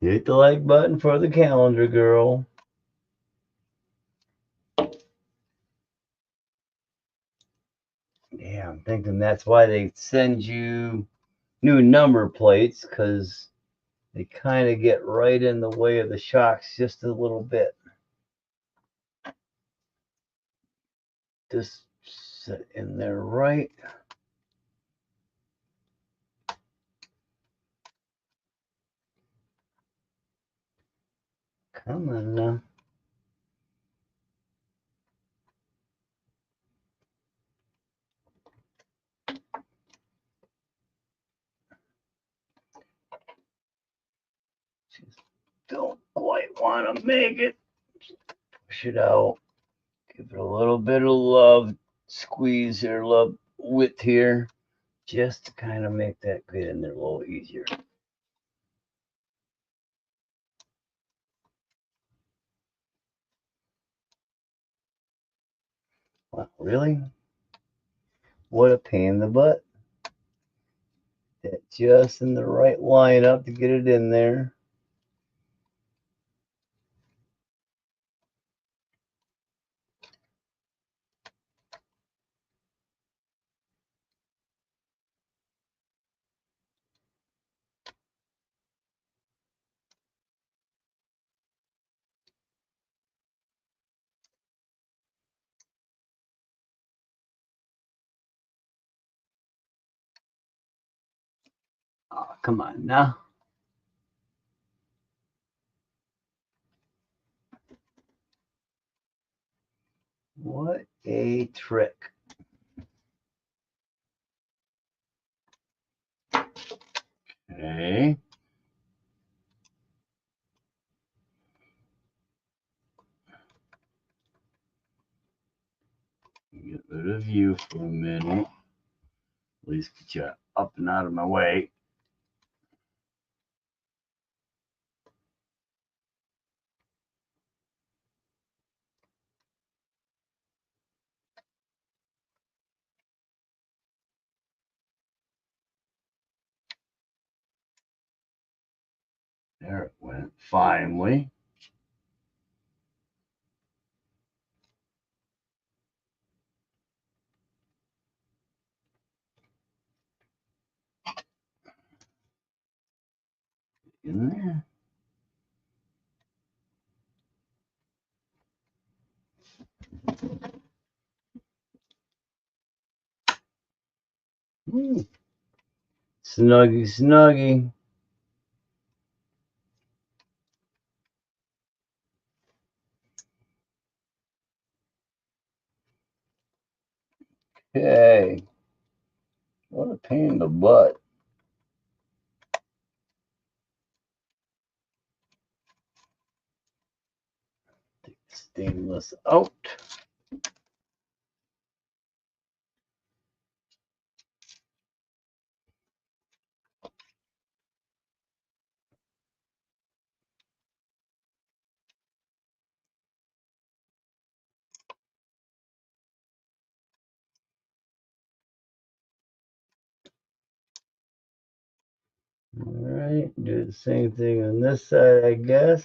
Hit the like button for the calendar, girl. Yeah, I'm thinking that's why they send you new number plates, because they kind of get right in the way of the shocks just a little bit. Just sit in there right. Come on now. Just don't quite want to make it. Push it out. Give it a little bit of love. Squeeze here, love width here. Just to kind of make that get in there a little easier. Wow, really? What a pain in the butt. That just in the right lineup to get it in there. Oh, come on now. What a trick. Okay. Get rid of you for a minute. At least get you up and out of my way. There it went, finally. In there. Snuggy, snuggy. Okay. What a pain in the butt. Take the stainless out. All right, do the same thing on this side, I guess.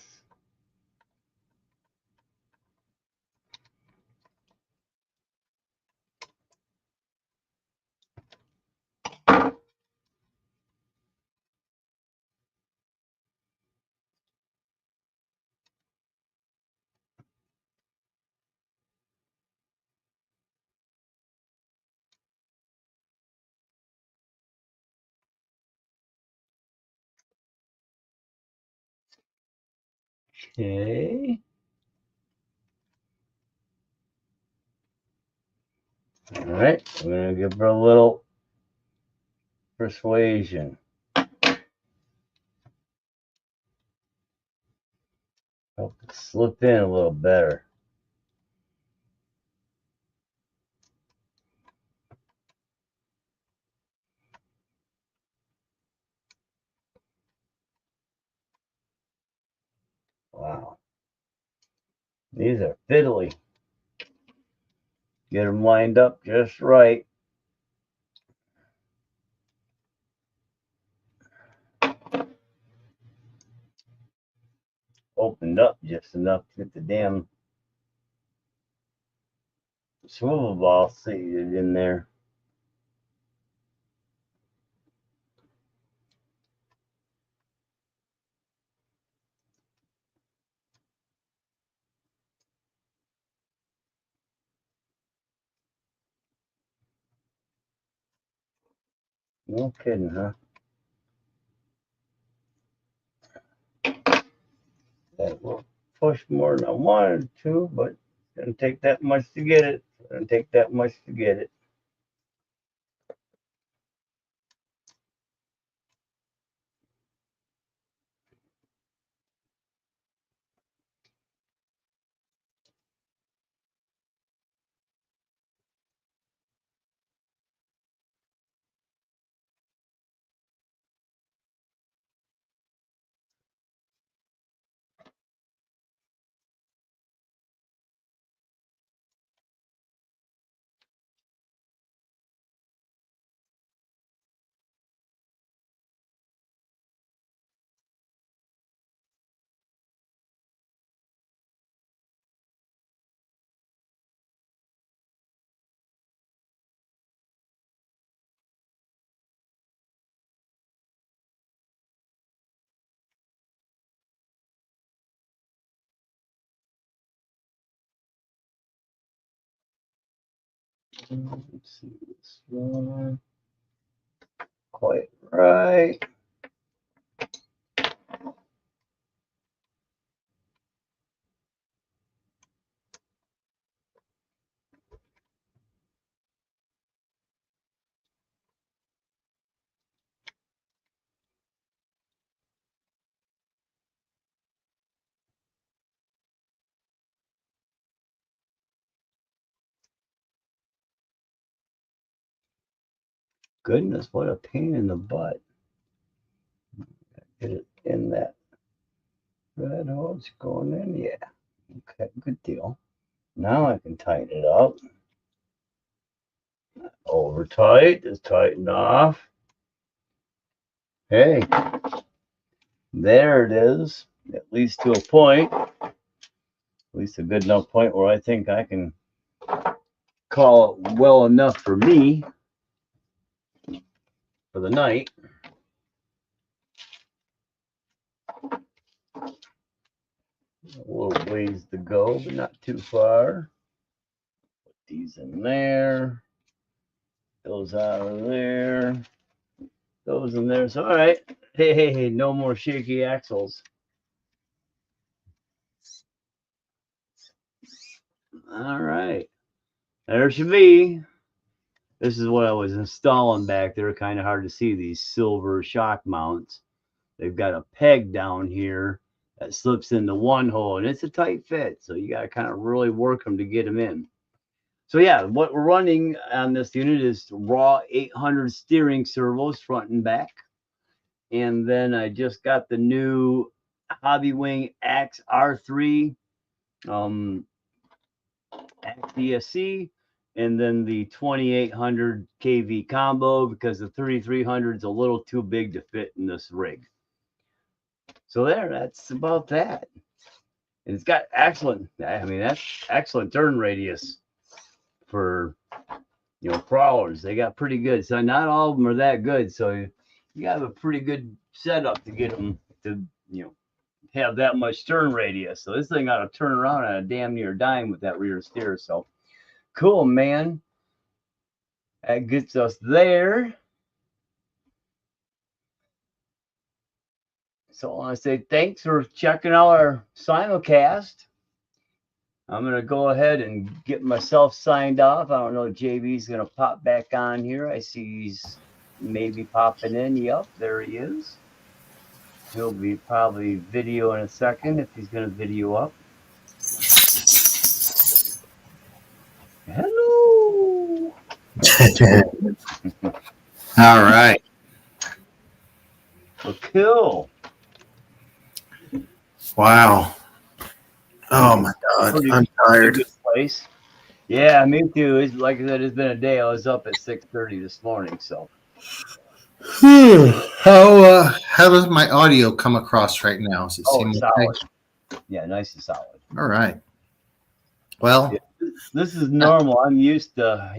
Okay. All right, I'm gonna give her a little persuasion. Hope it slip in a little better. Wow, these are fiddly. Get them lined up just right. Opened up just enough to get the damn swivel ball seated in there. No kidding, huh? That will push more than I wanted to, but it's gonna take that much to get it. It's gonna take that much to get it. Let's see this one. Quite right. Goodness, what a pain in the butt. Get it in that red hole. It's going in. Yeah. Okay, good deal. Now I can tighten it up. Over tight. Just tighten off. Hey, there it is. At least to a point. At least a good enough point where I think I can call it well enough for me for the night. A little ways to go, but not too far. Put these in there. Those out of there. Those in there. So, all right. Hey, no more shaky axles. All right. There should be. This is what I was installing back there. Kind of hard to see these silver shock mounts. They've got a peg down here that slips into one hole, and it's a tight fit. So you got to kind of really work them to get them in. So yeah, what we're running on this unit is raw 800 steering servos front and back. And then I just got the new Hobbywing Axe R3 Axe DSC and then the 2800 kV combo because the 3300 is a little too big to fit in this rig. So that's about that. And it's got excellent, I mean, that's excellent turn radius for, crawlers. They got pretty good. So not all of them are that good. So you got a pretty good setup to get them to, have that much turn radius. So this thing ought to turn around on a damn near dime with that rear steer. So cool, man. That gets us there. So I want to say thanks for checking out our simulcast. I'm going to go ahead and get myself signed off. I don't know if JB's going to pop back on here. I see he's maybe popping in. Yep, there he is. He'll be probably video in a second if he's going to video up. Hello. All right. Well, cool. Wow. Oh my God, I'm tired. Good place. Yeah, me too. It's like I said, it's been a day. I was up at 6:30 this morning. So. How does my audio come across right now? Does it seem solid. okay? Yeah, nice and solid. All right. Well, this is normal. I'm used to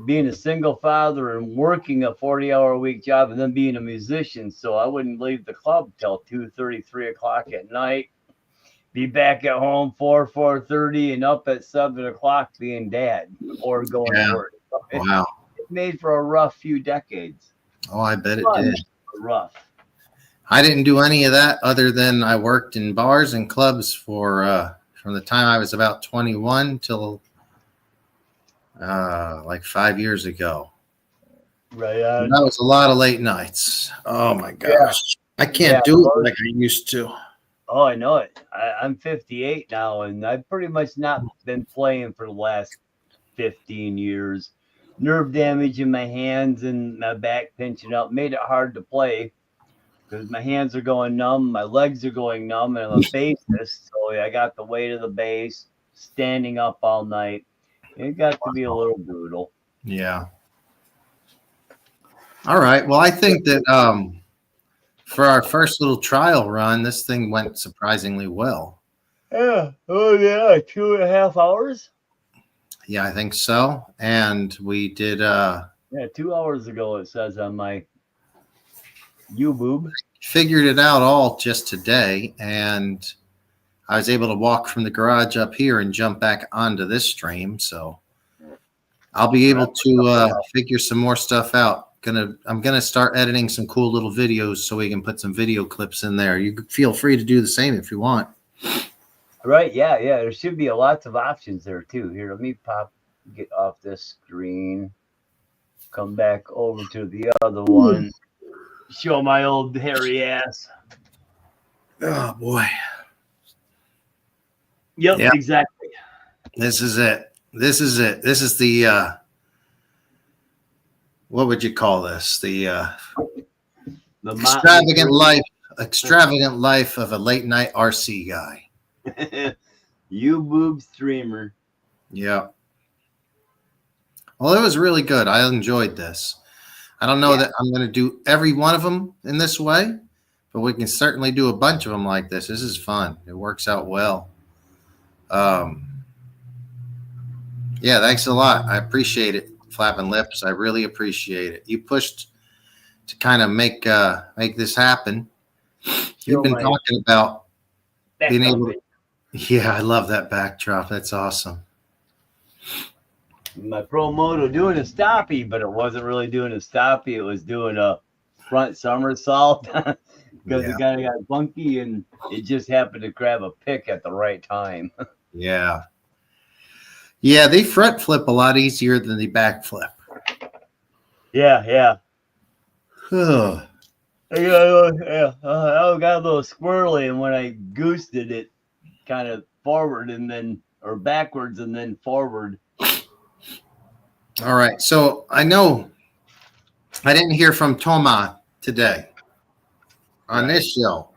being a single father and working a 40-hour-a-week job, and then being a musician. So I wouldn't leave the club till 2:30, 3 o'clock at night. Be back at home 4:30, and up at 7 o'clock being dad or going to work. Wow. It made for a rough few decades. Oh, I bet it did. Rough. I didn't do any of that other than I worked in bars and clubs for from the time I was about 21 till like 5 years ago. Right. That was a lot of late nights. Oh my gosh. Yeah. I can't do it like I used to. Oh, I know it. I'm 58 now, and I've pretty much not been playing for the last 15 years. Nerve damage in my hands and my back pinching up made it hard to play because my hands are going numb, my legs are going numb, and I'm a bassist, so I got the weight of the bass, standing up all night. It got to be a little brutal. Yeah. All right. Well, I think that for our first little trial run, this thing went surprisingly well. Yeah. Oh, yeah. 2.5 hours. Yeah, I think so. And we did 2 hours ago, it says on my YouTube. Figured it out all just today, and I was able to walk from the garage up here and jump back onto this stream. So I'll be able to figure some more stuff out. I'm gonna start editing some cool little videos so we can put some video clips in there. You feel free to do the same if you want. Right, yeah. There should be lots of options there too. Here, let me get off this screen, come back over to the other one, show my old hairy ass. Oh boy. Yep, exactly. This is it. This is the what would you call this? The extravagant life of a late night RC guy. YouTube streamer. Yeah. Well, it was really good. I enjoyed this. I don't know that I'm going to do every one of them in this way, but we can certainly do a bunch of them like this. This is fun. It works out well. Yeah, thanks a lot. I appreciate it, Flappin' Lips. I really appreciate it. You pushed to kind of make this happen. You've been talking about being able to. Yeah, I love that backdrop. That's awesome. My Pro Moto doing a stoppie, but it wasn't really doing a stoppie. It was doing a front somersault because the guy got bunky, and it just happened to grab a pick at the right time. Yeah. Yeah, they front flip a lot easier than the back flip. Yeah. Ugh. I got a little squirrely, and when I goosed it kind of forward or backwards and then forward. All right. So I know I didn't hear from Toma today on this show,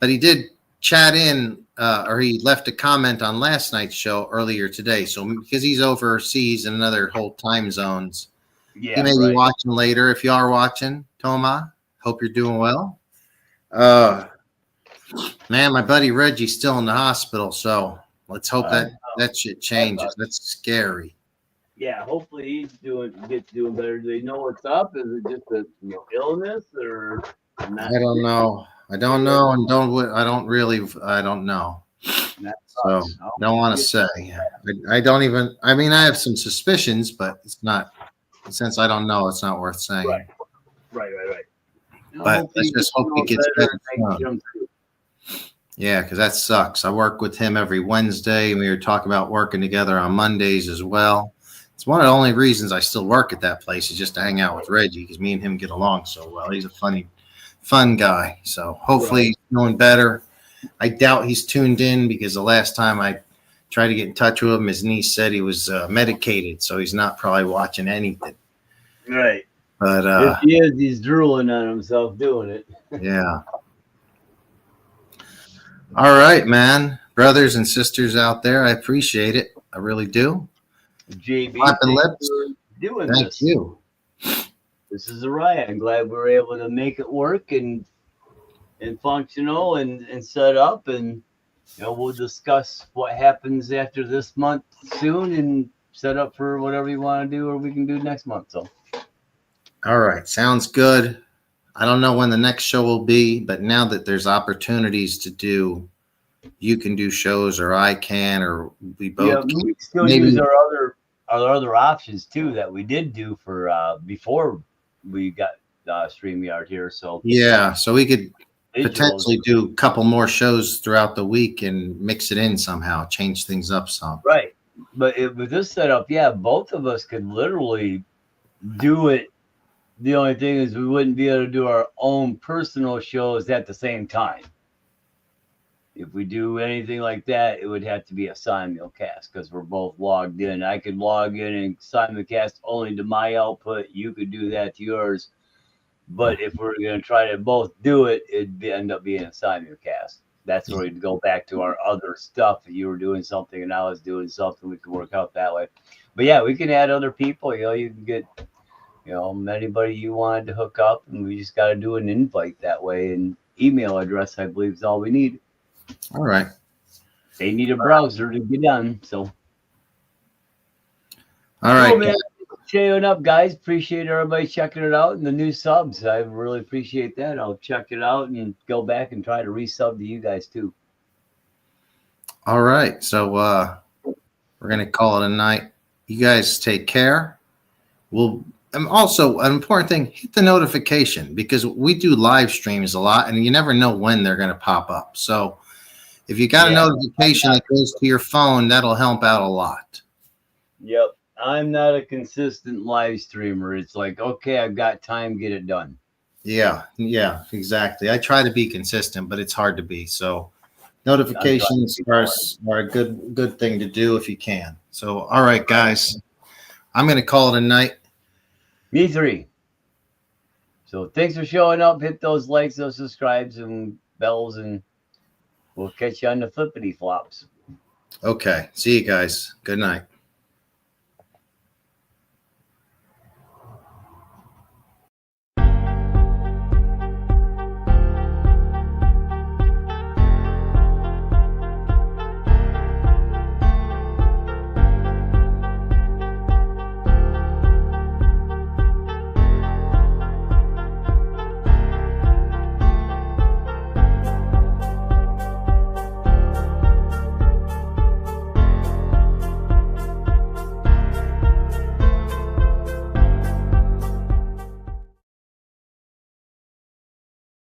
but he did chat in or he left a comment on last night's show earlier today. So because he's overseas in another whole time zones, he may be watching later. If you are watching, Toma, hope you're doing well. Man, my buddy Reggie's still in the hospital, so let's hope that shit changes. That's scary. Yeah, hopefully he's doing better. Do they know what's up? Is it just a illness or not? I don't know. I don't know, and I don't know. So don't want to say. I don't even. I mean, I have some suspicions, but it's not. Since I don't know, it's not worth saying. Right. But let's just hope he gets better soon. Yeah, because that sucks. I work with him every Wednesday, and we were talking about working together on Mondays as well. It's one of the only reasons I still work at that place is just to hang out with Reggie, because me and him get along so well. He's a fun guy. So hopefully he's doing better. I doubt he's tuned in, because the last time I tried to get in touch with him, his niece said he was medicated, so he's not probably watching anything. Right. But if he is, he's drooling on himself doing it. Yeah. All right, man. Brothers and sisters out there, I appreciate it. I really do. JB, Flappin' lips. Thank you. This is a riot. I'm glad we were able to make it work and functional and set up, and we'll discuss what happens after this month soon and set up for whatever you want to do or we can do next month. So all right, sounds good. I don't know when the next show will be, but now that there's opportunities to do, you can do shows or I can, or we both can. We still use our other options too that we did do for before we got StreamYard here. So yeah, so we could potentially do a couple more shows throughout the week and mix it in somehow, change things up some. Right, but with this setup, both of us could literally do it. The only thing is we wouldn't be able to do our own personal shows at the same time. If we do anything like that, it would have to be a simulcast because we're both logged in. I could log in and simulcast only to my output. You could do that to yours. But if we're going to try to both do it, it'd end up being a simulcast. That's where we'd go back to our other stuff. If you were doing something and I was doing something, we could work out that way. But yeah, we can add other people. You can get anybody you wanted to hook up, and we just got to do an invite that way. And email address, I believe, is all we need. All right. They need a browser to get done. So, all right. Man, showing up, guys. Appreciate everybody checking it out and the new subs. I really appreciate that. I'll check it out and go back and try to resub to you guys too. All right. So we're gonna call it a night. You guys take care. Also, an important thing, hit the notification, because we do live streams a lot and you never know when they're going to pop up. So if you got a notification that goes to your phone, that'll help out a lot. Yep. I'm not a consistent live streamer. It's like, okay, I've got time, get it done. Yeah, exactly. I try to be consistent, but it's hard to be. So notifications are a good thing to do if you can. So, all right, guys, I'm going to call it a night. Me three. So thanks for showing up. Hit those likes, those subscribes, and bells, and we'll catch you on the flippity flops. Okay. See you guys. Good night.